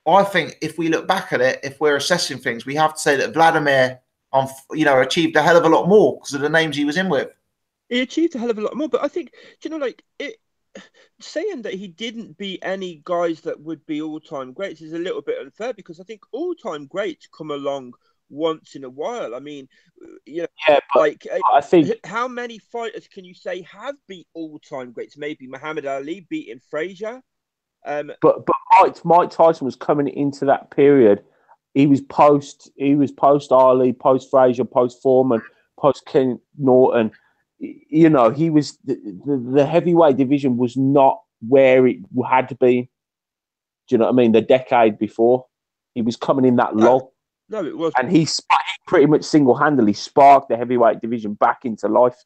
I think if we look back at it, if we're assessing things, we have to say that Vladimir, achieved a hell of a lot more because of the names he was in with. He achieved a hell of a lot more, but I think, saying that he didn't beat any guys that would be all-time greats is a little bit unfair, because I think all-time greats come along once in a while. I mean, I think how many fighters can you say have beat all-time greats? Maybe Muhammad Ali beating Frazier. But Mike Tyson was coming into that period. He was post Ali, post Frazier, post Foreman, post Ken Norton. You know, he was the heavyweight division was not where it had to be. Do you know what I mean? The decade before, he was coming in that low. No, it was, and he pretty much single-handedly sparked the heavyweight division back into life.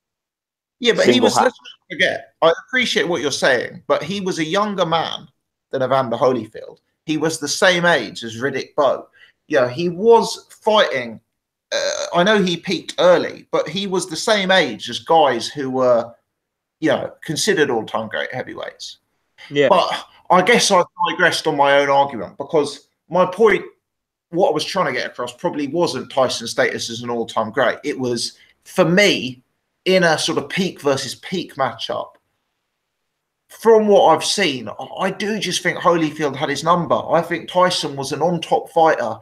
Yeah, but he was. Let's not forget. I appreciate what you're saying, but he was a younger man than Evander Holyfield. He was the same age as Riddick Bowe. Yeah, he was fighting. I know he peaked early, but he was the same age as guys who were, considered all-time great heavyweights. Yeah. But I guess I digressed on my own argument because my point, what I was trying to get across, probably wasn't Tyson's status as an all-time great. It was, for me, in a sort of peak versus peak matchup. From what I've seen, I do just think Holyfield had his number. I think Tyson was an on-top fighter.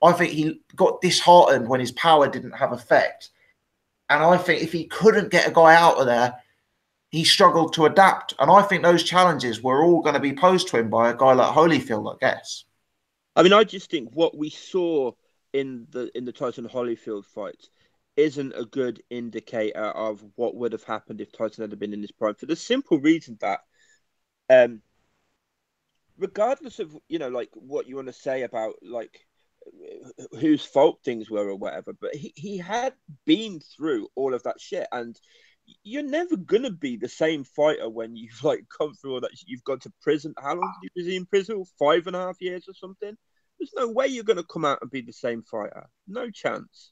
I think he got disheartened when his power didn't have effect. And I think if he couldn't get a guy out of there, he struggled to adapt. And I think those challenges were all going to be posed to him by a guy like Holyfield, I guess. I mean, I just think what we saw in the Tyson Holyfield fight isn't a good indicator of what would have happened if Tyson had been in his prime, for the simple reason that, regardless of like what you want to say about like whose fault things were or whatever, but he had been through all of that shit, and you're never gonna be the same fighter when you've like come through all that. You've gone to prison. How long was he in prison? 5.5 years or something. There's no way you're gonna come out and be the same fighter. No chance.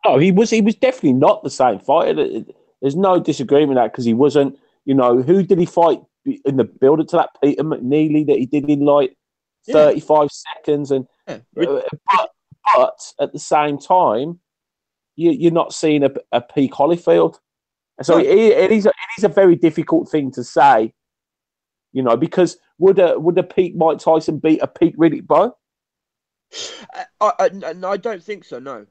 Oh, he was definitely not the same fighter. There's no disagreement with that because he wasn't. Who did he fight in the build-up to that? Peter McNeely that he did in like 35 seconds, and but at the same time, you're not seeing a peak Holyfield. So it is a very difficult thing to say, because would a peak Mike Tyson beat a peak Riddick Bowe? I don't think so. No.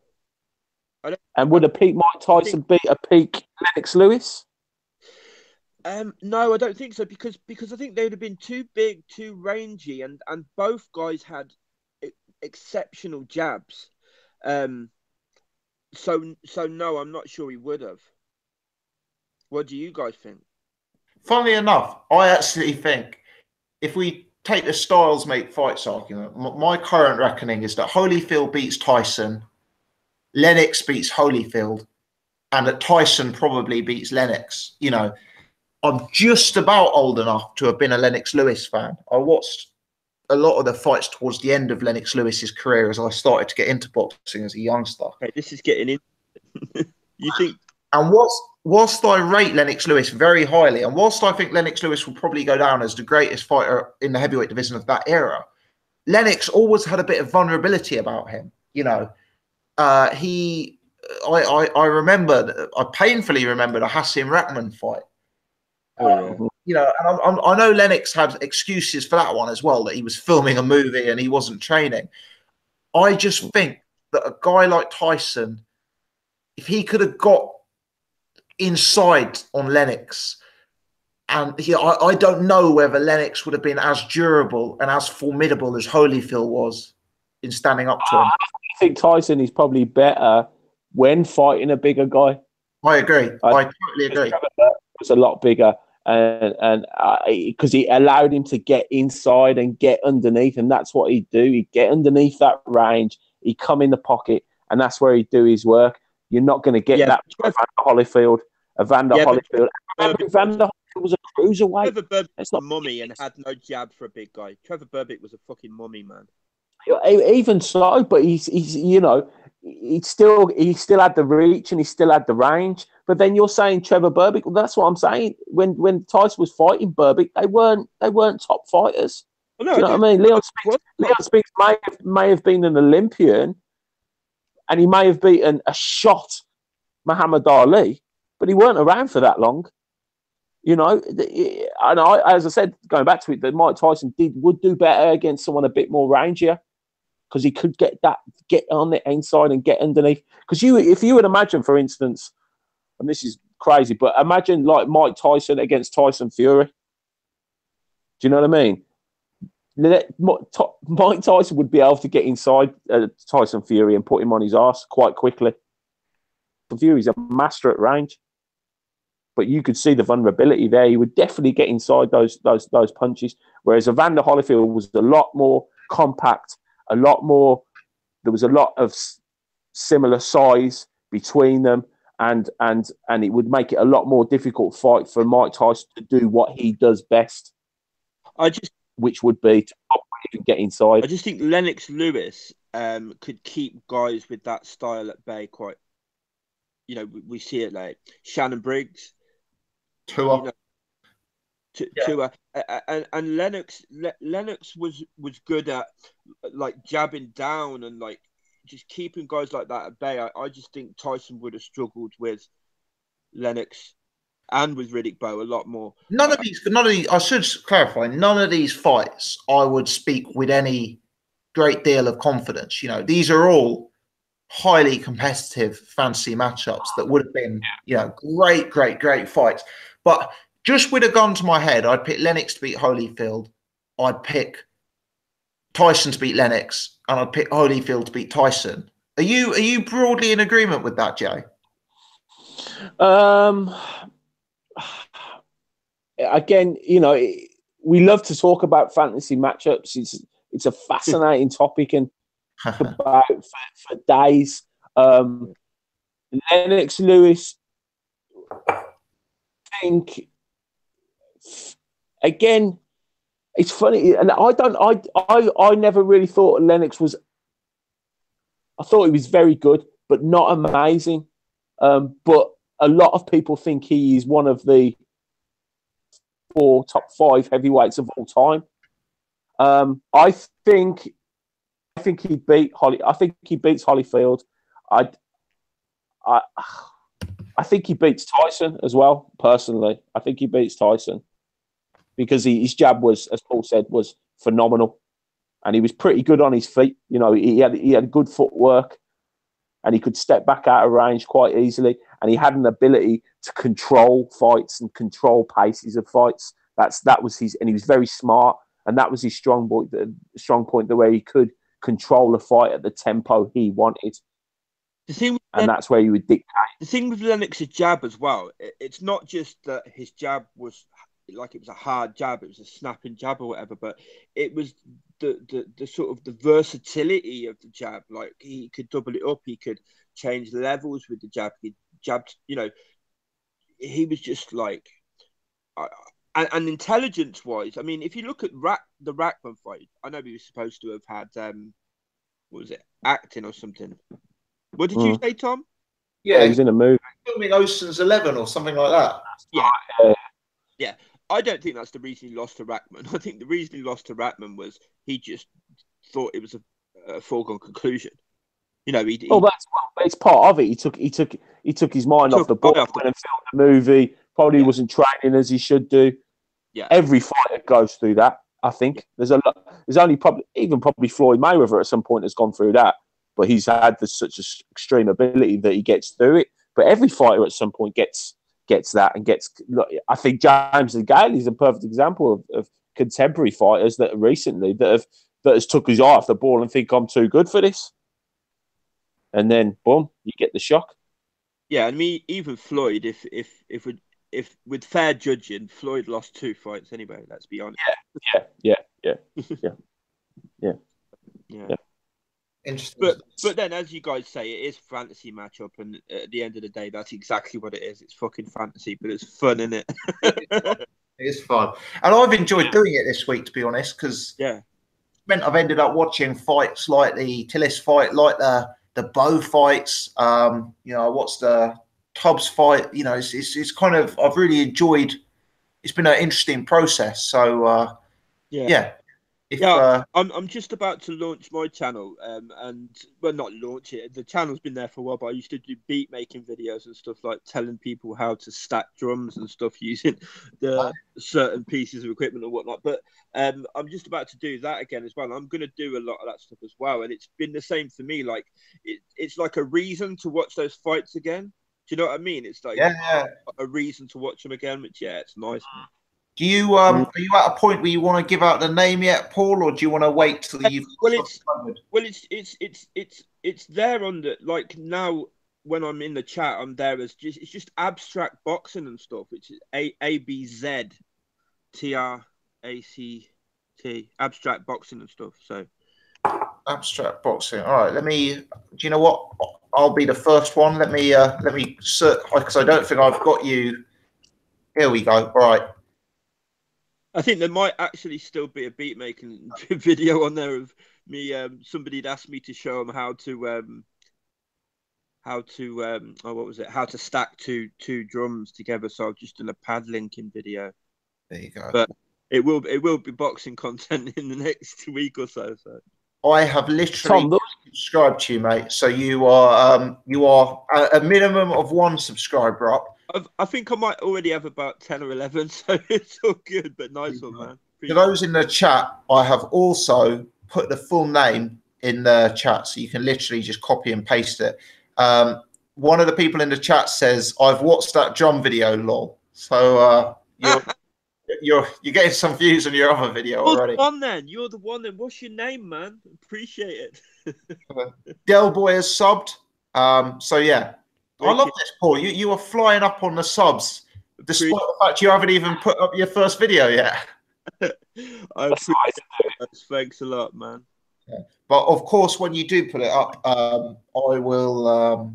And would a peak Mike Tyson beat a peak Lennox Lewis? No, I don't think so because I think they would have been too big, too rangy, and both guys had exceptional jabs. So no, I'm not sure he would have. What do you guys think? Funnily enough, I actually think if we take the styles make fights argument, my current reckoning is that Holyfield beats Tyson, Lennox beats Holyfield, and that Tyson probably beats Lennox. I'm just about old enough to have been a Lennox Lewis fan. I watched a lot of the fights towards the end of Lennox Lewis's career as I started to get into boxing as a youngster. Okay, this is getting in. You think? And whilst I rate Lennox Lewis very highly, and whilst I think Lennox Lewis will probably go down as the greatest fighter in the heavyweight division of that era, Lennox always had a bit of vulnerability about him. I painfully remember the Hasim Rahman fight. Oh, yeah. And I know Lennox had excuses for that one as well, that he was filming a movie and he wasn't training. I just think that a guy like Tyson, if he could have got inside on Lennox, and I don't know whether Lennox would have been as durable and as formidable as Holyfield was in standing up to him. I think Tyson is probably better when fighting a bigger guy. I agree. I totally agree. Was a lot bigger, and because he allowed him to get inside and get underneath, and that's what he'd do. He'd get underneath that range, he'd come in the pocket, and that's where he'd do his work. You're not going to get that from Holyfield. Evander Holyfield. Evander Holyfield was a cruiserweight. Trevor Berbick was a mummy and had no jab for a big guy. Trevor Berbick was a fucking mummy, man. Even so, but he's he still had the reach and he still had the range. But then you're saying Trevor Berbick. Well, that's what I'm saying. When Tyson was fighting Berbick, they weren't top fighters. Well, no, do you know what I mean? Leon Spinks may have been an Olympian, and he may have beaten a shot Muhammad Ali, but he weren't around for that long. And as I said, going back to it, that Mike Tyson would do better against someone a bit more rangier, because he could get on the inside and get underneath. Because if you would imagine, for instance, and this is crazy, but imagine like Mike Tyson against Tyson Fury. Do you know what I mean? Mike Tyson would be able to get inside Tyson Fury and put him on his arse quite quickly. Fury's a master at range, but you could see the vulnerability there. He would definitely get inside those punches. Whereas Evander Holyfield was a lot more compact, a lot more. There was a lot of similar size between them, and it would make it a lot more difficult fight for Mike Tyson to do what he does best. Which would be to even get inside. I just think Lennox Lewis could keep guys with that style at bay quite. You know, we see it like Shannon Briggs, Tua, and Lennox was good at like jabbing down and like just keeping guys like that at bay. I just think Tyson would have struggled with Lennox and with Riddick Bowe a lot more. None of these. I should clarify. None of these fights I would speak with any great deal of confidence. You know, these are all highly competitive fantasy matchups that would have been, great fights. But just with a gun to my head, I'd pick Lennox to beat Holyfield. I'd pick Tyson to beat Lennox, and I'd pick Holyfield to beat Tyson. Are you broadly in agreement with that, Jay? Again, we love to talk about fantasy matchups. It's a fascinating topic and about for days. Lennox Lewis, I think, again, it's funny, and I never really thought Lennox was. I thought he was very good, but not amazing. But a lot of people think he is one of the top 5 heavyweights of all time. I think he beat Holly. I think he beats Holyfield. I think he beats Tyson as well. Personally, I think he beats Tyson because his jab was, as Paul said, was phenomenal, and he was pretty good on his feet. You know, he had good footwork, and he could step back out of range quite easily, and he had an ability to control fights and control paces of fights. That was his, and he was very smart, and that was his strong point. The way he could control a fight at the tempo he wanted. That's where you would dictate. The thing with Lennox's jab as well, it's not just that his jab was like it was a hard jab, it was a snapping jab or whatever, but it was the sort of the versatility of the jab. Like he could double it up, he could change levels with the jab. He jabbed, he was just like, and intelligence wise, I mean, if you look at the Rackman fight, I know he was supposed to have had what was it, acting or something. What did you say, Tom? Yeah, he was in a movie. Filming Ocean's 11 or something like that. Yeah. I don't think that's the reason he lost to Rackman. I think the reason he lost to Rackman was he just thought it was a foregone conclusion. It's part of it. He took his mind off the ball and filmed the movie. Probably wasn't training as he should do. Yeah, every fighter goes through that. I think there's only probably Floyd Mayweather at some point has gone through that, but he's had such an extreme ability that he gets through it. But every fighter at some point gets that and gets. I think James Gale is a perfect example of contemporary fighters that recently that has took his eye off the ball and think I'm too good for this, and then boom, you get the shock. Yeah, and even Floyd, if with fair judging, Floyd lost 2 fights anyway. Let's be honest. Yeah. Interesting. But then, as you guys say, it is fantasy matchup, and at the end of the day, that's exactly what it is. It's fucking fantasy, but it's fun, isn't it? It is fun, and I've enjoyed doing it this week, to be honest, because meant I've ended up watching fights like the Tillis fight, like the Bowe fights. I watched the Tubbs fight. It's kind of, I've really enjoyed. It's been an interesting process. So I'm just about to launch my channel, and well, not launch it. The channel's been there for a while, but I used to do beat making videos and stuff, like telling people how to stack drums and stuff using the certain pieces of equipment and whatnot. But I'm just about to do that again as well. I'm going to do a lot of that stuff as well, and it's been the same for me. Like it's like a reason to watch those fights again. Do you know what I mean? It's like a reason to watch them again, which it's nice. Do you are you at a point where you want to give out the name yet, Paul, or do you want to wait till you've it's there on the, like, now when I'm in the chat, I'm there as it's just abstract boxing and stuff, which is ABZTRACT, abstract boxing and stuff. So abstract boxing. All right, let me. Do you know what? I'll be the first one. Let me search, because I don't think I've got you. Here we go. All right. I think there might actually still be a beat making video on there of me. Somebody'd asked me to show them how to what was it? How to stack two drums together. So I've just done a pad linking video. There you go. But it will be boxing content in the next week or so. So I have literally subscribed to you, mate. So you are a minimum of 1 subscriber up. I think I might already have about 10 or 11, so it's all good. But nice one, man. For those in the chat, I have also put the full name in the chat, so you can literally just copy and paste it. One of the people in the chat says, "I've watched that drum video, lol." So you're getting some views on your other video already. You're the one then. What's your name, man? Appreciate it. Del Boy has subbed. So yeah. I love this, Paul. You are flying up on the subs, despite the fact you haven't even put up your first video yet. I appreciate it. Thanks a lot, man. Yeah. But of course, when you do put it up, I will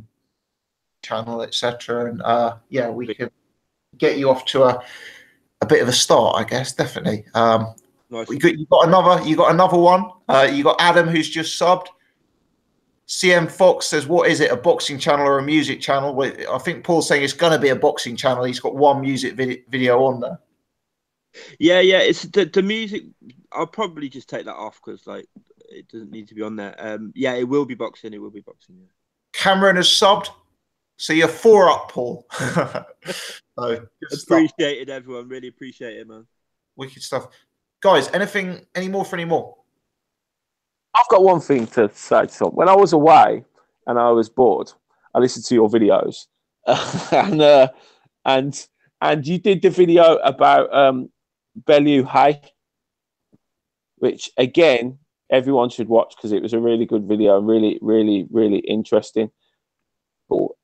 channel, etc. And yeah, we can get you off to a bit of a start, I guess. Definitely. Nice. You got another one. You got Adam, who's just subbed. CM Fox says, "What is it? A boxing channel or a music channel?" I think Paul's saying it's going to be a boxing channel. He's got one music video on there. Yeah. It's the music. I'll probably just take that off because like it doesn't need to be on there. Yeah, it will be boxing. It will be boxing. Yeah. Cameron has subbed, so you're 4 up, Paul. So, appreciated, everyone. Really appreciate it, man. Wicked stuff, guys. Any more? I've got one thing to say. So when I was away and I was bored, I listened to your videos, and you did the video about Bellew Haye, which again everyone should watch because it was a really good video, really, really, really interesting.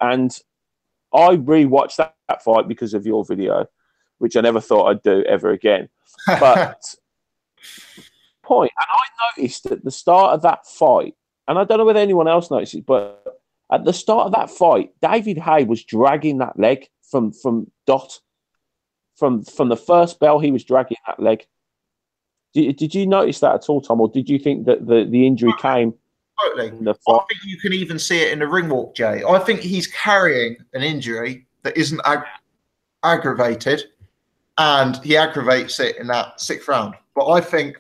And I rewatched that fight because of your video, which I never thought I'd do ever again. But and I noticed at the start of that fight, and I don't know whether anyone else noticed it, but at the start of that fight, David Haye was dragging that leg from Dot. From the first bell, he was dragging that leg. Did you notice that at all, Tom, or did you think that the injury came? Totally. I think you can even see it in the ring walk, Jay. I think he's carrying an injury that isn't aggravated, and he aggravates it in that 6th round. But I think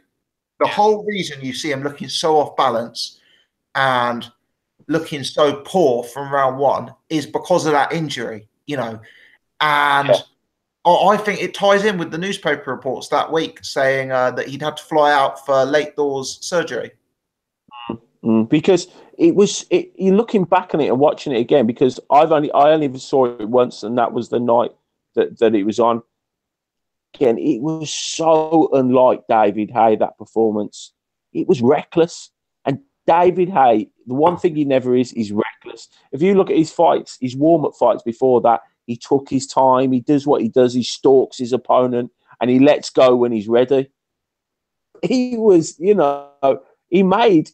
the whole reason you see him looking so off balance and looking so poor from round 1 is because of that injury, and I think it ties in with the newspaper reports that week saying that he'd had to fly out for late doors surgery. Because you're looking back on it and watching it again, because I only saw it once, and that was the night that it was on. Again, it was so unlike David Haye, that performance. It was reckless. And David Haye, the one thing he never is reckless. If you look at his fights, his warm-up fights before that, he took his time. He does what he does. He stalks his opponent, and he lets go when he's ready. He was, he made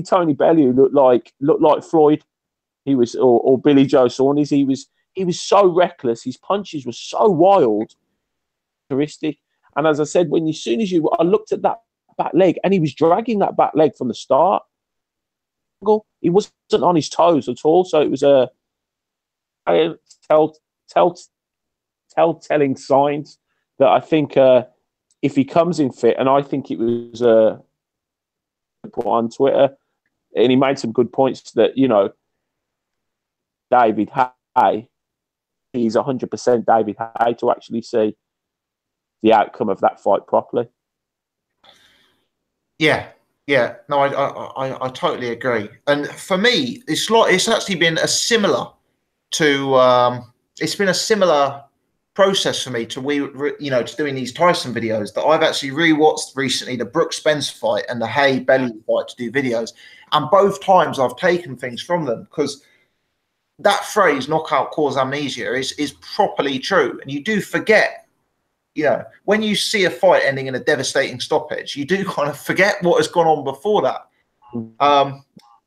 Tony Bellew look like Floyd. He was, or Billy Joe Saunders. He was so reckless. His punches were so wild. And as I said, I looked at that back leg, and he was dragging that back leg from the start. He wasn't on his toes at all, so it was a telltale signs that I think if he comes in fit, and I think it was put on Twitter, and he made some good points that David Haye, he's 100% David Haye to actually see the outcome of that fight properly. Yeah. No, I totally agree. And for me, it's actually been a similar process for me to to doing these Tyson videos that I've actually rewatched recently the Brook Spence fight and the Haye Bellew fight to do videos, and both times I've taken things from them, because that phrase "knockout cause amnesia" is properly true, and you do forget. When you see a fight ending in a devastating stoppage, you do kind of forget what has gone on before that. Do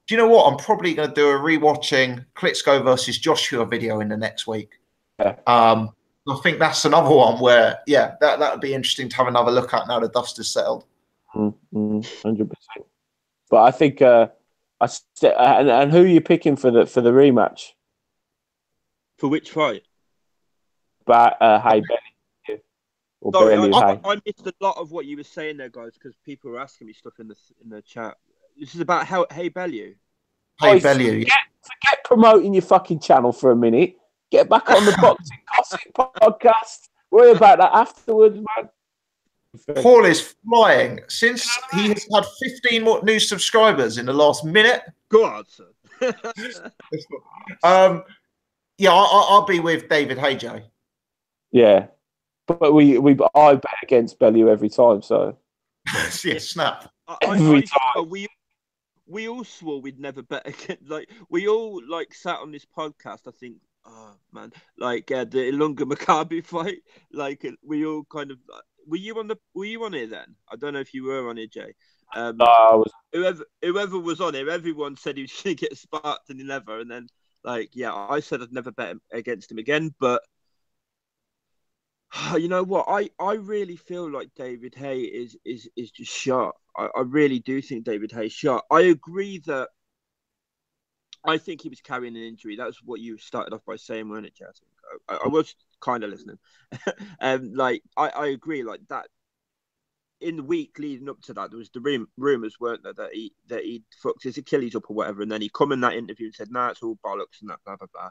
you know what? I'm probably going to do a rewatching Klitschko versus Joshua video in the next week. Yeah. I think that's another one where, that would be interesting to have another look at now the dust is settled. 100%. But I think, and who are you picking for the rematch? For which fight? Haye Bellew. Sorry, I missed a lot of what you were saying there, guys, because people were asking me stuff in the chat. This is about Haye Bellew. Haye Bellew. Forget promoting your fucking channel for a minute. Get back on the Boxing Gossip podcast. Worry about that afterwards, man. Paul is flying. Since he has had 15 more new subscribers in the last minute. Go on, sir. I'll be with David Haye. Yeah. But I bet against Bellew every time, so snap. Every time. We all swore we'd never bet against. Like, we all sat on this podcast. I think, oh man, the Ilunga Maccabi fight. Like, we all kind of. Were you on here then? I don't know if you were on here, Jay. No, I was. Whoever was on here, everyone said he was going to get sparked and he never. And then, I said I'd never bet against him again, but. You know what? I really feel like David Haye is just shot. I really do think David Haye's shot. I agree that I think he was carrying an injury. That's what you started off by saying, weren't it, Jazz? I was kind of listening. I agree. Like that, in the week leading up to that, there was the rumors, weren't there, that he fucked his Achilles up or whatever, and then he come in that interview and said, "Nah, it's all bollocks and that blah blah blah."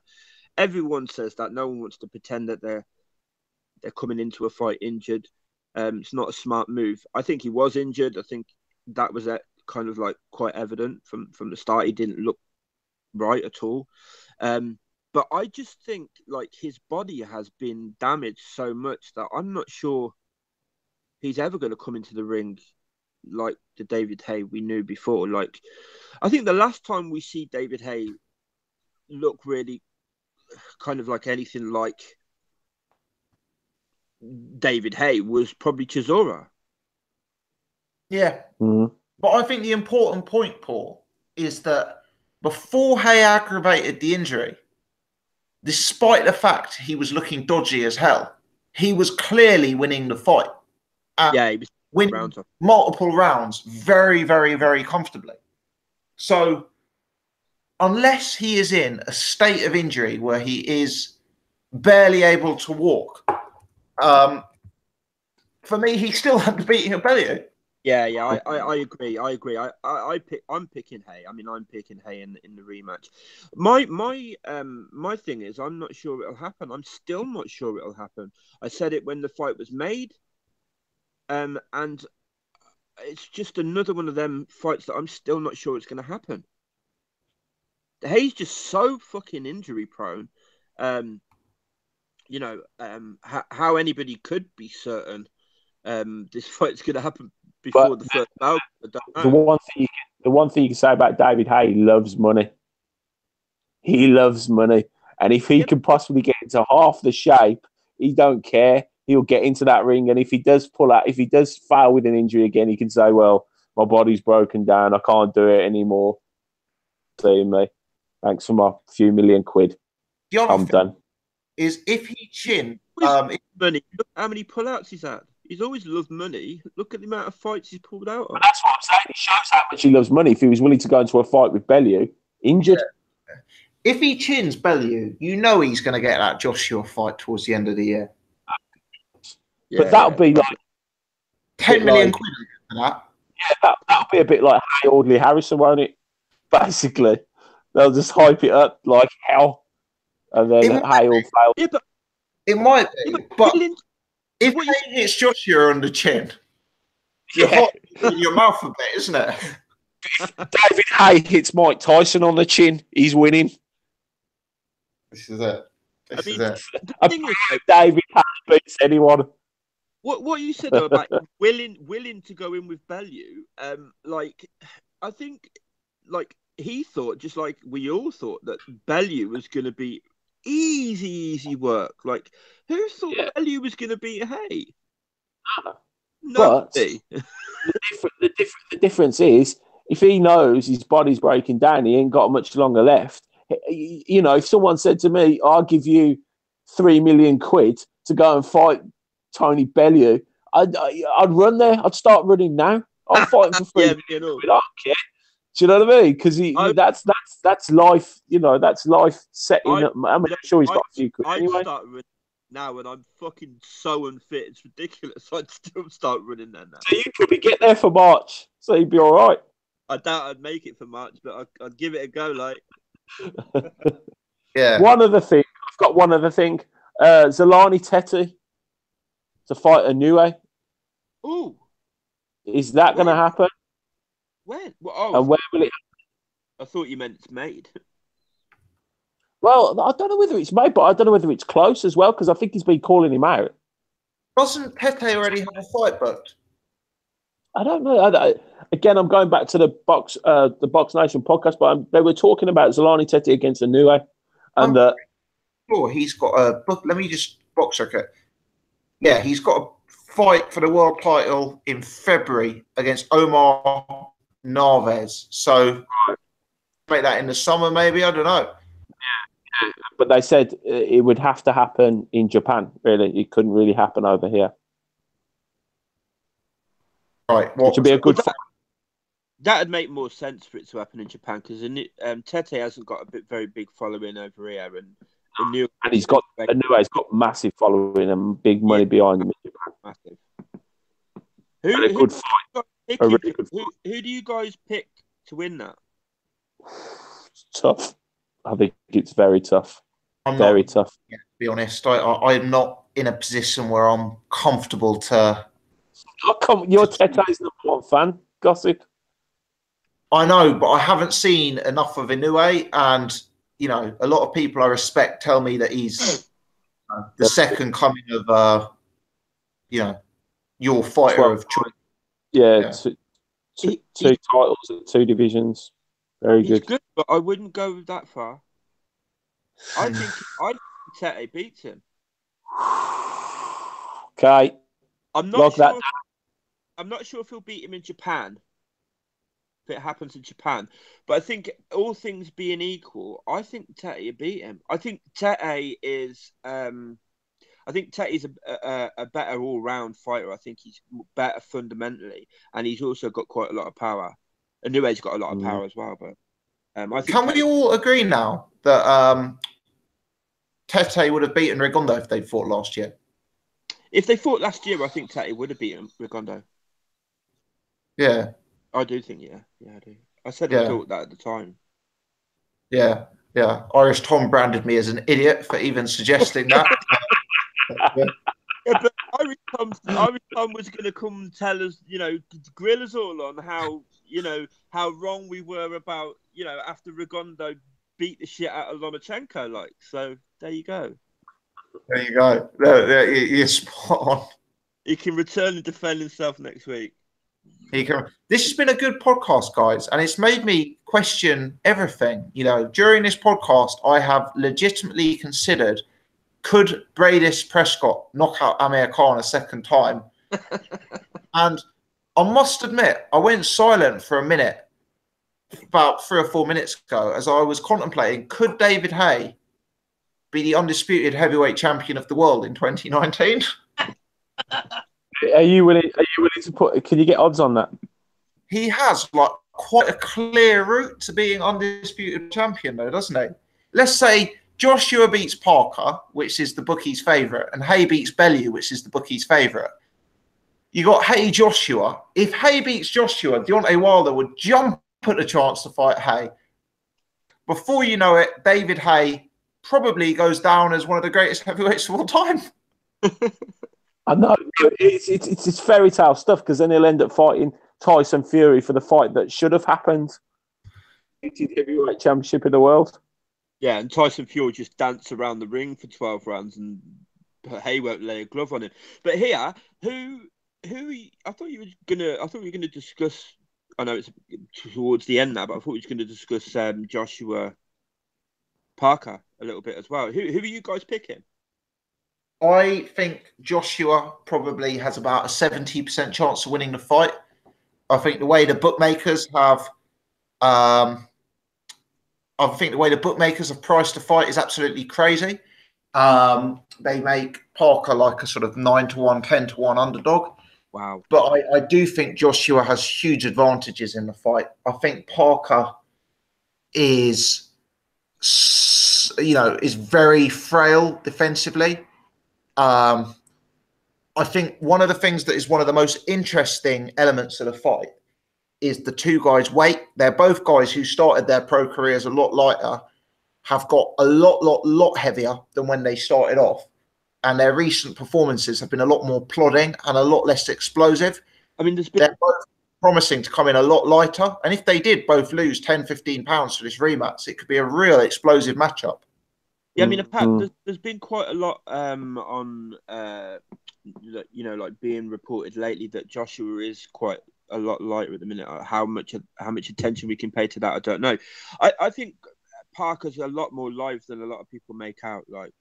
Everyone says that. No one wants to pretend that they're coming into a fight injured. It's not a smart move. I think he was injured. I think that was kind of quite evident from the start. He didn't look right at all. But I just think his body has been damaged so much that I'm not sure he's ever going to come into the ring like the David Haye we knew before. I think the last time we see David Haye look really kind of like anything like David Haye was probably Chisora. Yeah. Mm-hmm. But I think the important point, Paul, is that before Haye aggravated the injury, despite the fact he was looking dodgy as hell, he was clearly winning the fight. He was winning multiple rounds very, very, very comfortably. So unless he is in a state of injury where he is barely able to walk, for me, he still had to beat Bellew. Yeah, I agree. I'm picking Haye. I mean, I'm picking Haye in the rematch. My thing is, I'm not sure it'll happen. I'm still not sure it'll happen. I said it when the fight was made, and it's just another one of them fights that I'm still not sure it's going to happen. Haye's just so fucking injury prone. How anybody could be certain this fight's going to happen before the first bout. The one thing you can say about David Haye, he loves money. He loves money, and if he can possibly get into half the shape, he don't care. He'll get into that ring, and if he does pull out, if he does fail with an injury again, he can say, "Well, my body's broken down. I can't do it anymore. See me. Thanks for my few million quid. I'm done." Is if he chin money. Look how many pullouts he's had. He's always loved money. Look at the amount of fights he's pulled out of. But that's what I'm saying. He shows how much he loves money. If he was willing to go into a fight with Bellew, injured. Yeah. If he chins Bellew, you know he's going to get that Joshua fight towards the end of the year. Yeah, but that'll be like 10 million quid for that. Yeah, that'll be a bit like Haye Audley Harrison, won't it? Basically, they'll just hype it up like hell, and then Haye will fail. Yeah, but it might be. But if Haye hits Joshua on the chin, you're in your mouth a bit, isn't it? If David Haye hits Mike Tyson on the chin, he's winning. This is it. David Haye beats anyone. What you said though about willing to go in with Bellew, like I think like he thought, just like we all thought, that Bellew was going to be easy work. Like who thought Bellew was going to beat Haye? Nobody. But the difference is, if he knows his body's breaking down, he ain't got much longer left. You know, if someone said to me, "I'll give you £3 million to go and fight Tony Bellew," I'd run there. I'd start running now. I'm fighting for £3 million. I don't care. Do you know what I mean? Because that's life. You know, that's life setting up. I'm sure he's got a few quid anyway. I'd start running now when I'm fucking so unfit. It's ridiculous. I'd still start running there now. So you probably get there for March, so you'd be all right. I doubt I'd make it for March, but I'd give it a go. Like, yeah. I've got one other thing. Zolani Teti to fight Inoue. Ooh, is that going to happen? When? Well, and where will it happen? I thought you meant it's made. Well, I don't know whether it's made, but I don't know whether it's close as well, because I think he's been calling him out. Doesn't Tete already have a fight booked? I don't know. Again, I'm going back to the Box Nation podcast, but they were talking about Zolani Teti against Inoue, and he's got a book. Let me just box check it. Yeah, he's got a fight for the world title in February against Omar Narvaez. So make that in the summer, maybe. I don't know. Yeah. But they said it would have to happen in Japan. Really, it couldn't really happen over here. Right, which would be a good fight. That'd make more sense for it to happen in Japan, because Tete hasn't got a very big following over here, and he's got Inoue's got massive following and big money behind him in Japan. Massive. A good fight. Really good fight. Who do you guys pick to win that? It's tough. I think it's very tough. Very tough. Yeah, to be honest, I'm not in a position where I'm comfortable to. You're Tete's #1 fan, Gossip. I know, but I haven't seen enough of Inoue, and a lot of people I respect tell me that he's the second coming of your fighter of choice. Yeah. Two titles in 2 divisions. Very He's good. good, but I wouldn't go that far. I think Tete beats him. Okay. I'm not sure if he'll beat him in Japan. If it happens in Japan, but I think all things being equal, I think Tete will beat him. I think Tete is a better all-round fighter. I think he's better fundamentally, and he's also got quite a lot of power. Inoue's got a lot of power as well, but I think. Can we all agree now that Tete would have beaten Rigondeaux if they fought last year? If they fought last year, I think Tete would have beaten Rigondeaux. Yeah. I do think, yeah, I do. I said I thought that at the time. Yeah. Irish Tom branded me as an idiot for even suggesting that. Yeah, but Irish Tom was going to come and tell us, grill us all on how wrong we were about, after Rigondeaux beat the shit out of Lomachenko, like. So there you go. There you go. You're spot on. He can return and defend himself next week. This has been a good podcast, guys, and it's made me question everything. During this podcast, I have legitimately considered, could Bradis Prescott knock out Amir Khan a second time? And I must admit, I went silent for a minute, about 3 or 4 minutes ago, as I was contemplating, could David Haye be the undisputed heavyweight champion of the world in 2019? Are you willing to put? Can you get odds on that? He has quite a clear route to being undisputed champion, though, doesn't he? Let's say Joshua beats Parker, which is the bookie's favourite, and Haye beats Bellew, which is the bookie's favourite. You got Haye Joshua. If Haye beats Joshua, Deontay Wilder would jump at the chance to fight Haye. Before you know it, David Haye probably goes down as one of the greatest heavyweights of all time. I know it's fairy tale stuff, because then he'll end up fighting Tyson Fury for the fight that should have happened. Heavyweight championship in the world. Yeah, and Tyson Fury just danced around the ring for 12 rounds and Haye won't lay a glove on him. But here, I thought you were gonna discuss. I know it's towards the end now, but I thought you were going to discuss Joshua Parker a little bit as well. Who are you guys picking? I think Joshua probably has about a 70% chance of winning the fight. I think the way the bookmakers have, priced the fight is absolutely crazy. They make Parker like a sort of 9-1, 10-1 underdog. Wow. But I do think Joshua has huge advantages in the fight. I think Parker is very frail defensively. I think one of the things that is one of the most interesting elements of the fight is the two guys' weight. They're both guys who started their pro careers a lot lighter, have got a lot heavier than when they started off. And their recent performances have been a lot more plodding and a lot less explosive. I mean, they're both promising to come in a lot lighter. And if they did both lose 10, 15 pounds for this rematch, it could be a real explosive matchup. Yeah, I mean, there's been quite a lot on, like being reported lately that Joshua is quite a lot lighter at the minute. How much attention we can pay to that, I don't know. I think Parker's a lot more live than a lot of people make out. Like,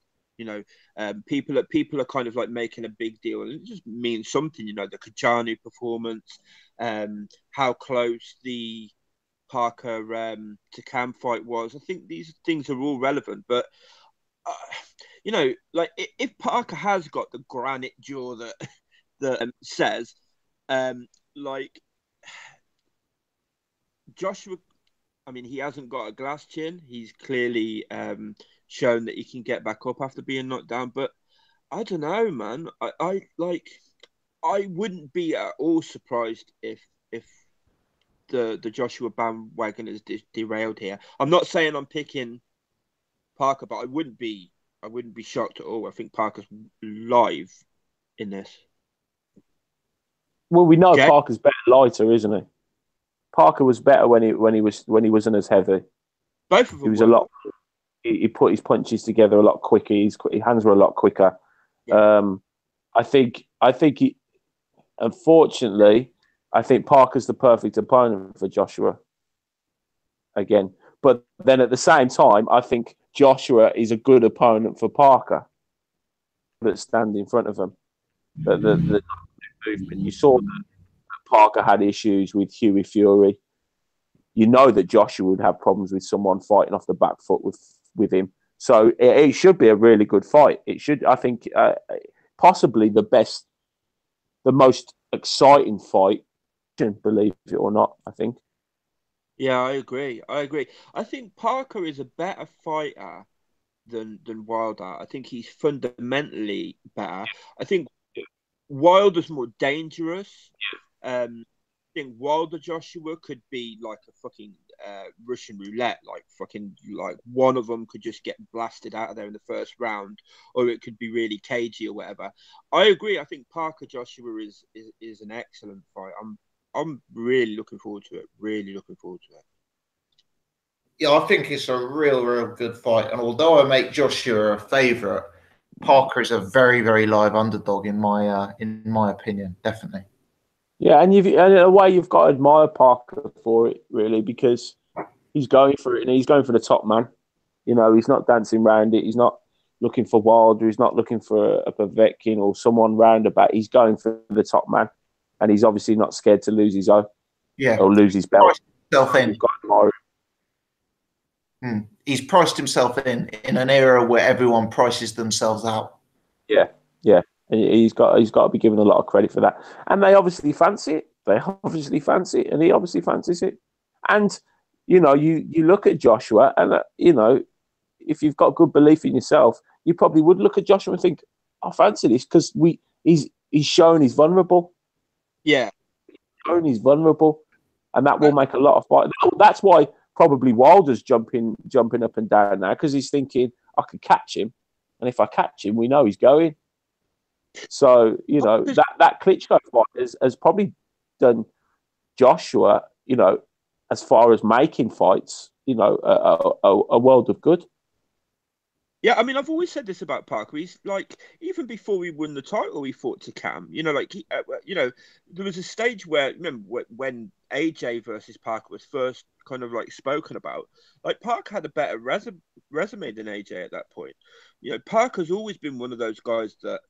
people are kind of like making a big deal, and it just means something. The Kajanu performance, how close the Parker to Cam fight was. I think these things are all relevant, but like if Parker has got the granite jaw that says, like Joshua, I mean, he hasn't got a glass chin. He's clearly shown that he can get back up after being knocked down. But I don't know, man. I wouldn't be at all surprised if the Joshua bandwagon is derailed here. I'm not saying I'm picking Parker, but I wouldn't be shocked at all. I think Parker's live in this. Well, we know Parker's better lighter, isn't he? Parker was better when he wasn't as heavy. Both of them. He was a lot. He put his punches together a lot quicker. His hands were a lot quicker. Yeah. I think he. Unfortunately, I think Parker's the perfect opponent for Joshua. Again, but then at the same time, I think Joshua is a good opponent for Parker. That stand in front of him. The movement. You saw that Parker had issues with Hughie Fury. You know that Joshua would have problems with someone fighting off the back foot with him. So it should be a really good fight. It should, I think, possibly the most exciting fight. Believe it or not, I think. Yeah, I agree. I think Parker is a better fighter than Wilder. I think he's fundamentally better. I think Wilder's more dangerous. I think Wilder Joshua could be like a fucking Russian roulette. Like one of them could just get blasted out of there in the first round, or it could be really cagey or whatever. I agree. I think Parker Joshua is an excellent fight. I'm really looking forward to it. Yeah, I think it's a real good fight. And although I make Joshua a favourite, Parker is a very, very live underdog in my opinion, definitely. Yeah, and in a way you've got to admire Parker for it, really, because he's going for it and he's going for the top man. He's not dancing around it. He's not looking for Wilder. He's not looking for a Povetkin or someone roundabout. He's going for the top man, and he's obviously not scared to lose his own. Yeah, or lose his belt. He's priced himself in an era where everyone prices themselves out. Yeah. And he's got to be given a lot of credit for that. And they obviously fancy it. And he obviously fancies it. And you look at Joshua, and if you've got good belief in yourself, you probably would look at Joshua and think, I fancy this because he's shown he's vulnerable. Yeah, he's vulnerable, and that will make a lot of fight. That's why probably Wilder's jumping up and down now, because he's thinking, I could catch him, and if I catch him, we know he's going. So that Klitschko fight has probably done Joshua, as far as making fights, a world of good. Yeah, I mean, I've always said this about Parker. He's like, even before we won the title, he fought to Cam. There was a stage where, remember when AJ versus Parker was first kind of like spoken about, like Parker had a better resume than AJ at that point. Parker's always been one of those guys that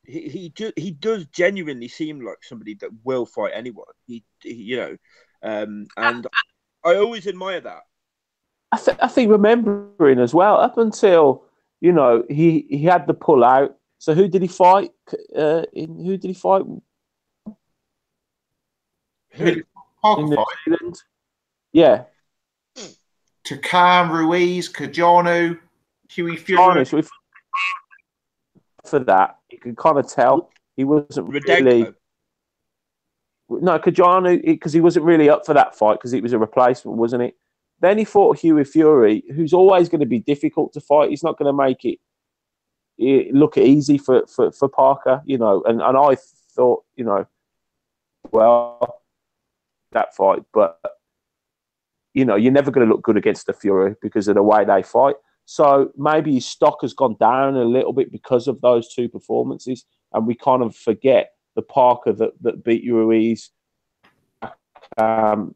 he does genuinely seem like somebody that will fight anyone. And I always admire that. I think remembering as well, up until he had the pull out. So who did he fight? Who did he fight? Parker New fight? Zealand? Yeah. To Cam, Ruiz, Cajano, Huey Fury. For that, you could kind of tell he wasn't really. No, Cajano, because he wasn't really up for that fight because it was a replacement, wasn't it? Then he fought Huey Fury, who's always going to be difficult to fight. He's not going to make it look easy for Parker, And I thought, well, that fight, but you're never going to look good against the Fury because of the way they fight. So maybe his stock has gone down a little bit because of those two performances, and we kind of forget the Parker that beat Ruiz, and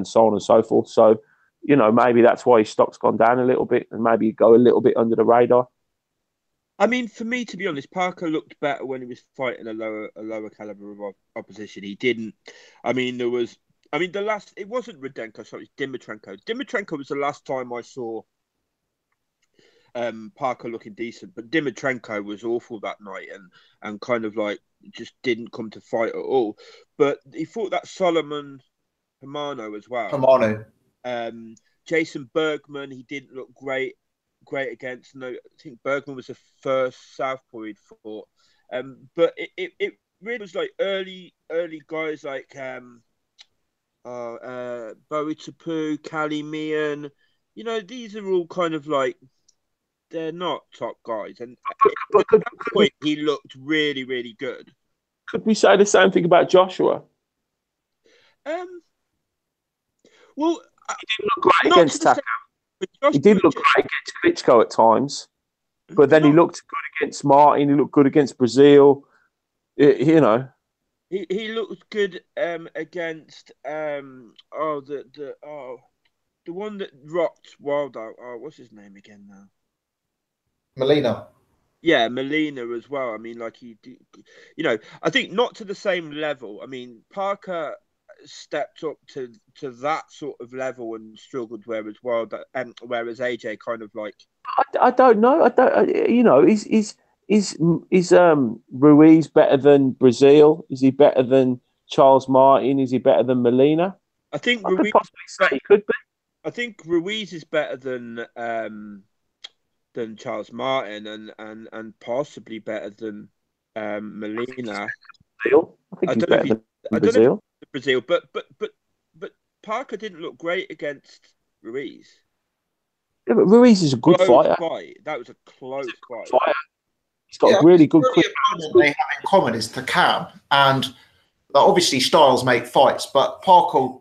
so on and so forth. So, maybe that's why his stock's gone down a little bit, and maybe go a little bit under the radar. I mean, for me, to be honest, Parker looked better when he was fighting a lower caliber of opposition. He didn't. I mean, it wasn't Rudenko, sorry, it was Dimitrenko. Dimitrenko was the last time I saw Parker looking decent, but Dimitrenko was awful that night and kind of like just didn't come to fight at all. But he fought that Solomon Hermano as well. Hermano. Jason Bergman, he didn't look great against. No, I think Bergman was the first southpaw he'd fought. But it really was like early guys like Bowie Tapu, Cali Meehan. These are all kind of like, they're not top guys. And at that point, he looked really, really good. Could we say the same thing about Joshua? Well, he didn't look great against Takam. He did look great against Klitschko at times, but then he looked good against Martin. He looked good against Brazil. He looked good against the one that rocked Wilder. Oh, what's his name again now? Molina. Yeah, Molina as well. I mean, like I think not to the same level. I mean, Parker stepped up to that sort of level and struggled, whereas AJ kind of like. I don't know. Is Ruiz better than Brazil? Is he better than Charles Martin? Is he better than Molina? I think Ruiz could possibly say he could be. I think Ruiz is better than Charles Martin and possibly better than Molina. I think he's better than Brazil. Brazil, but Parker didn't look great against Ruiz. Yeah, but Ruiz is a good fighter. That was a close fight. He's got a really good quick. They have in common is Takam, and obviously styles make fights, but Parker,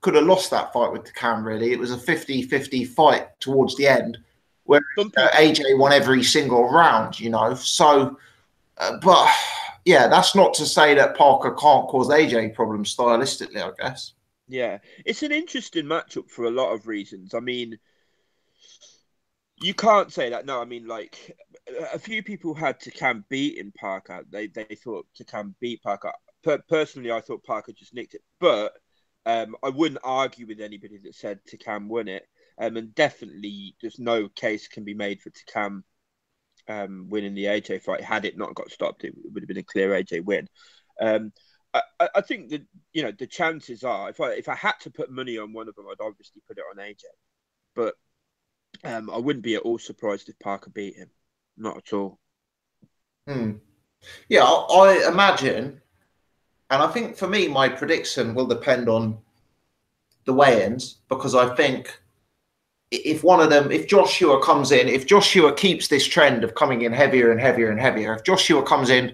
could have lost that fight with Takam. Really, it was a 50-50 fight towards the end, where AJ won every single round. So, but. Yeah, that's not to say that Parker can't cause AJ problems stylistically, I guess. Yeah, it's an interesting matchup for a lot of reasons. I mean, you can't say that. No, I mean, like, a few people had Takam beating Parker. They thought Takam beat Parker. Personally, I thought Parker just nicked it. But I wouldn't argue with anybody that said Takam won it. And definitely, there's no case can be made for Takam winning the AJ fight. Had it not got stopped, it would have been a clear AJ win. I think that the chances are, if I had to put money on one of them, I'd obviously put it on AJ. But I wouldn't be at all surprised if Parker beat him. Not at all. Yeah, I imagine, and I think for me, my prediction will depend on the weigh-ins, because I think if Joshua comes in, if Joshua keeps this trend of coming in heavier and heavier and heavier, if Joshua comes in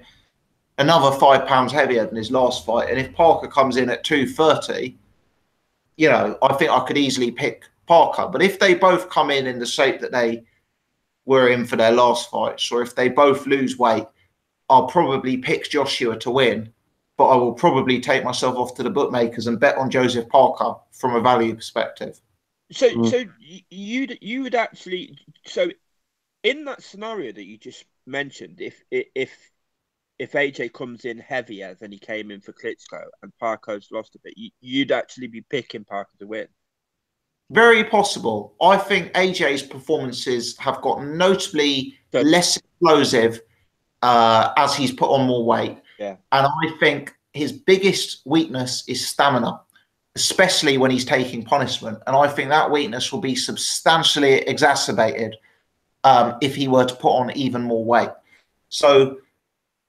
another 5 pounds heavier than his last fight, and if Parker comes in at 230, I think I could easily pick Parker. But if they both come in the shape that they were in for their last fights, or if they both lose weight, I'll probably pick Joshua to win, but I will probably take myself off to the bookmakers and bet on Joseph Parker from a value perspective. So you would actually, so in that scenario that you just mentioned, if AJ comes in heavier than he came in for Klitschko and Parker's lost a bit, you'd actually be picking Parker to win. Very possible. I think AJ's performances have got notably less explosive as he's put on more weight. Yeah. And I think his biggest weakness is stamina, especially when he's taking punishment. And I think that weakness will be substantially exacerbated if he were to put on even more weight. So,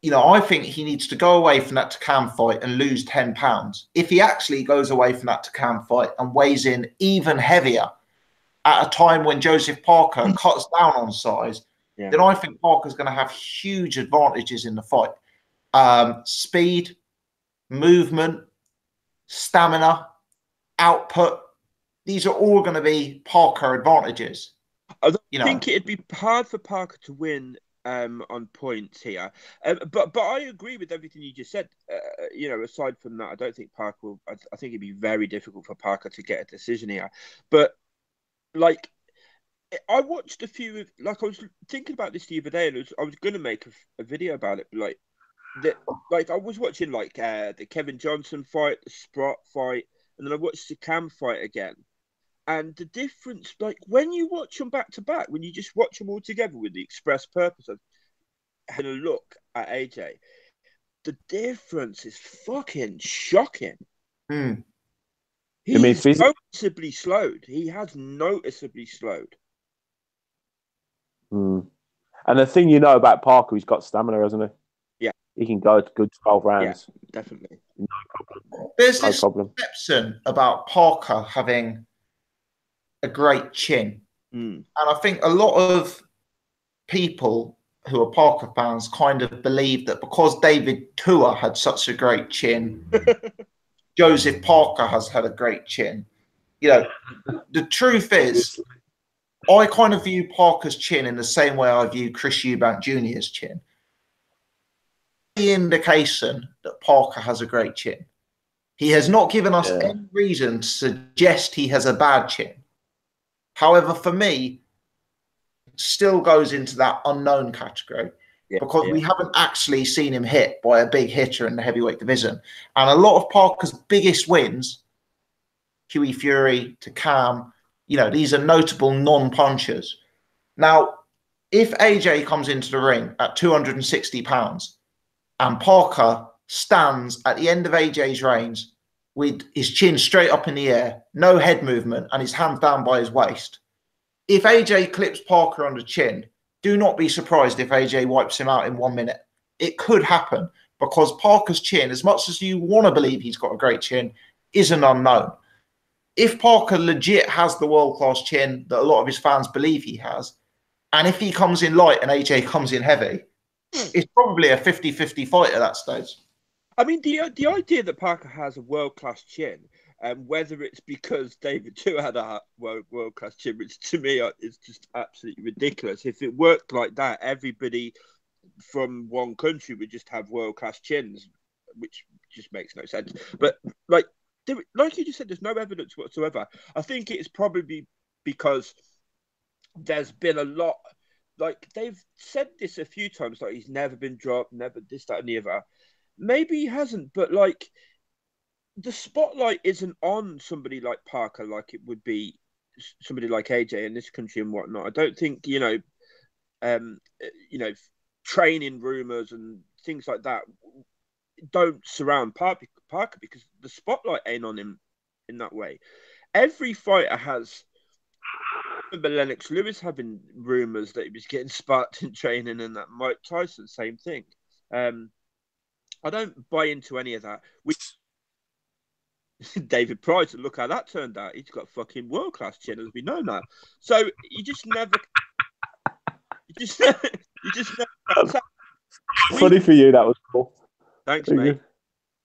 you know, I think he needs to go away from that Takam fight and lose 10 pounds. If he actually goes away from that Takam fight and weighs in even heavier at a time when Joseph Parker cuts down on size, then I think Parker's going to have huge advantages in the fight. Speed, movement, stamina, output. These are all going to be Parker advantages. I think it'd be hard for Parker to win on points here, but I agree with everything you just said. You know, aside from that, I don't think Parker will. I think it'd be very difficult for Parker to get a decision here. But like, I watched a few of, like, I was thinking about this the other day, and I was going to make a video about it. But like I was watching like the Kevin Johnson fight, the Sprott fight, and then I watched the Cam fight again. And the difference, like when you watch them back to back, when you just watch them all together with the express purpose of having a look at AJ, the difference is fucking shocking. He's noticeably slowed. He has noticeably slowed. And the thing you know about Parker, he's got stamina, hasn't he? Yeah. He can go to good 12 rounds. Yeah, definitely. No problem. There's this perception about Parker having a great chin. And I think a lot of people who are Parker fans kind of believe that because David Tua had such a great chin, Joseph Parker has had a great chin. You know, the truth is, I kind of view Parker's chin in the same way I view Chris Eubank Jr.'s chin. The indication that Parker has a great chin. He has not given us any reason to suggest he has a bad chin. However, for me, it still goes into that unknown category because we haven't actually seen him hit by a big hitter in the heavyweight division. And a lot of Parker's biggest wins, Huey Fury to Cam, you know, these are notable non-punchers. Now, if AJ comes into the ring at 260 pounds and Parker stands at the end of AJ's range with his chin straight up in the air, no head movement, and his hands down by his waist. If AJ clips Parker on the chin, do not be surprised if AJ wipes him out in 1 minute. It could happen because Parker's chin, as much as you want to believe he's got a great chin, is an unknown. If Parker legit has the world-class chin that a lot of his fans believe he has, and if he comes in light and AJ comes in heavy, it's probably a 50-50 fight at that stage. I mean, the idea that Parker has a world-class chin, whether it's because David Tua had a world-class chin, which to me is just absolutely ridiculous. If it worked like that, everybody from one country would just have world-class chins, which just makes no sense. But like you just said, there's no evidence whatsoever. I think it's probably because there's been a lot, like they've said this a few times, like he's never been dropped, never this, that, and the other. Maybe he hasn't, but like the spotlight isn't on somebody like Parker like it would be somebody like AJ in this country and whatnot. I don't think, training rumors and things like that don't surround Parker because the spotlight ain't on him in that way. Every fighter has. I remember Lennox Lewis having rumors that he was getting sparked in training, and that Mike Tyson, same thing. I don't buy into any of that. David Price, look how that turned out. He's got fucking world-class chin, as we know now. So you just never. Funny for you, that was cool. Thanks, mate.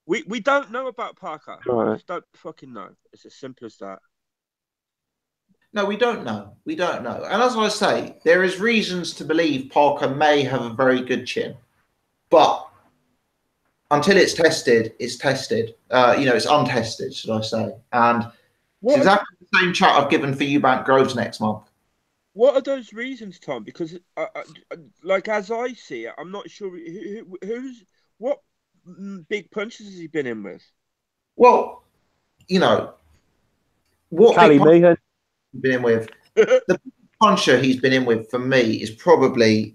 We don't know about Parker. We just don't fucking know. It's as simple as that. No, we don't know. We don't know. And as I say, there is reasons to believe Parker may have a very good chin, but until it's tested, it's tested. It's untested, should I say? And it's exactly the same chat I've given for Eubank Groves next month. What are those reasons, Tom? Because, like as I see it, I'm not sure what big punches has he been in with. Well, what Cali big punch Meehan he's been in with. The puncher he's been in with for me is probably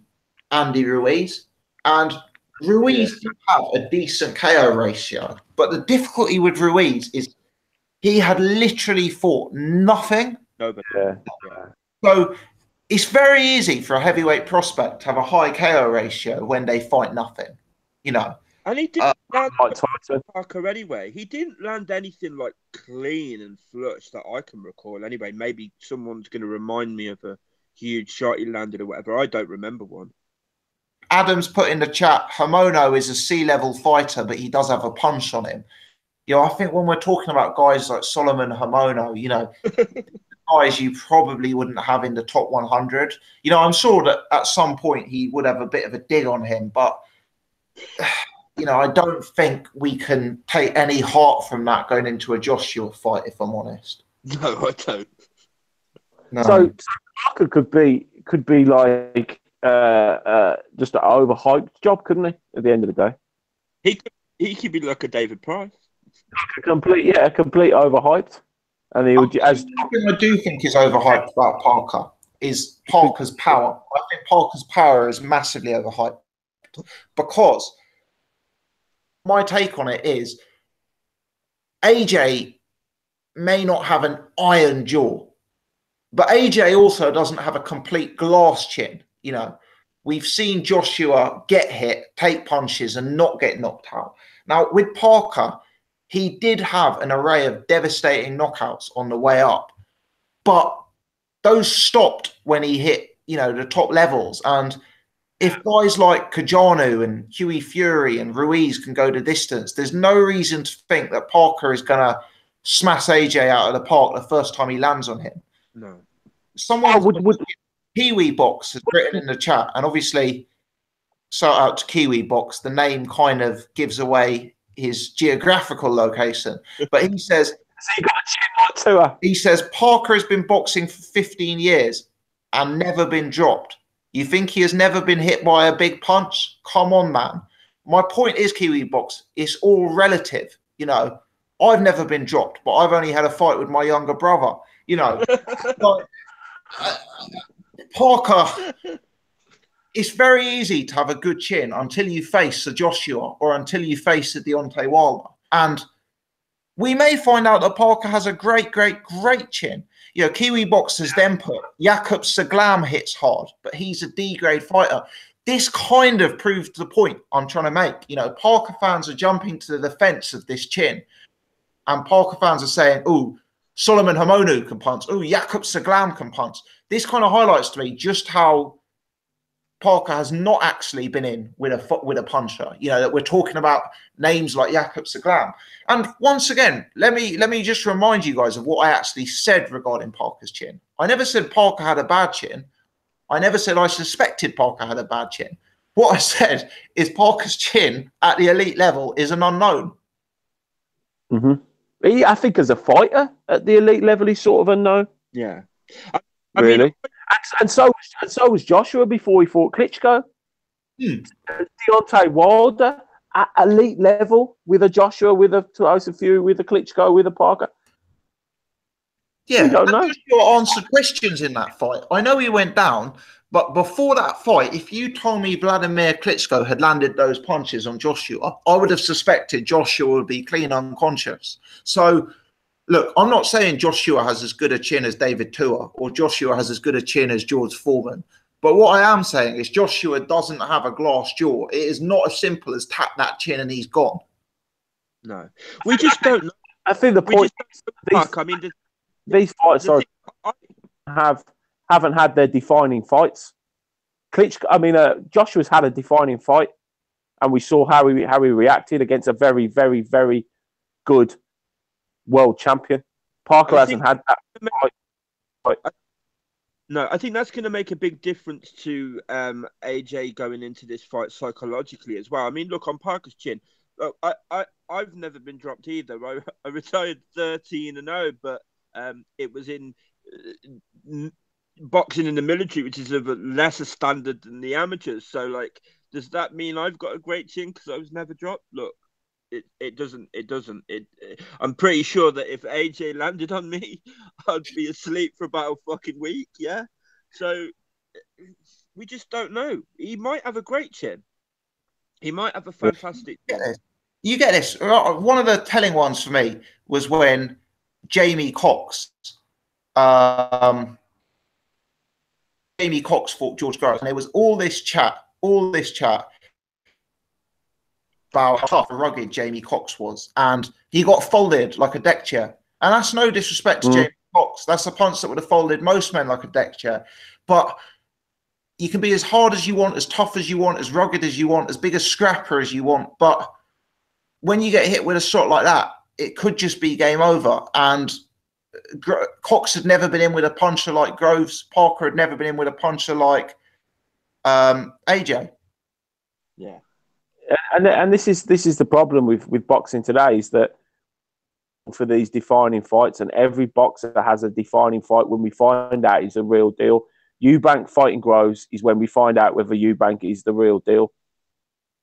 Andy Ruiz, and Ruiz did have a decent KO ratio, but the difficulty with Ruiz is he had literally fought nothing. Nobody. Yeah. So it's very easy for a heavyweight prospect to have a high KO ratio when they fight nothing, And he didn't land Mike Tyson. Parker anyway. He didn't land anything like clean and flush that I can recall. Anyway, maybe someone's going to remind me of a huge shot he landed or whatever. I don't remember one. Adam's put in the chat, Hamono is a C-level fighter, but he does have a punch on him. I think when we're talking about guys like Solomon Hamono, guys you probably wouldn't have in the top 100. I'm sure that at some point he would have a bit of a dig on him, but I don't think we can take any heart from that going into a Joshua fight, if I'm honest. No, I don't. No. So Parker could be like just an overhyped job, couldn't he? At the end of the day, he could be like a David Price. complete overhyped, and he would. As something I do think is overhyped about Parker is Parker's power. I think Parker's power is massively overhyped because my take on it is AJ may not have an iron jaw, but AJ also doesn't have a complete glass chin. We've seen Joshua get hit, take punches, and not get knocked out. Now, with Parker, he did have an array of devastating knockouts on the way up, but those stopped when he hit, the top levels. And if guys like Kajanu and Huey Fury and Ruiz can go the distance, there's no reason to think that Parker is going to smash AJ out of the park the first time he lands on him. No. Someone would Kiwi Box has written in the chat, and obviously, shout out to Kiwi Box. The name kind of gives away his geographical location, but he says he says Parker has been boxing for 15 years and never been dropped. You think he has never been hit by a big punch? Come on, man. My point is, Kiwi Box, it's all relative. I've never been dropped, but I've only had a fight with my younger brother. Like, Parker, it's very easy to have a good chin until you face a Joshua or until you face a Deontay Wilder. And we may find out that Parker has a great, great, great chin. Kiwi Box has then put Jakub Saglam hits hard, but he's a D-grade fighter. This kind of proves the point I'm trying to make. Parker fans are jumping to the defense of this chin. And Parker fans are saying, oh, Solomon Hamonu can punch. Oh, Jakub Saglam can punch. This kind of highlights to me just how Parker has not actually been in with a puncher. That we're talking about names like Jakub Saglam. And once again, let me just remind you guys of what I actually said regarding Parker's chin. I never said Parker had a bad chin. I never said I suspected Parker had a bad chin. What I said is Parker's chin at the elite level is an unknown. Mm-hmm. I think as a fighter at the elite level, he's sort of unknown. Yeah. Really? And so was Joshua before he fought Klitschko. Deontay Wilder at elite level with a Joshua, with a Tyson Fury, with a Klitschko, with a Parker. Yeah, we don't know. Joshua answered questions in that fight. I know he went down, but before that fight, if you told me Vladimir Klitschko had landed those punches on Joshua, I would have suspected Joshua would be clean unconscious. So, look, I'm not saying Joshua has as good a chin as David Tua or Joshua has as good a chin as George Foreman. But what I am saying is Joshua doesn't have a glass jaw. It is not as simple as tap that chin and he's gone. No. We just don't know. I think the point is these fights haven't had their defining fights. Joshua's had a defining fight, and we saw how he reacted against a very, very, very good world champion. Parker hasn't had that fight. fight. No, I think that's going to make a big difference to AJ going into this fight psychologically as well. I mean, look, on Parker's chin, look, I've never been dropped either. I retired 13-0, but it was in boxing in the military, which is of a lesser standard than the amateurs. So, like, does that mean I've got a great chin because I was never dropped? Look, it doesn't. I'm pretty sure that if AJ landed on me, I'd be asleep for about a fucking week. Yeah. So we just don't know. He might have a great chin. He might have a fantastic chin. You get this. One of the telling ones for me was when Jamie Cox fought George Groves, and there was all this chat about how tough and rugged Jamie Cox was, and he got folded like a deck chair. And that's no disrespect to Jamie Cox. That's a punch that would have folded most men like a deck chair. But you can be as hard as you want, as tough as you want, as rugged as you want, as big a scrapper as you want. But when you get hit with a shot like that, it could just be game over. And Cox had never been in with a puncher like Groves. Parker had never been in with a puncher like AJ. Yeah. And this is the problem with boxing today, is that for these defining fights, and every boxer has a defining fight when we find out he's a real deal. Eubank fighting Groves is when we find out whether Eubank is the real deal.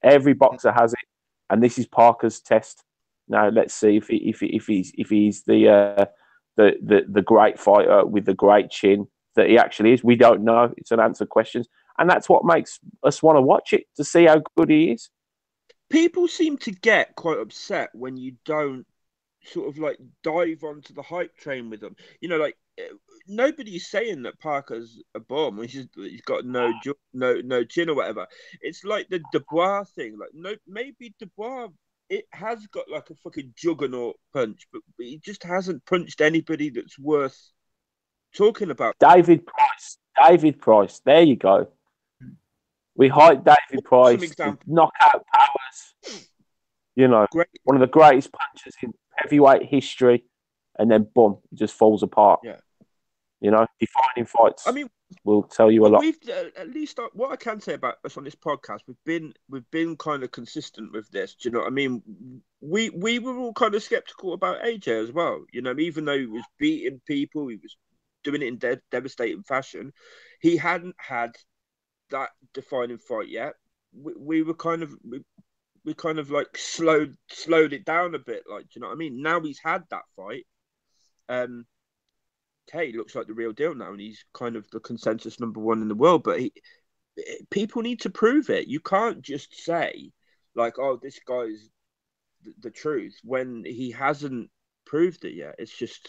Every boxer has it, and this is Parker's test. Now let's see if he's the great fighter with the great chin that he actually is. We don't know. It's unanswered questions, and that's what makes us want to watch it, to see how good he is. People seem to get quite upset when you don't sort of like dive onto the hype train with them. You know, like nobody's saying that Parker's a bum. He's got no chin or whatever. It's like the Dubois thing. Like, no, maybe Dubois, it has got like a fucking juggernaut punch, but he just hasn't punched anybody that's worth talking about. David Price. There you go. We hype David Price, knockout powers. You know, one of the greatest punchers in heavyweight history, and then boom, it just falls apart. Yeah. You know, defining fights. I mean, will tell you a lot. We've at least what I can say about us on this podcast, we've been kind of consistent with this. Do you know what I mean? We were all kind of skeptical about AJ as well. You know, even though he was beating people, he was doing it in devastating fashion. He hadn't had that defining fight yet. We were kind of we kind of like slowed it down a bit. Like, do you know what I mean? Now he's had that fight. He looks like the real deal now, and he's kind of the consensus #1 in the world. But people need to prove it. You can't just say like, "Oh, this guy's the truth," when he hasn't proved it yet. It's just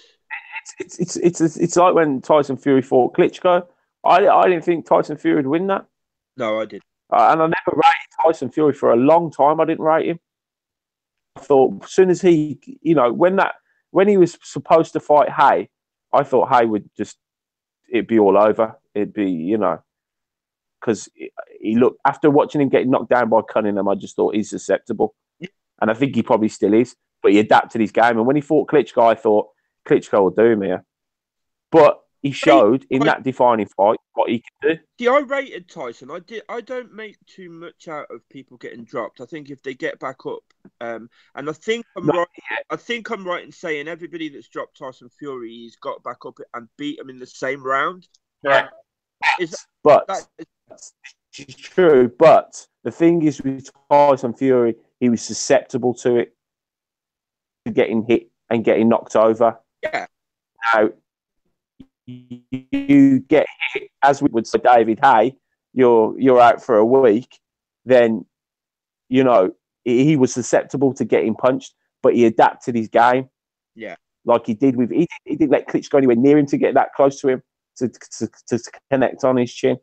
it's like when Tyson Fury fought Klitschko. I didn't think Tyson Fury would win that. No, I did. And I never rated Tyson Fury for a long time. I didn't rate him. I thought as soon as he, you know, when he was supposed to fight Haye, I thought Haye would it'd be all over. It'd be, you know, because he looked, after watching him get knocked down by Cunningham, I just thought he's susceptible. And I think he probably still is, but he adapted his game. And when he fought Klitschko, I thought Klitschko will do him here. But he showed in that defining fight what he can do. See, I rated Tyson. I don't make too much out of people getting dropped. I think if they get back up, and I think I'm right. I think I'm right in saying everybody that's dropped Tyson Fury, he's got back up and beat him in the same round. Yeah, it's true. But the thing is, with Tyson Fury, he was susceptible to it, to getting hit and getting knocked over. Yeah. Now, you get hit, as we would say, David Haye, you're out for a week, then, you know, he was susceptible to getting punched, but he adapted his game. Yeah. Like he did he didn't let Klitschko anywhere near him to get that close to him, to connect on his chin.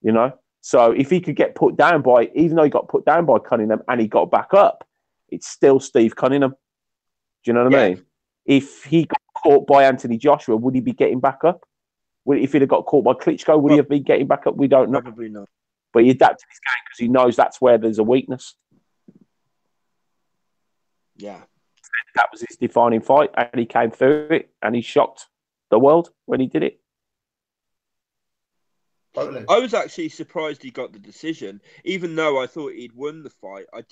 You know? So if he could get put down by, even though he got put down by Cunningham and he got back up, it's still Steve Cunningham. Do you know what I mean? If he got caught by Anthony Joshua, would he be getting back up? If he'd have got caught by Klitschko, would he have been getting back up? We don't know. Probably not. But he adapted his game because he knows that's where there's a weakness. Yeah. That was his defining fight, and he came through it, and he shocked the world when he did it. Totally. I was actually surprised he got the decision, even though I thought he'd won the fight. I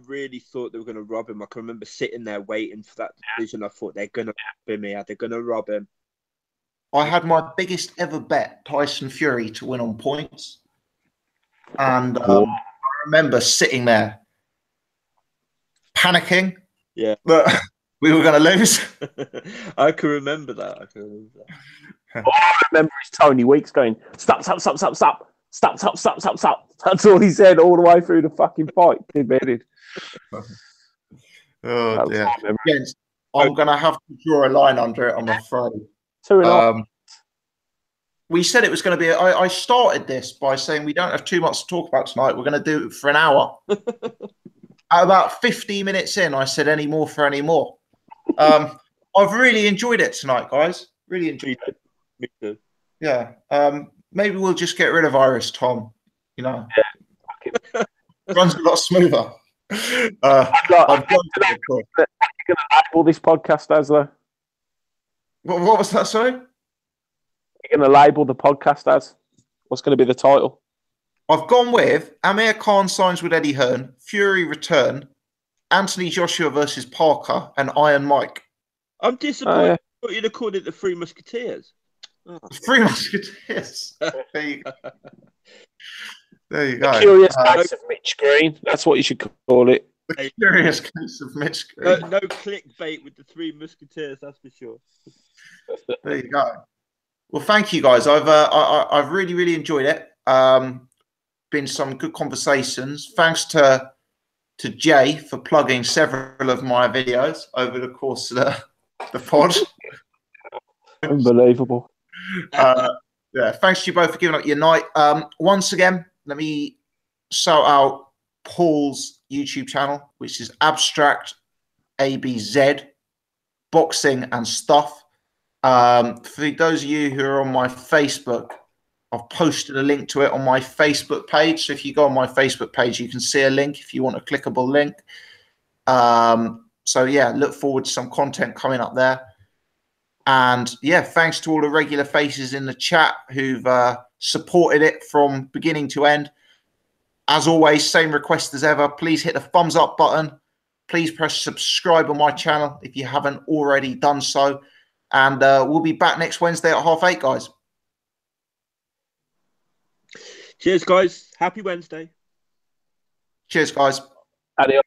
really thought they were going to rob him. I can remember sitting there waiting for that decision. I thought they're going to rob him here. They're going to rob him. I had my biggest ever bet, Tyson Fury, to win on points. And I remember sitting there panicking that we were going to lose. I can remember that. All I remember is Tony Weeks going, stop, stop, stop, stop, stop, stop, stop, stop, stop, stop. That's all he said all the way through the fucking fight. Oh, dear. Again, I'm going to have to draw a line under it, I'm afraid. We said it was going to be. I started this by saying we don't have too much to talk about tonight. We're going to do it for an hour. At about 15 minutes in, I said any more for any more. I've really enjoyed it tonight, guys. Really enjoyed it. Me too. Yeah. Maybe we'll just get rid of Iris, Tom. You know, runs a lot smoother. I'm going to label this podcast as though. What was that? Sorry. You're going to label the podcast as? What's going to be the title? I've gone with Amir Khan signs with Eddie Hearn, Fury return, Anthony Joshua versus Parker, and Iron Mike. I'm disappointed. I thought you'd have called it the Three Musketeers. Oh. Three Musketeers. There you go. There you go. The Curious Case of Mitch Green. That's what you should call it. The Curious Case of Mitch Green. No clickbait with the Three Musketeers, that's for sure. There you go. Well, thank you guys. I've really, really enjoyed it. Been some good conversations. Thanks to Jay for plugging several of my videos over the course of the pod. Unbelievable. Yeah, thanks to you both for giving up your night. Once again, let me shout out Paul's YouTube channel, which is Abstract ABZ Boxing and Stuff. For those of you who are on my Facebook, I've posted a link to it on my Facebook page. So if you go on my Facebook page, you can see a link if you want a clickable link. So yeah, look forward to some content coming up there. And yeah, thanks to all the regular faces in the chat who've supported it from beginning to end. As always, same request as ever. Please hit the thumbs up button. Please press subscribe on my channel if you haven't already done so. And we'll be back next Wednesday at 8:30, guys. Cheers, guys. Happy Wednesday. Cheers, guys. Adios.